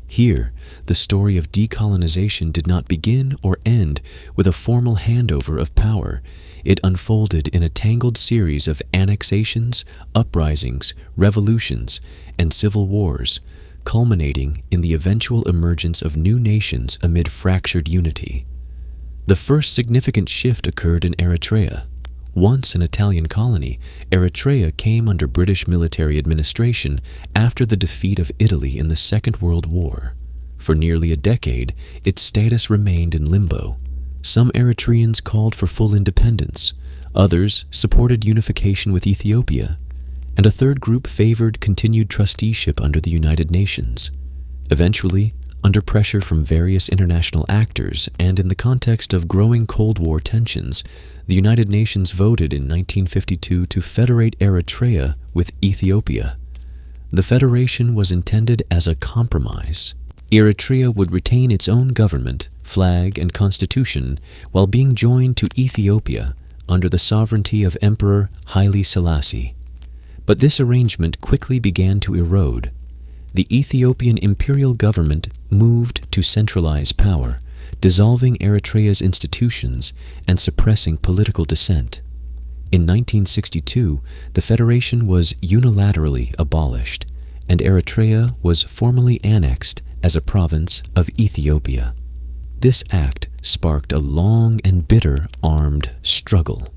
[SPEAKER 1] Here, the story of decolonization did not begin or end with a formal handover of power. It unfolded in a tangled series of annexations, uprisings, revolutions, and civil wars, culminating in the eventual emergence of new nations amid fractured unity. The first significant shift occurred in Eritrea. Once an Italian colony, Eritrea came under British military administration after the defeat of Italy in the Second World War. For nearly a decade, its status remained in limbo. Some Eritreans called for full independence, others supported unification with Ethiopia, and a third group favored continued trusteeship under the United Nations. Eventually, under pressure from various international actors and in the context of growing Cold War tensions, the United Nations voted in 1952 to federate Eritrea with Ethiopia. The federation was intended as a compromise. Eritrea would retain its own government, flag, and constitution while being joined to Ethiopia under the sovereignty of Emperor Haile Selassie. But this arrangement quickly began to erode. The Ethiopian imperial government moved to centralize power, dissolving Eritrea's institutions and suppressing political dissent. In 1962, the federation was unilaterally abolished, and Eritrea was formally annexed as a province of Ethiopia. This act sparked a long and bitter armed struggle.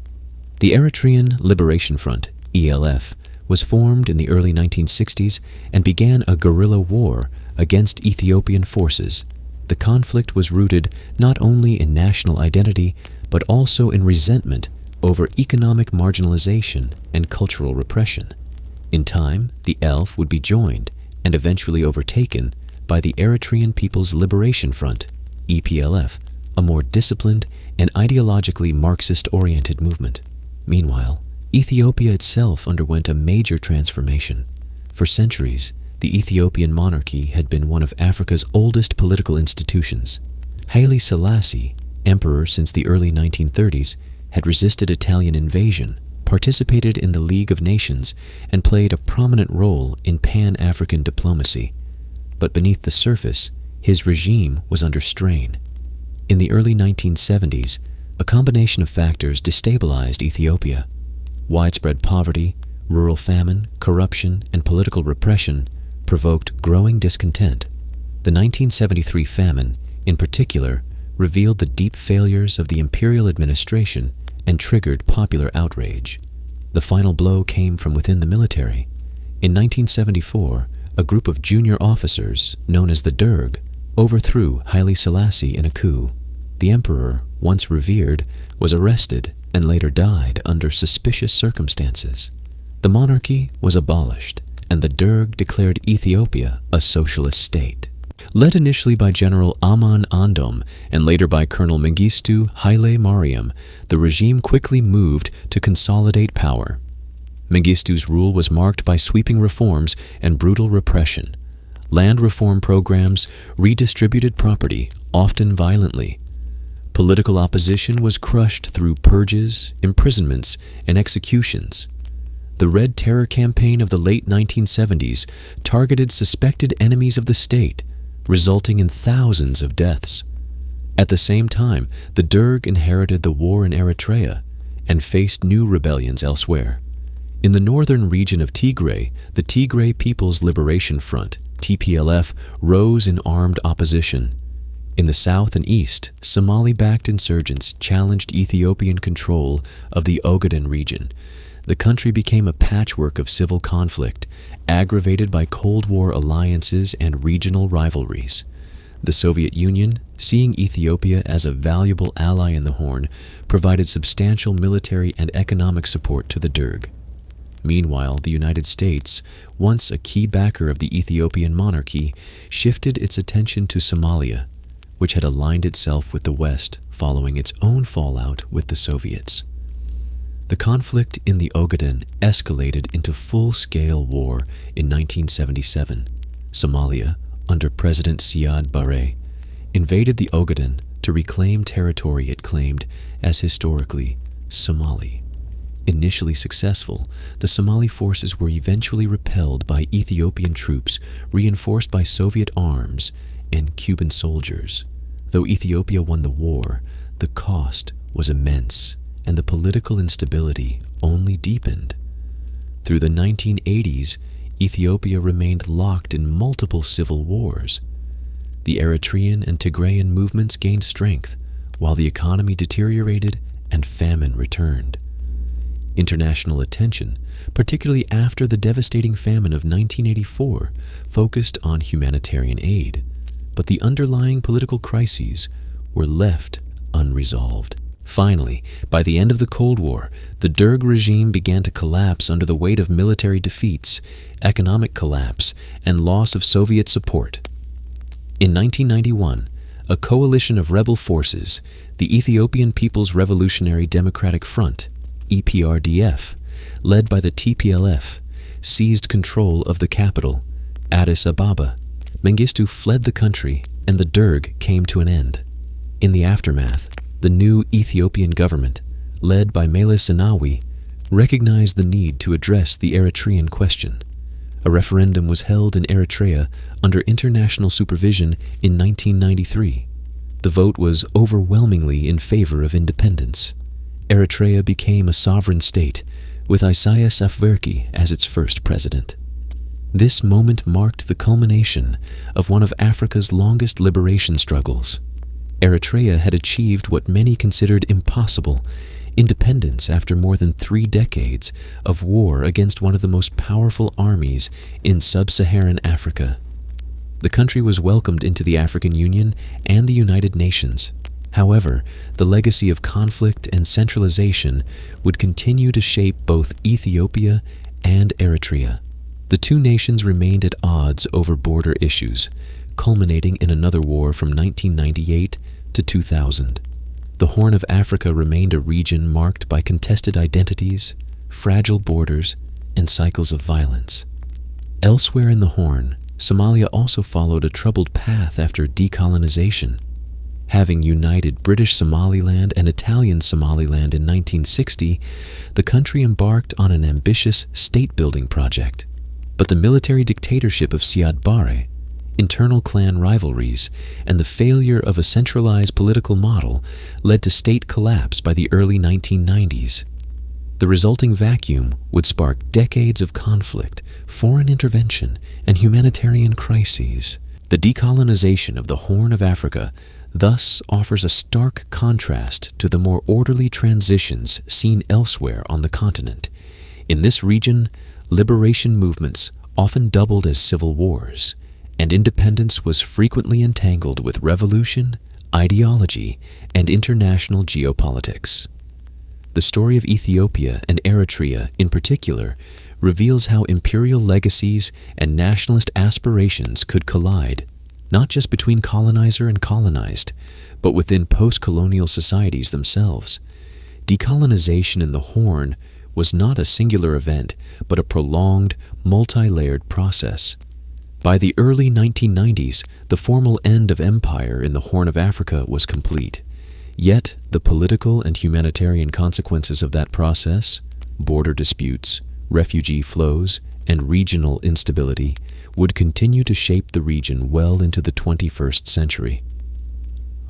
[SPEAKER 1] The Eritrean Liberation Front, ELF, was formed in the early 1960s and began a guerrilla war against Ethiopian forces. The conflict was rooted not only in national identity, but also in resentment over economic marginalization and cultural repression. In time, the ELF would be joined and eventually overtaken by the Eritrean People's Liberation Front, EPLF, a more disciplined and ideologically Marxist-oriented movement. Meanwhile, Ethiopia itself underwent a major transformation. For centuries, the Ethiopian monarchy had been one of Africa's oldest political institutions. Haile Selassie, emperor since the early 1930s, had resisted Italian invasion, participated in the League of Nations, and played a prominent role in Pan-African diplomacy. But beneath the surface, his regime was under strain. In the early 1970s, a combination of factors destabilized Ethiopia. Widespread poverty, rural famine, corruption, and political repression provoked growing discontent. The 1973 famine, in particular, revealed the deep failures of the imperial administration and triggered popular outrage. The final blow came from within the military. In 1974, a group of junior officers, known as the Derg, overthrew Haile Selassie in a coup. The emperor, once revered, was arrested and later died under suspicious circumstances. The monarchy was abolished, and the Derg declared Ethiopia a socialist state. Led initially by General Aman Andom and later by Colonel Mengistu Haile Mariam, the regime quickly moved to consolidate power. Mengistu's rule was marked by sweeping reforms and brutal repression. Land reform programs redistributed property, often violently. Political opposition was crushed through purges, imprisonments, and executions. The Red Terror campaign of the late 1970s targeted suspected enemies of the state, resulting in thousands of deaths. At the same time, the Derg inherited the war in Eritrea and faced new rebellions elsewhere. In the northern region of Tigray, the Tigray People's Liberation Front, TPLF, rose in armed opposition. In the south and east, Somali-backed insurgents challenged Ethiopian control of the Ogaden region. The country became a patchwork of civil conflict, aggravated by Cold War alliances and regional rivalries. The Soviet Union, seeing Ethiopia as a valuable ally in the Horn, provided substantial military and economic support to the Derg. Meanwhile, the United States, once a key backer of the Ethiopian monarchy, shifted its attention to Somalia, which had aligned itself with the West following its own fallout with the Soviets. The conflict in the Ogaden escalated into full-scale war in 1977. Somalia, under President Siad Barre, invaded the Ogaden to reclaim territory it claimed as historically Somali. Initially successful, the Somali forces were eventually repelled by Ethiopian troops reinforced by Soviet arms and Cuban soldiers. Though Ethiopia won the war, the cost was immense, and the political instability only deepened. Through the 1980s, Ethiopia remained locked in multiple civil wars. The Eritrean and Tigrayan movements gained strength, while the economy deteriorated and famine returned. International attention, particularly after the devastating famine of 1984, focused on humanitarian aid, but the underlying political crises were left unresolved. Finally, by the end of the Cold War, the Derg regime began to collapse under the weight of military defeats, economic collapse, and loss of Soviet support. In 1991, a coalition of rebel forces, the Ethiopian People's Revolutionary Democratic Front, EPRDF, led by the TPLF, seized control of the capital, Addis Ababa. Mengistu fled the country, and the Derg came to an end. In the aftermath, the new Ethiopian government, led by Meles Zenawi, recognized the need to address the Eritrean question. A referendum was held in Eritrea under international supervision in 1993. The vote was overwhelmingly in favor of independence. Eritrea became a sovereign state, with Isaias Afwerki as its first president. This moment marked the culmination of one of Africa's longest liberation struggles. Eritrea had achieved what many considered impossible, independence after more than 3 decades of war against one of the most powerful armies in sub-Saharan Africa. The country was welcomed into the African Union and the United Nations. However, the legacy of conflict and centralization would continue to shape both Ethiopia and Eritrea. The two nations remained at odds over border issues, culminating in another war from 1998 to 2000. The Horn of Africa remained a region marked by contested identities, fragile borders, and cycles of violence. Elsewhere in the Horn, Somalia also followed a troubled path after decolonization. Having united British Somaliland and Italian Somaliland in 1960, the country embarked on an ambitious state-building project. But the military dictatorship of Siad Barre, internal clan rivalries, and the failure of a centralized political model led to state collapse by the early 1990s. The resulting vacuum would spark decades of conflict, foreign intervention, and humanitarian crises. The decolonization of the Horn of Africa thus offers a stark contrast to the more orderly transitions seen elsewhere on the continent. In this region, liberation movements often doubled as civil wars, and independence was frequently entangled with revolution, ideology, and international geopolitics. The story of Ethiopia and Eritrea in particular reveals how imperial legacies and nationalist aspirations could collide, not just between colonizer and colonized, but within post-colonial societies themselves. Decolonization in the Horn was not a singular event, but a prolonged, multi-layered process. By the early 1990s, the formal end of empire in the Horn of Africa was complete. Yet, the political and humanitarian consequences of that process, border disputes, refugee flows, and regional instability, would continue to shape the region well into the 21st century.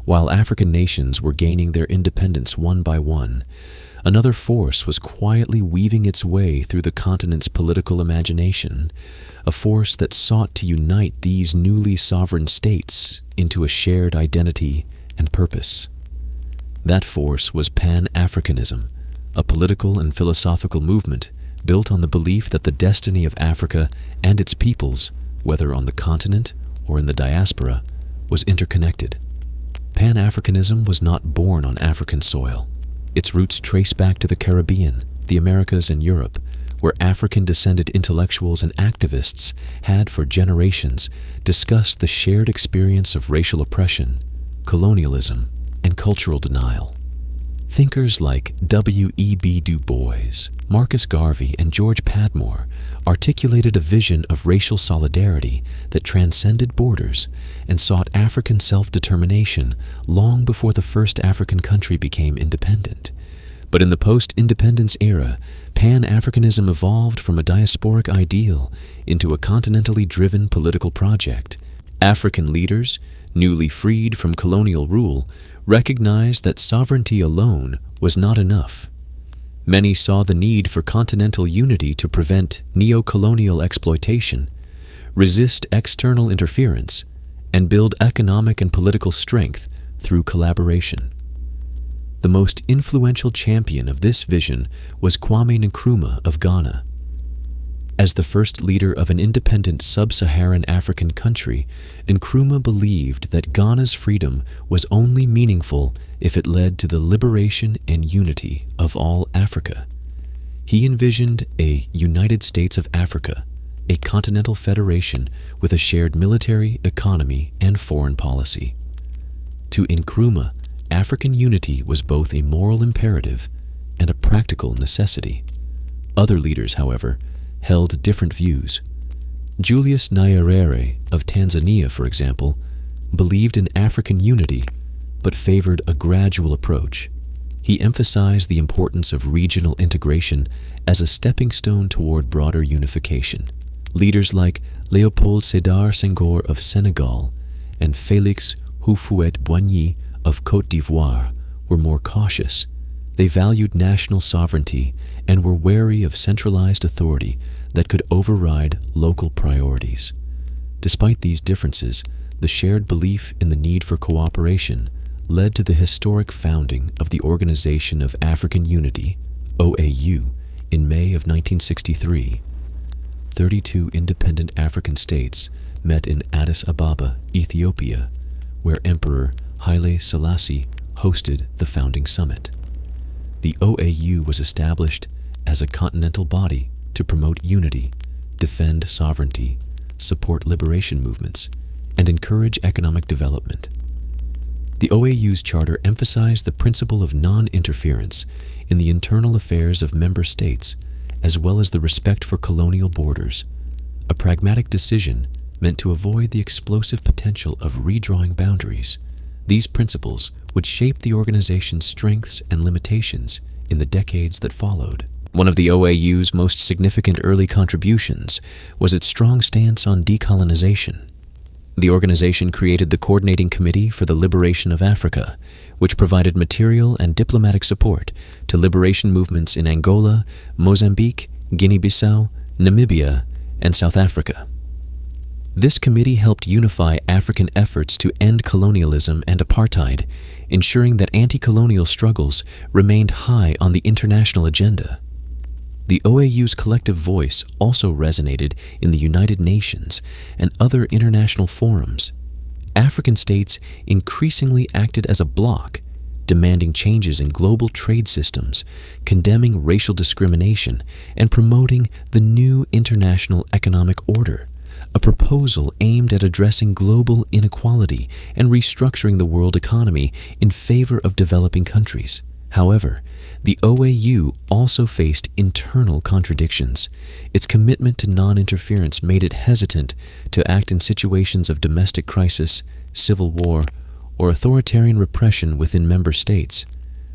[SPEAKER 1] While African nations were gaining their independence one by one, another force was quietly weaving its way through the continent's political imagination, a force that sought to unite these newly sovereign states into a shared identity and purpose. That force was Pan-Africanism, a political and philosophical movement built on the belief that the destiny of Africa and its peoples, whether on the continent or in the diaspora, was interconnected. Pan-Africanism was not born on African soil. Its roots trace back to the Caribbean, the Americas, and Europe, where African-descended intellectuals and activists had for generations discussed the shared experience of racial oppression, colonialism, and cultural denial. Thinkers like W.E.B. Du Bois, Marcus Garvey, and George Padmore articulated a vision of racial solidarity that transcended borders and sought African self-determination long before the first African country became independent. But in the post-independence era, Pan-Africanism evolved from a diasporic ideal into a continentally driven political project. African leaders, newly freed from colonial rule, recognized that sovereignty alone was not enough. Many saw the need for continental unity to prevent neo-colonial exploitation, resist external interference, and build economic and political strength through collaboration. The most influential champion of this vision was Kwame Nkrumah of Ghana. As the first leader of an independent sub-Saharan African country, Nkrumah believed that Ghana's freedom was only meaningful if it led to the liberation and unity of all Africa. He envisioned a United States of Africa, a continental federation with a shared military, economy, and foreign policy. To Nkrumah, African unity was both a moral imperative and a practical necessity. Other leaders, however, held different views. Julius Nyerere of Tanzania, for example, believed in African unity but favored a gradual approach. He emphasized the importance of regional integration as a stepping stone toward broader unification. Leaders like Léopold Sédar Senghor of Senegal and Félix Houphouët-Boigny of Côte d'Ivoire were more cautious. They valued national sovereignty and were wary of centralized authority that could override local priorities. Despite these differences, the shared belief in the need for cooperation led to the historic founding of the Organization of African Unity, OAU, in May of 1963. 32 independent African states met in Addis Ababa, Ethiopia, where Emperor Haile Selassie hosted the founding summit. The OAU was established as a continental body to promote unity, defend sovereignty, support liberation movements, and encourage economic development. The OAU's charter emphasized the principle of non-interference in the internal affairs of member states, as well as the respect for colonial borders, a pragmatic decision meant to avoid the explosive potential of redrawing boundaries. These principles would shape the organization's strengths and limitations in the decades that followed. One of the OAU's most significant early contributions was its strong stance on decolonization. The organization created the Coordinating Committee for the Liberation of Africa, which provided material and diplomatic support to liberation movements in Angola, Mozambique, Guinea-Bissau, Namibia, and South Africa. This committee helped unify African efforts to end colonialism and apartheid, ensuring that anti-colonial struggles remained high on the international agenda. The OAU's collective voice also resonated in the United Nations and other international forums. African states increasingly acted as a bloc, demanding changes in global trade systems, condemning racial discrimination, and promoting the new international economic order, a proposal aimed at addressing global inequality and restructuring the world economy in favor of developing countries. However, the OAU also faced internal contradictions. Its commitment to non-interference made it hesitant to act in situations of domestic crisis, civil war, or authoritarian repression within member states.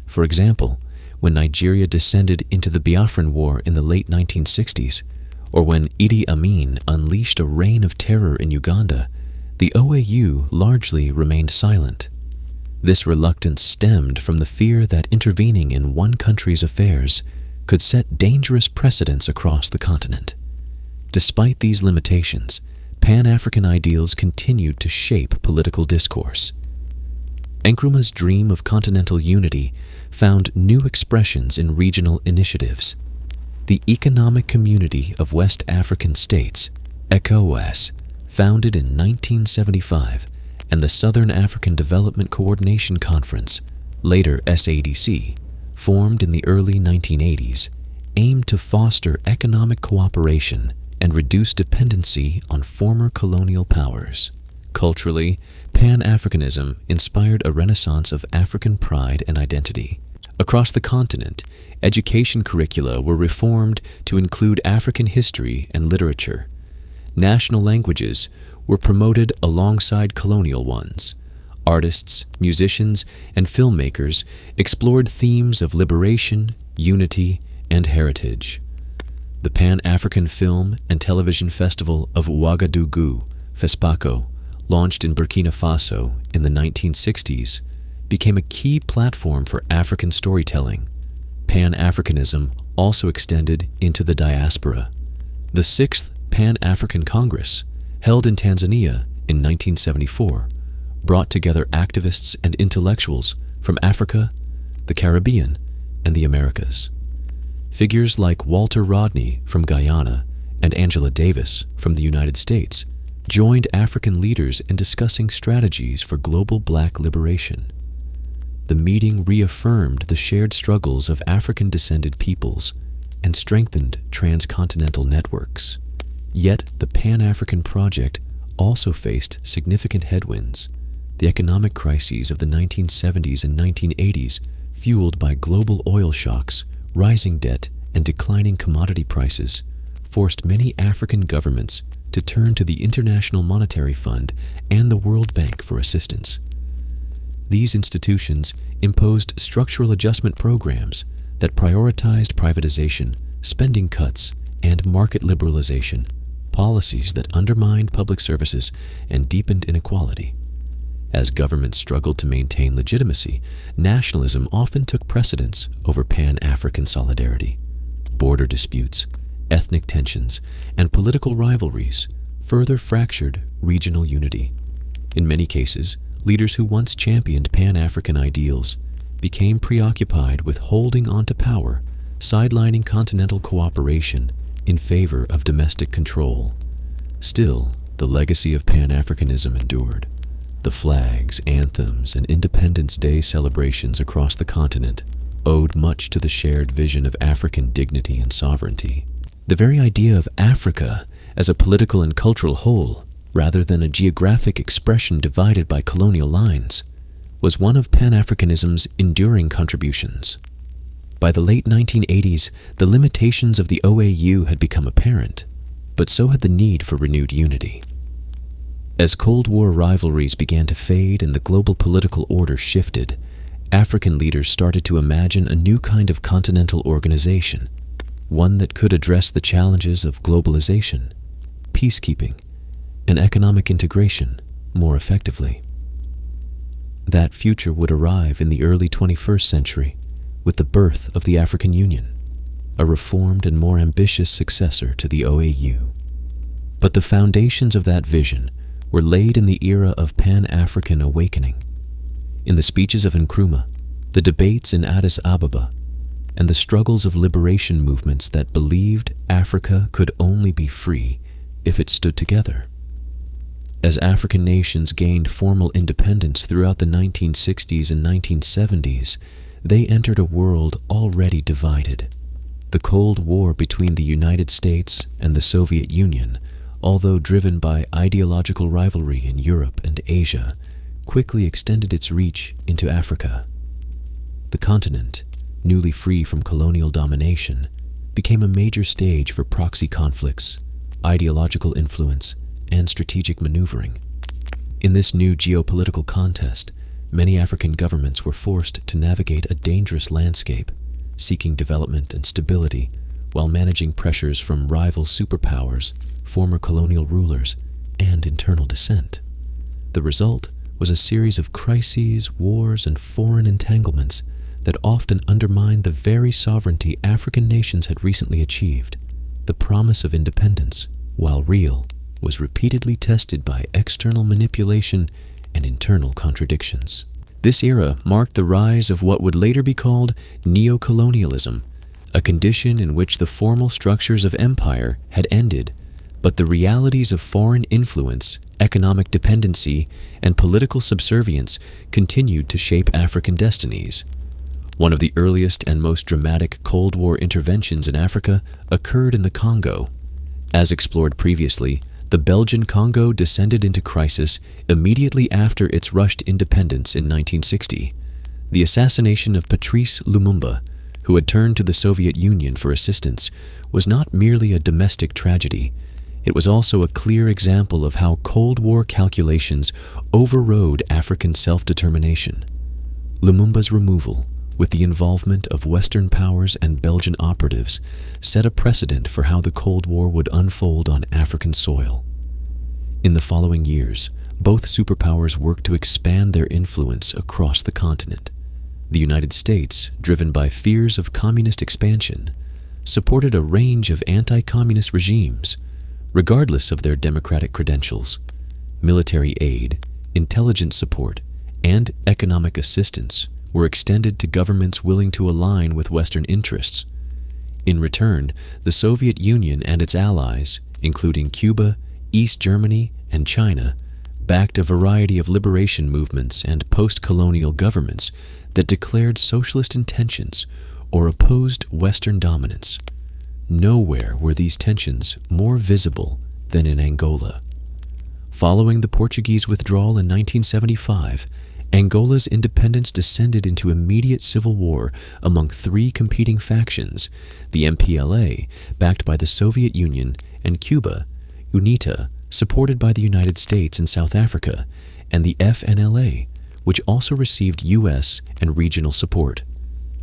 [SPEAKER 1] For example, when Nigeria descended into the Biafran War in the late 1960s, or when Idi Amin unleashed a reign of terror in Uganda, the OAU largely remained silent. This reluctance stemmed from the fear that intervening in one country's affairs could set dangerous precedents across the continent. Despite these limitations, Pan-African ideals continued to shape political discourse. Nkrumah's dream of continental unity found new expressions in regional initiatives. The Economic Community of West African States, ECOWAS, founded in 1975, and the Southern African Development Coordination Conference, later SADC, formed in the early 1980s, aimed to foster economic cooperation and reduce dependency on former colonial powers. Culturally, Pan-Africanism inspired a renaissance of African pride and identity. Across the continent, education curricula were reformed to include African history and literature. National languages were promoted alongside colonial ones. Artists, musicians, and filmmakers explored themes of liberation, unity, and heritage. The Pan-African Film and Television Festival of Ouagadougou, FESPACO, launched in Burkina Faso in the 1960s, became a key platform for African storytelling. Pan-Africanism also extended into the diaspora. The 6th Pan-African Congress, held in Tanzania in 1974, brought together activists and intellectuals from Africa, the Caribbean, and the Americas. Figures like Walter Rodney from Guyana and Angela Davis from the United States joined African leaders in discussing strategies for global Black liberation. The meeting reaffirmed the shared struggles of African-descended peoples and strengthened transcontinental networks. Yet the Pan-African project also faced significant headwinds. The economic crises of the 1970s and 1980s, fueled by global oil shocks, rising debt, and declining commodity prices, forced many African governments to turn to the International Monetary Fund and the World Bank for assistance. These institutions imposed structural adjustment programs that prioritized privatization, spending cuts, and market liberalization, policies that undermined public services and deepened inequality. As governments struggled to maintain legitimacy, nationalism often took precedence over Pan-African solidarity. Border disputes, ethnic tensions, and political rivalries further fractured regional unity. In many cases, leaders who once championed Pan-African ideals became preoccupied with holding onto power, sidelining continental cooperation in favor of domestic control. Still, the legacy of Pan-Africanism endured. The flags, anthems, and Independence Day celebrations across the continent owed much to the shared vision of African dignity and sovereignty. The very idea of Africa as a political and cultural whole, rather than a geographic expression divided by colonial lines, was one of Pan-Africanism's enduring contributions. By the late 1980s, the limitations of the OAU had become apparent, but so had the need for renewed unity. As Cold War rivalries began to fade and the global political order shifted, African leaders started to imagine a new kind of continental organization, one that could address the challenges of globalization, peacekeeping, and economic integration more effectively. That future would arrive in the early 21st century with the birth of the African Union, a reformed and more ambitious successor to the OAU. But the foundations of that vision were laid in the era of Pan-African awakening. In the speeches of Nkrumah, the debates in Addis Ababa, and the struggles of liberation movements that believed Africa could only be free if it stood together. As African nations gained formal independence throughout the 1960s and 1970s, they entered a world already divided. The Cold War between the United States and the Soviet Union, although driven by ideological rivalry in Europe and Asia, quickly extended its reach into Africa. The continent, newly free from colonial domination, became a major stage for proxy conflicts, ideological influence, and strategic maneuvering. In this new geopolitical contest, many African governments were forced to navigate a dangerous landscape, seeking development and stability while managing pressures from rival superpowers, former colonial rulers, and internal dissent. The result was a series of crises, wars, and foreign entanglements that often undermined the very sovereignty African nations had recently achieved. The promise of independence, while real, was repeatedly tested by external manipulation and internal contradictions. This era marked the rise of what would later be called neocolonialism, a condition in which the formal structures of empire had ended, but the realities of foreign influence, economic dependency, and political subservience continued to shape African destinies. One of the earliest and most dramatic Cold War interventions in Africa occurred in the Congo. As explored previously, the Belgian Congo descended into crisis immediately after its rushed independence in 1960. The assassination of Patrice Lumumba, who had turned to the Soviet Union for assistance, was not merely a domestic tragedy. It was also a clear example of how Cold War calculations overrode African self-determination. Lumumba's removal, with the involvement of Western powers and Belgian operatives, set a precedent for how the Cold War would unfold on African soil. In the following years, both superpowers worked to expand their influence across the continent. The United States, driven by fears of communist expansion, supported a range of anti-communist regimes, regardless of their democratic credentials. Military aid, intelligence support, and economic assistance were extended to governments willing to align with Western interests. In return, the Soviet Union and its allies, including Cuba, East Germany, and China, backed a variety of liberation movements and post-colonial governments that declared socialist intentions or opposed Western dominance. Nowhere were these tensions more visible than in Angola. Following the Portuguese withdrawal in 1975, Angola's independence descended into immediate civil war among three competing factions: the MPLA, backed by the Soviet Union, and Cuba, UNITA, supported by the United States and South Africa, and the FNLA, which also received U.S. and regional support.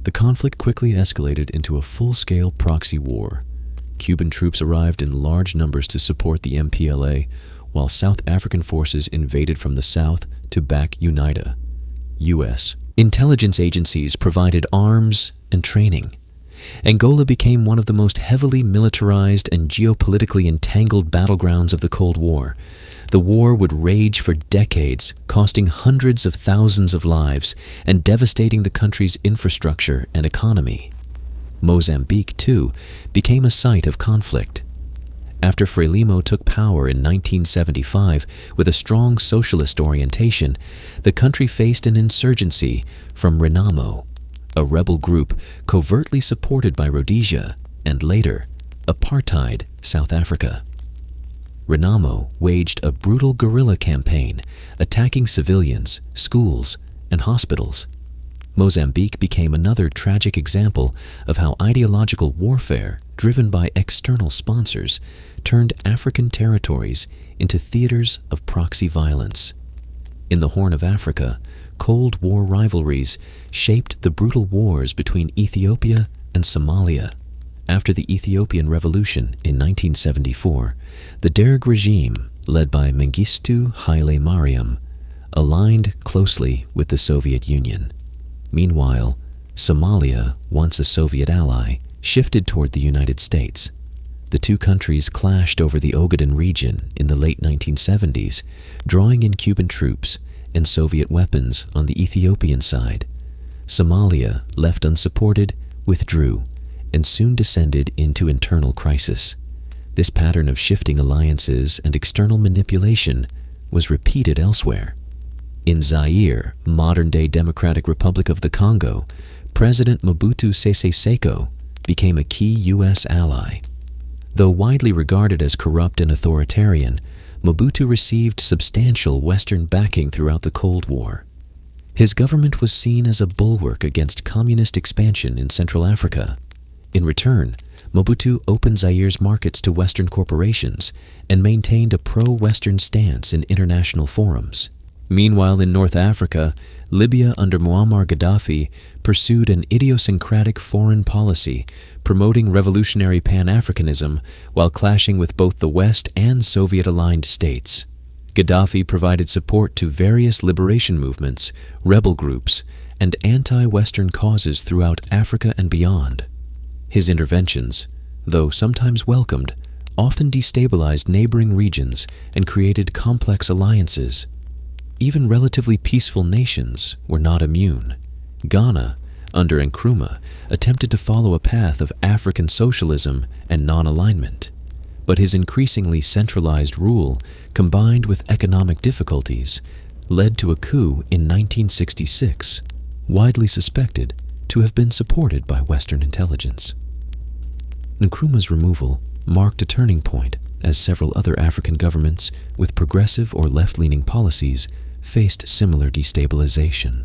[SPEAKER 1] The conflict quickly escalated into a full-scale proxy war. Cuban troops arrived in large numbers to support the MPLA, while South African forces invaded from the south to back UNITA. U.S. intelligence agencies provided arms and training. Angola became one of the most heavily militarized and geopolitically entangled battlegrounds of the Cold War. The war would rage for decades, costing hundreds of thousands of lives and devastating the country's infrastructure and economy. Mozambique, too, became a site of conflict. After Frelimo took power in 1975 with a strong socialist orientation, the country faced an insurgency from Renamo, a rebel group covertly supported by Rhodesia and later apartheid South Africa. Renamo waged a brutal guerrilla campaign, attacking civilians, schools, and hospitals. Mozambique became another tragic example of how ideological warfare, driven by external sponsors, turned African territories into theaters of proxy violence. In the Horn of Africa, Cold War rivalries shaped the brutal wars between Ethiopia and Somalia. After the Ethiopian Revolution in 1974, the Derg regime, led by Mengistu Haile Mariam, aligned closely with the Soviet Union. Meanwhile, Somalia, once a Soviet ally, shifted toward the United States. The two countries clashed over the Ogaden region in the late 1970s, drawing in Cuban troops and Soviet weapons on the Ethiopian side. Somalia, left unsupported, withdrew, and soon descended into internal crisis. This pattern of shifting alliances and external manipulation was repeated elsewhere. In Zaire, modern-day Democratic Republic of the Congo, President Mobutu Sese Seko became a key U.S. ally. Though widely regarded as corrupt and authoritarian, Mobutu received substantial Western backing throughout the Cold War. His government was seen as a bulwark against communist expansion in Central Africa. In return, Mobutu opened Zaire's markets to Western corporations and maintained a pro-Western stance in international forums. Meanwhile, in North Africa, Libya under Muammar Gaddafi pursued an idiosyncratic foreign policy, promoting revolutionary Pan-Africanism while clashing with both the West and Soviet-aligned states. Gaddafi provided support to various liberation movements, rebel groups, and anti-Western causes throughout Africa and beyond. His interventions, though sometimes welcomed, often destabilized neighboring regions and created complex alliances. Even relatively peaceful nations were not immune. Ghana, under Nkrumah, attempted to follow a path of African socialism and non-alignment, but his increasingly centralized rule, combined with economic difficulties, led to a coup in 1966. Widely suspected, to have been supported by Western intelligence. Nkrumah's removal marked a turning point as several other African governments with progressive or left-leaning policies faced similar destabilization.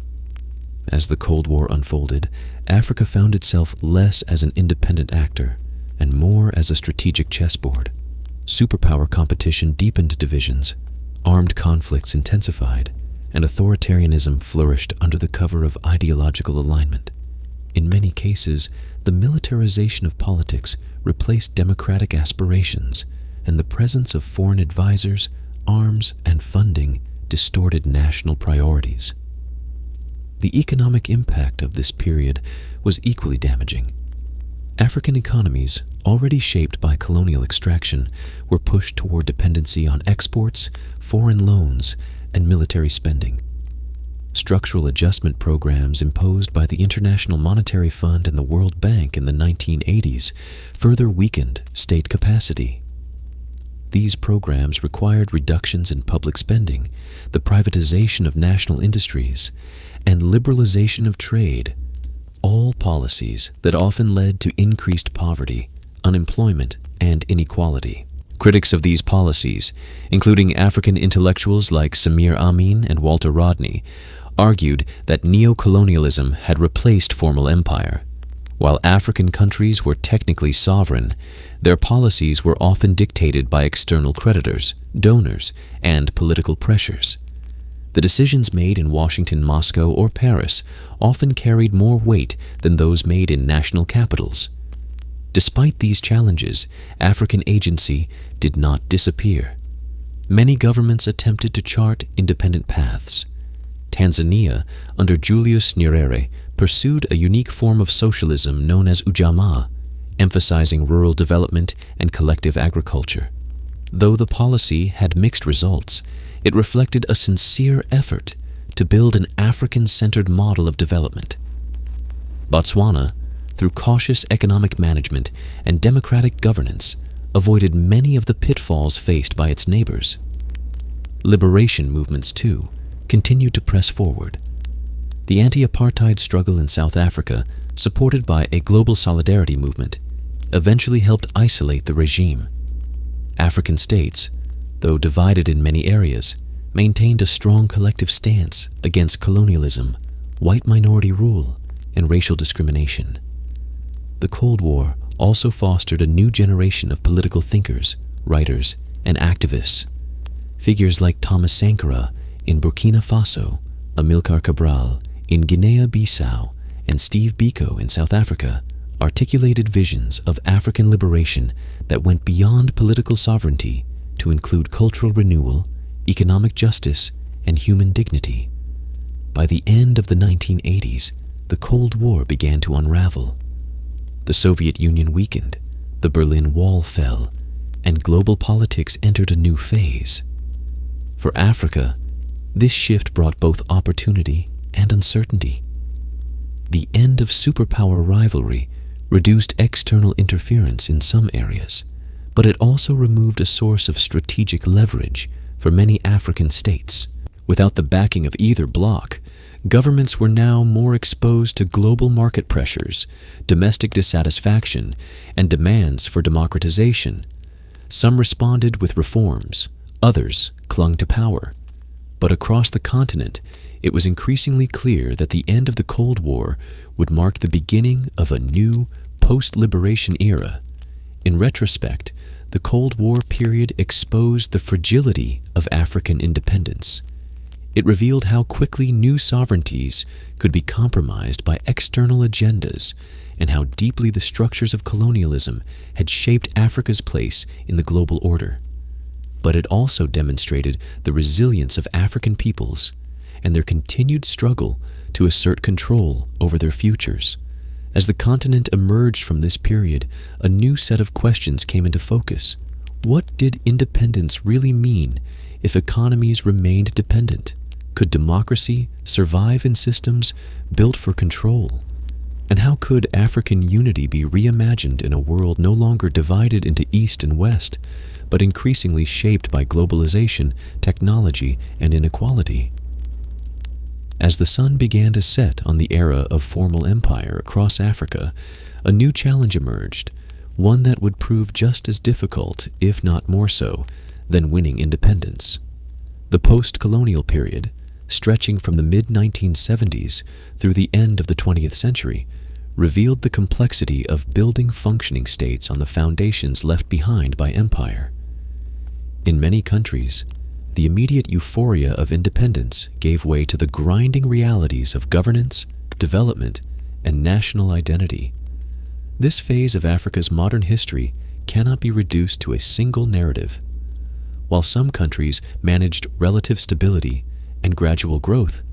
[SPEAKER 1] As the Cold War unfolded, Africa found itself less as an independent actor and more as a strategic chessboard. Superpower competition deepened divisions, armed conflicts intensified, and authoritarianism flourished under the cover of ideological alignment. In many cases, the militarization of politics replaced democratic aspirations, and the presence of foreign advisors, arms, and funding distorted national priorities. The economic impact of this period was equally damaging. African economies, already shaped by colonial extraction, were pushed toward dependency on exports, foreign loans, and military spending. Structural adjustment programs imposed by the International Monetary Fund and the World Bank in the 1980s further weakened state capacity. These programs required reductions in public spending, the privatization of national industries, and liberalization of trade, all policies that often led to increased poverty, unemployment, and inequality. Critics of these policies, including African intellectuals like Samir Amin and Walter Rodney, argued that neocolonialism had replaced formal empire. While African countries were technically sovereign, their policies were often dictated by external creditors, donors, and political pressures. The decisions made in Washington, Moscow, or Paris often carried more weight than those made in national capitals. Despite these challenges, African agency did not disappear. Many governments attempted to chart independent paths. Tanzania, under Julius Nyerere, pursued a unique form of socialism known as ujamaa, emphasizing rural development and collective agriculture. Though the policy had mixed results, it reflected a sincere effort to build an African-centered model of development. Botswana, through cautious economic management and democratic governance, avoided many of the pitfalls faced by its neighbors. Liberation movements, too, continued to press forward. The anti-apartheid struggle in South Africa, supported by a global solidarity movement, eventually helped isolate the regime. African states, though divided in many areas, maintained a strong collective stance against colonialism, white minority rule, and racial discrimination. The Cold War also fostered a new generation of political thinkers, writers, and activists. Figures like Thomas Sankara in Burkina Faso, Amilcar Cabral in Guinea-Bissau, and Steve Biko in South Africa articulated visions of African liberation that went beyond political sovereignty to include cultural renewal, economic justice, and human dignity. By the end of the 1980s, the Cold War began to unravel. The Soviet Union weakened, the Berlin Wall fell, and global politics entered a new phase. For Africa, this shift brought both opportunity and uncertainty. The end of superpower rivalry reduced external interference in some areas, but it also removed a source of strategic leverage for many African states. Without the backing of either bloc, governments were now more exposed to global market pressures, domestic dissatisfaction, and demands for democratization. Some responded with reforms, others clung to power. But across the continent, it was increasingly clear that the end of the Cold War would mark the beginning of a new post-liberation era. In retrospect, the Cold War period exposed the fragility of African independence. It revealed how quickly new sovereignties could be compromised by external agendas and how deeply the structures of colonialism had shaped Africa's place in the global order. But it also demonstrated the resilience of African peoples and their continued struggle to assert control over their futures. As the continent emerged from this period, a new set of questions came into focus. What did independence really mean if economies remained dependent? Could democracy survive in systems built for control? And how could African unity be reimagined in a world no longer divided into East and West, but increasingly shaped by globalization, technology, and inequality? As the sun began to set on the era of formal empire across Africa, a new challenge emerged, one that would prove just as difficult, if not more so, than winning independence. The post-colonial period, stretching from the mid-1970s through the end of the 20th century, revealed the complexity of building functioning states on the foundations left behind by empire. In many countries, the immediate euphoria of independence gave way to the grinding realities of governance, development, and national identity. This phase of Africa's modern history cannot be reduced to a single narrative. While some countries managed relative stability and gradual growth,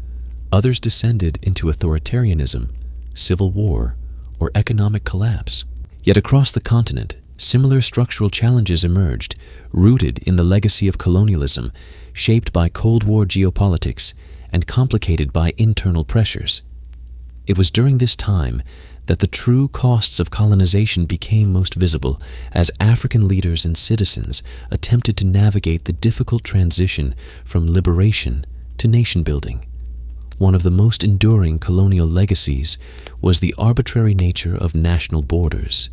[SPEAKER 1] others descended into authoritarianism, civil war, or economic collapse. Yet across the continent, similar structural challenges emerged, rooted in the legacy of colonialism, shaped by Cold War geopolitics and complicated by internal pressures. It was during this time that the true costs of colonization became most visible as African leaders and citizens attempted to navigate the difficult transition from liberation to nation-building. One of the most enduring colonial legacies was the arbitrary nature of national borders.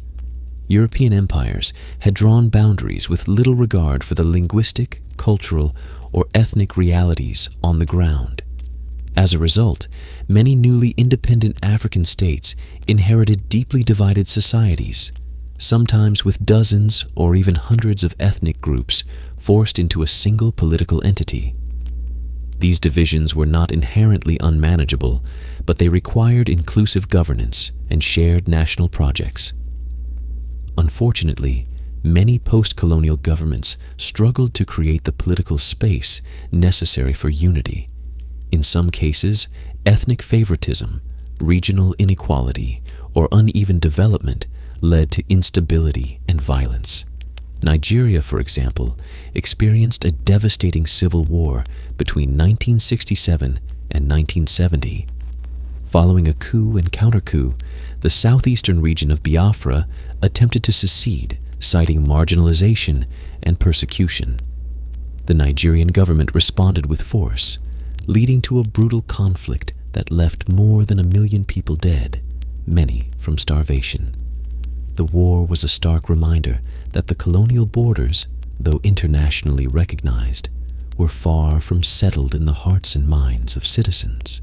[SPEAKER 1] European empires had drawn boundaries with little regard for the linguistic, cultural, or ethnic realities on the ground. As a result, many newly independent African states inherited deeply divided societies, sometimes with dozens or even hundreds of ethnic groups forced into a single political entity. These divisions were not inherently unmanageable, but they required inclusive governance and shared national projects. Unfortunately, many post-colonial governments struggled to create the political space necessary for unity. In some cases, ethnic favoritism, regional inequality, or uneven development led to instability and violence. Nigeria, for example, experienced a devastating civil war between 1967 and 1970. Following a coup and counter-coup, the southeastern region of Biafra attempted to secede, citing marginalization and persecution. The Nigerian government responded with force, leading to a brutal conflict that left more than 1 million people dead, many from starvation. The war was a stark reminder that the colonial borders, though internationally recognized, were far from settled in the hearts and minds of citizens.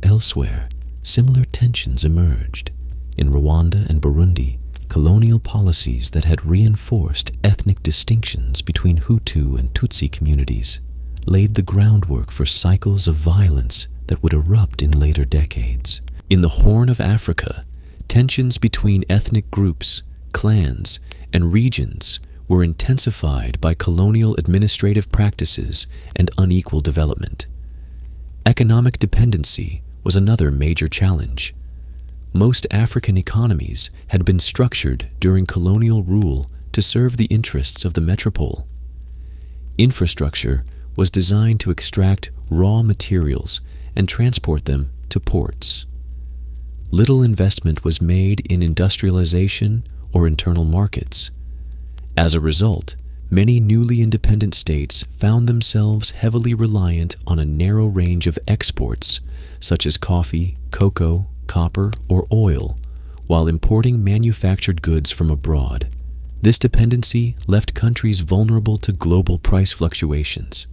[SPEAKER 1] Elsewhere, similar tensions emerged. In Rwanda and Burundi, colonial policies that had reinforced ethnic distinctions between Hutu and Tutsi communities laid the groundwork for cycles of violence that would erupt in later decades. In the Horn of Africa, tensions between ethnic groups, clans, and regions were intensified by colonial administrative practices and unequal development. Economic dependency was another major challenge. Most African economies had been structured during colonial rule to serve the interests of the metropole. Infrastructure was designed to extract raw materials and transport them to ports. Little investment was made in industrialization or internal markets. As a result, many newly independent states found themselves heavily reliant on a narrow range of exports, such as coffee, cocoa, copper, or oil, while importing manufactured goods from abroad. This dependency left countries vulnerable to global price fluctuations.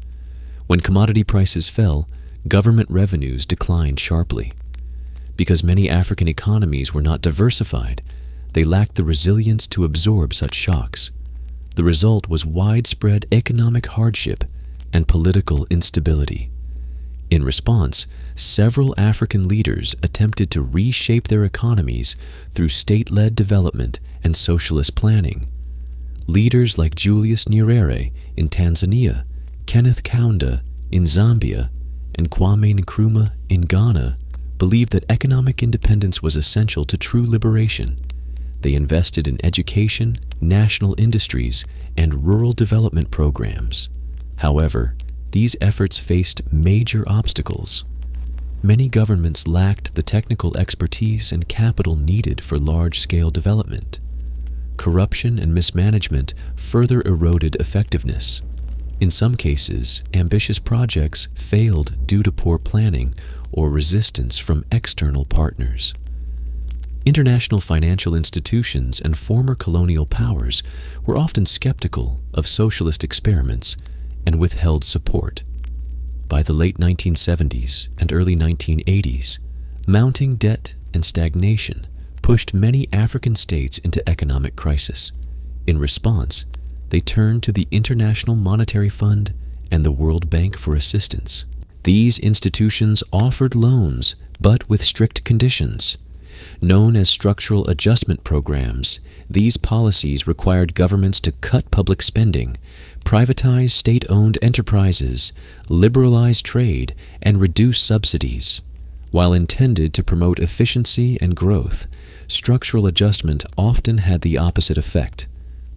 [SPEAKER 1] When commodity prices fell, government revenues declined sharply. Because many African economies were not diversified, they lacked the resilience to absorb such shocks. The result was widespread economic hardship and political instability. In response, several African leaders attempted to reshape their economies through state-led development and socialist planning. Leaders like Julius Nyerere in Tanzania, Kenneth Kaunda in Zambia, and Kwame Nkrumah in Ghana believed that economic independence was essential to true liberation. They invested in education, national industries, and rural development programs. However, these efforts faced major obstacles. Many governments lacked the technical expertise and capital needed for large-scale development. Corruption and mismanagement further eroded effectiveness. In some cases, ambitious projects failed due to poor planning or resistance from external partners. International financial institutions and former colonial powers were often skeptical of socialist experiments and withheld support. By the late 1970s and early 1980s, mounting debt and stagnation pushed many African states into economic crisis. In response, they turned to the International Monetary Fund and the World Bank for assistance. These institutions offered loans, but with strict conditions. Known as structural adjustment programs, these policies required governments to cut public spending, privatize state-owned enterprises, liberalize trade, and reduce subsidies. While intended to promote efficiency and growth, structural adjustment often had the opposite effect.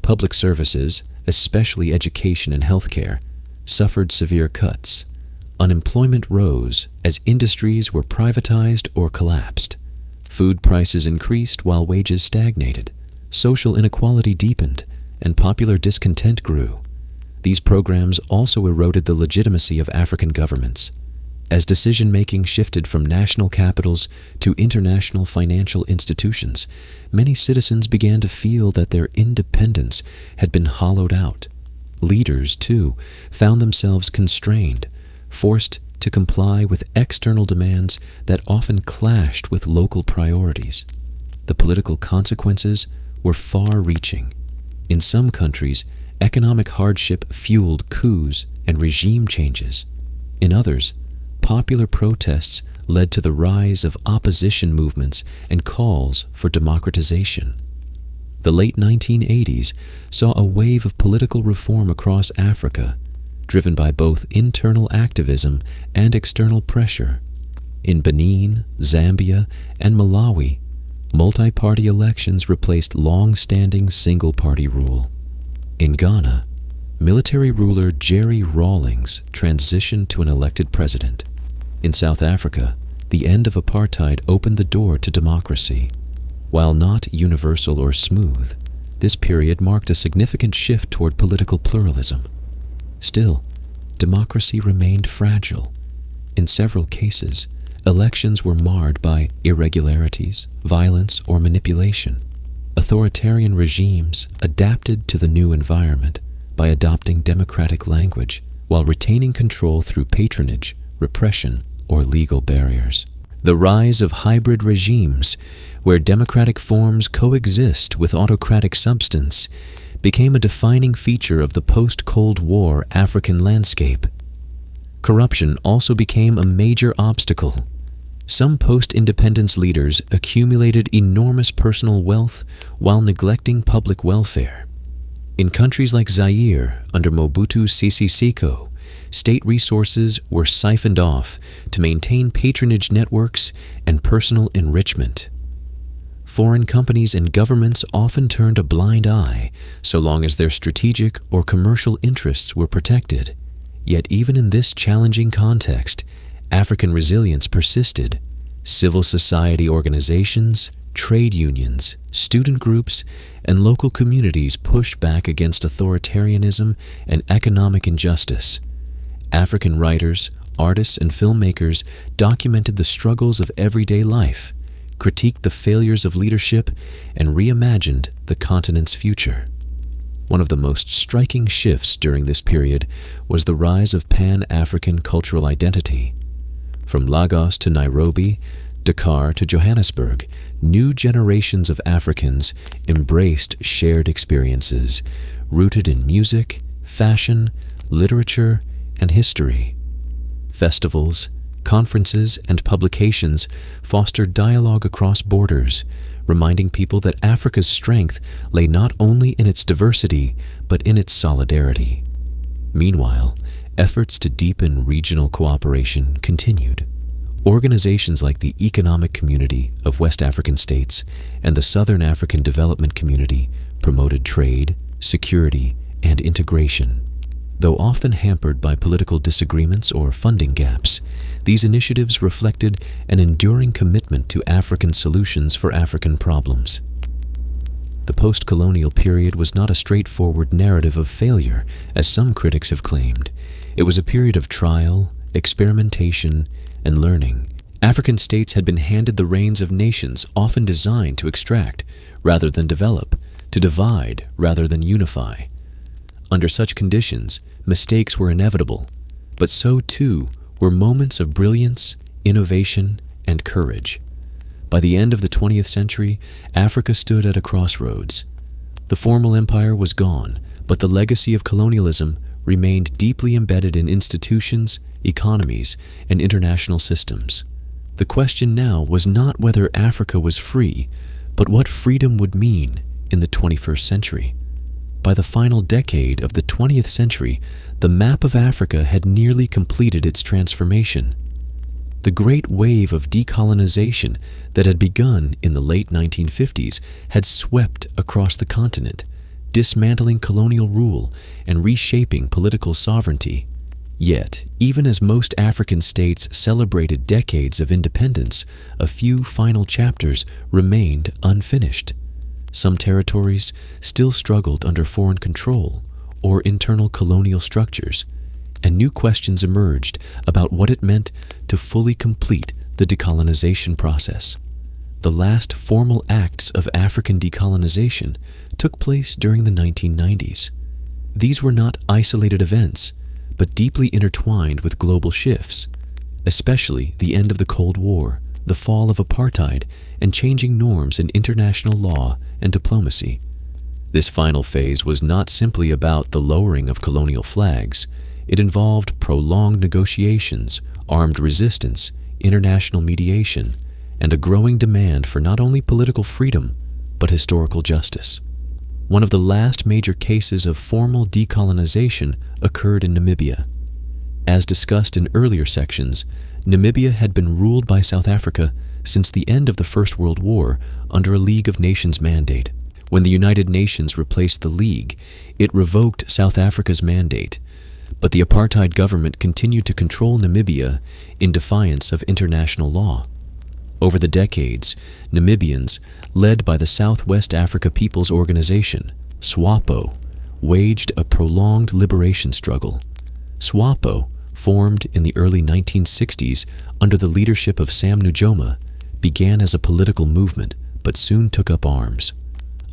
[SPEAKER 1] Public services, especially education and healthcare, suffered severe cuts. Unemployment rose as industries were privatized or collapsed. Food prices increased while wages stagnated. Social inequality deepened, and popular discontent grew. These programs also eroded the legitimacy of African governments. As decision-making shifted from national capitals to international financial institutions, many citizens began to feel that their independence had been hollowed out. Leaders, too, found themselves constrained, forced to comply with external demands that often clashed with local priorities. The political consequences were far-reaching. In some countries, economic hardship fueled coups and regime changes. In others, popular protests led to the rise of opposition movements and calls for democratization. The late 1980s saw a wave of political reform across Africa, driven by both internal activism and external pressure. In Benin, Zambia, and Malawi, multi-party elections replaced long-standing single-party rule. In Ghana, military ruler Jerry Rawlings transitioned to an elected president. In South Africa, the end of apartheid opened the door to democracy. While not universal or smooth, this period marked a significant shift toward political pluralism. Still, democracy remained fragile. In several cases, elections were marred by irregularities, violence, or manipulation. Authoritarian regimes adapted to the new environment by adopting democratic language while retaining control through patronage, repression, or legal barriers. The rise of hybrid regimes, where democratic forms coexist with autocratic substance, became a defining feature of the post-Cold War African landscape. Corruption also became a major obstacle. Some post-independence leaders accumulated enormous personal wealth while neglecting public welfare. In countries like Zaire, under Mobutu Sese Seko, state resources were siphoned off to maintain patronage networks and personal enrichment. Foreign companies and governments often turned a blind eye so long as their strategic or commercial interests were protected. Yet even in this challenging context, African resilience persisted. Civil society organizations, trade unions, student groups, and local communities pushed back against authoritarianism and economic injustice. African writers, artists, and filmmakers documented the struggles of everyday life, critiqued the failures of leadership, and reimagined the continent's future. One of the most striking shifts during this period was the rise of Pan-African cultural identity. From Lagos to Nairobi, Dakar to Johannesburg, new generations of Africans embraced shared experiences rooted in music, fashion, literature, and history. Festivals, conferences, and publications fostered dialogue across borders, reminding people that Africa's strength lay not only in its diversity, but in its solidarity. Meanwhile, efforts to deepen regional cooperation continued. Organizations like the Economic Community of West African States and the Southern African Development Community promoted trade, security, and integration. Though often hampered by political disagreements or funding gaps, these initiatives reflected an enduring commitment to African solutions for African problems. The post-colonial period was not a straightforward narrative of failure, as some critics have claimed. It was a period of trial, experimentation, and learning. African states had been handed the reins of nations often designed to extract rather than develop, to divide rather than unify. Under such conditions, mistakes were inevitable, but so too were moments of brilliance, innovation, and courage. By the end of the 20th century, Africa stood at a crossroads. The formal empire was gone, but the legacy of colonialism remained deeply embedded in institutions, economies, and international systems. The question now was not whether Africa was free, but what freedom would mean in the 21st century. By the final decade of the 20th century, the map of Africa had nearly completed its transformation. The great wave of decolonization that had begun in the late 1950s had swept across the continent, dismantling colonial rule and reshaping political sovereignty. Yet, even as most African states celebrated decades of independence, a few final chapters remained unfinished. Some territories still struggled under foreign control or internal colonial structures, and new questions emerged about what it meant to fully complete the decolonization process. The last formal acts of African decolonization took place during the 1990s. These were not isolated events, but deeply intertwined with global shifts, especially the end of the Cold War, the fall of apartheid, and changing norms in international law and diplomacy. This final phase was not simply about the lowering of colonial flags. It involved prolonged negotiations, armed resistance, international mediation, and a growing demand for not only political freedom, but historical justice. One of the last major cases of formal decolonization occurred in Namibia. As discussed in earlier sections, Namibia had been ruled by South Africa since the end of the First World War under a League of Nations mandate. When the United Nations replaced the League, it revoked South Africa's mandate, but the apartheid government continued to control Namibia in defiance of international law. Over the decades, Namibians, led by the Southwest Africa People's Organization, SWAPO, waged a prolonged liberation struggle. SWAPO, formed in the early 1960s under the leadership of Sam Nujoma, began as a political movement but soon took up arms.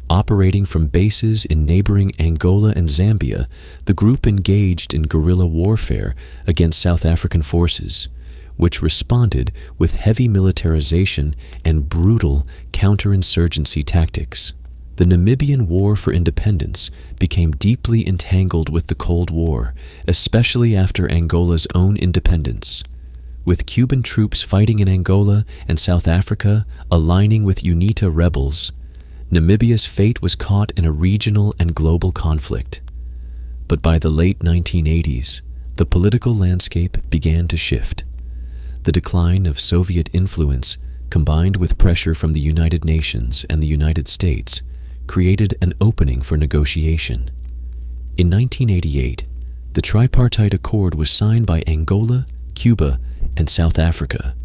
[SPEAKER 1] Operating from bases in neighboring Angola and Zambia, the group engaged in guerrilla warfare against South African forces, which responded with heavy militarization and brutal counterinsurgency tactics. The Namibian War for Independence became deeply entangled with the Cold War, especially after Angola's own independence. With Cuban troops fighting in Angola and South Africa aligning with UNITA rebels, Namibia's fate was caught in a regional and global conflict. But by the late 1980s, the political landscape began to shift. The decline of Soviet influence, combined with pressure from the United Nations and the United States, created an opening for negotiation. In 1988, the Tripartite Accord was signed by Angola, Cuba, and South Africa.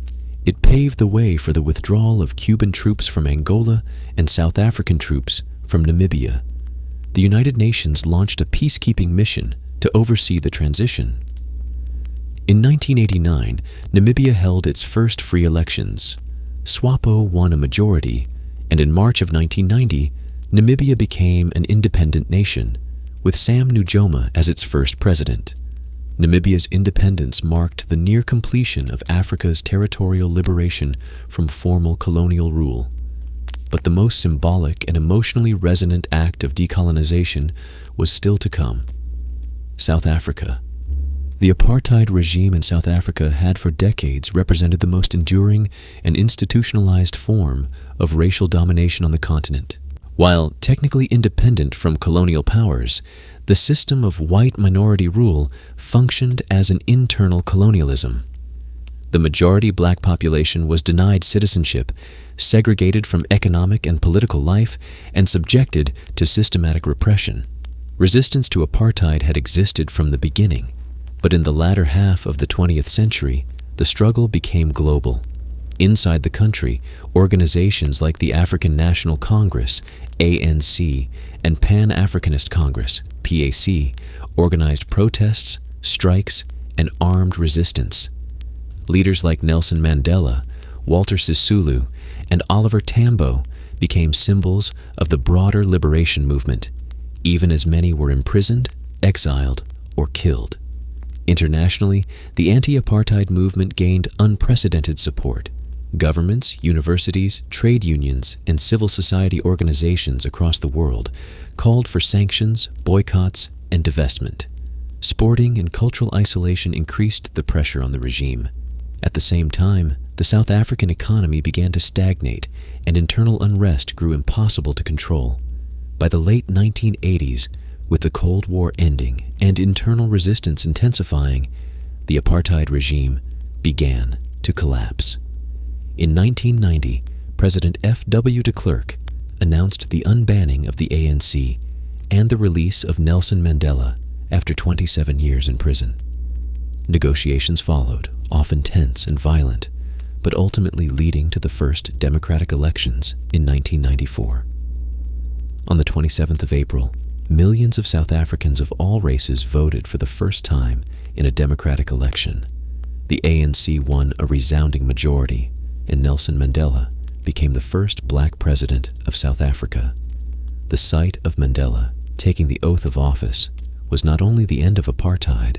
[SPEAKER 1] It paved the way for the withdrawal of Cuban troops from Angola and South African troops from Namibia. The United Nations launched a peacekeeping mission to oversee the transition. In 1989, Namibia held its first free elections. SWAPO won a majority, and in March of 1990, Namibia became an independent nation, with Sam Nujoma as its first president. Namibia's independence marked the near completion of Africa's territorial liberation from formal colonial rule. But the most symbolic and emotionally resonant act of decolonization was still to come. South Africa. The apartheid regime in South Africa had for decades represented the most enduring and institutionalized form of racial domination on the continent. While technically independent from colonial powers, the system of white minority rule functioned as an internal colonialism. The majority black population was denied citizenship, segregated from economic and political life, and subjected to systematic repression. Resistance to apartheid had existed from the beginning, but in the latter half of the 20th century, the struggle became global. Inside the country, organizations like the African National Congress, ANC, and Pan-Africanist Congress, PAC, organized protests, strikes, and armed resistance. Leaders like Nelson Mandela, Walter Sisulu, and Oliver Tambo became symbols of the broader liberation movement, even as many were imprisoned, exiled, or killed. Internationally, the anti-apartheid movement gained unprecedented support. Governments, universities, trade unions, and civil society organizations across the world called for sanctions, boycotts, and divestment. Sporting and cultural isolation increased the pressure on the regime. At the same time, the South African economy began to stagnate, and internal unrest grew impossible to control. By the late 1980s, with the Cold War ending and internal resistance intensifying, the apartheid regime began to collapse. In 1990, President F.W. de Klerk announced the unbanning of the ANC and the release of Nelson Mandela after 27 years in prison. Negotiations followed, often tense and violent, but ultimately leading to the first democratic elections in 1994. On the 27th of April, millions of South Africans of all races voted for the first time in a democratic election. The ANC won a resounding majority, and Nelson Mandela became the first black president of South Africa. The sight of Mandela taking the oath of office was not only the end of apartheid,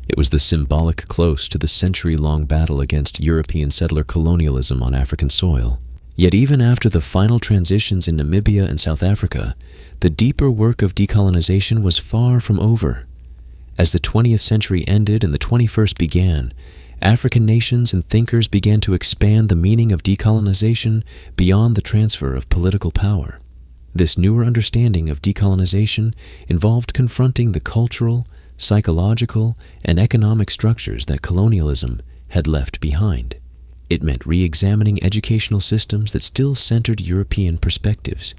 [SPEAKER 1] it was the symbolic close to the century-long battle against European settler colonialism on African soil. Yet even after the final transitions in Namibia and South Africa, the deeper work of decolonization was far from over. As the 20th century ended and the 21st began, African nations and thinkers began to expand the meaning of decolonization beyond the transfer of political power. This newer understanding of decolonization involved confronting the cultural, psychological, and economic structures that colonialism had left behind. It meant re-examining educational systems that still centered European perspectives.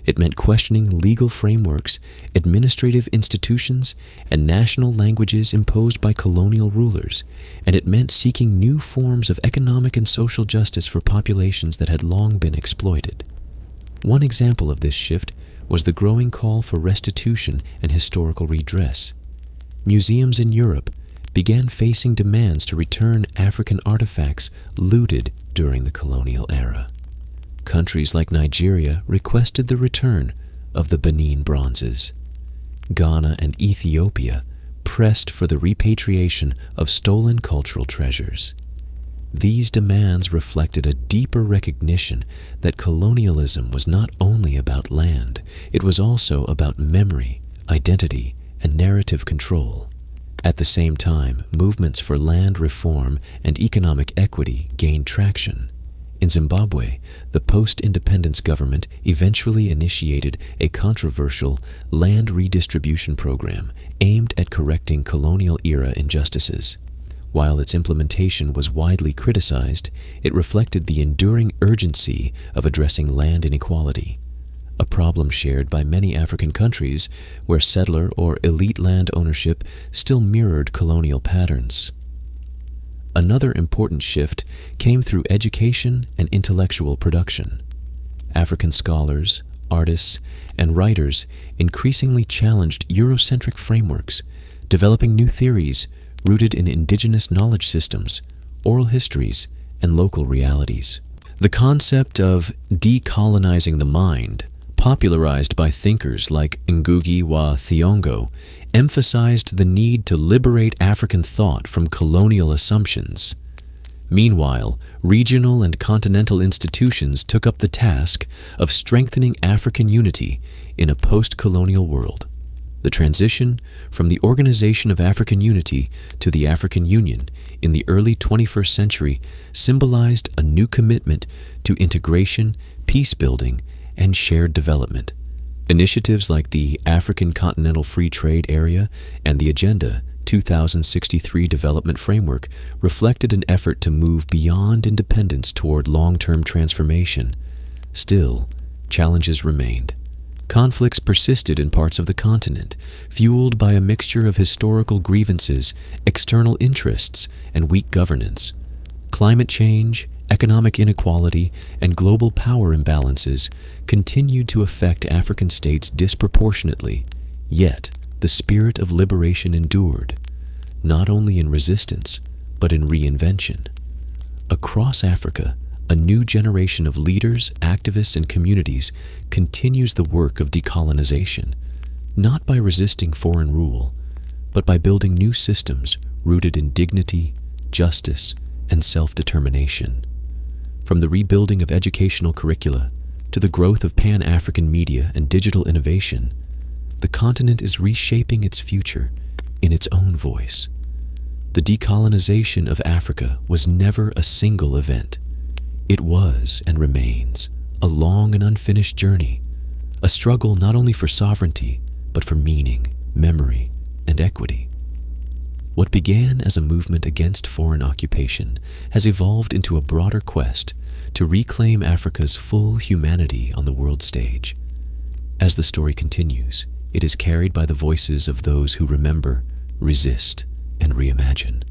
[SPEAKER 1] It meant questioning legal frameworks, administrative institutions, and national languages imposed by colonial rulers, and it meant seeking new forms of economic and social justice for populations that had long been exploited. One example of this shift was the growing call for restitution and historical redress. Museums in Europe began facing demands to return African artifacts looted during the colonial era. Countries like Nigeria requested the return of the Benin bronzes. Ghana and Ethiopia pressed for the repatriation of stolen cultural treasures. These demands reflected a deeper recognition that colonialism was not only about land, it was also about memory, identity, and narrative control. At the same time, movements for land reform and economic equity gained traction. In Zimbabwe, the post-independence government eventually initiated a controversial land redistribution program aimed at correcting colonial-era injustices. While its implementation was widely criticized, it reflected the enduring urgency of addressing land inequality, a problem shared by many African countries where settler or elite land ownership still mirrored colonial patterns. Another important shift came through education and intellectual production. African scholars, artists, and writers increasingly challenged Eurocentric frameworks, developing new theories rooted in indigenous knowledge systems, oral histories, and local realities. The concept of decolonizing the mind, popularized by thinkers like Ngugi wa Thiong'o, emphasized the need to liberate African thought from colonial assumptions. Meanwhile, regional and continental institutions took up the task of strengthening African unity in a post-colonial world. The transition from the Organization of African Unity to the African Union in the early 21st century symbolized a new commitment to integration, peace-building, and shared development. Initiatives like the African Continental Free Trade Area and the Agenda 2063 Development Framework reflected an effort to move beyond independence toward long-term transformation. Still, challenges remained. Conflicts persisted in parts of the continent, fueled by a mixture of historical grievances, external interests, and weak governance. Climate change, Economic inequality and global power imbalances continued to affect African states disproportionately, yet the spirit of liberation endured, not only in resistance, but in reinvention. Across Africa, a new generation of leaders, activists, and communities continues the work of decolonization, not by resisting foreign rule, but by building new systems rooted in dignity, justice, and self-determination. From the rebuilding of educational curricula to the growth of Pan-African media and digital innovation, the continent is reshaping its future in its own voice. The decolonization of Africa was never a single event. It was and remains a long and unfinished journey, a struggle not only for sovereignty, but for meaning, memory, and equity. What began as a movement against foreign occupation has evolved into a broader quest to reclaim Africa's full humanity on the world stage. As the story continues, it is carried by the voices of those who remember, resist, and reimagine,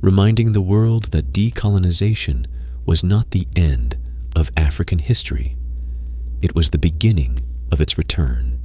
[SPEAKER 1] reminding the world that decolonization was not the end of African history. It was the beginning of its return.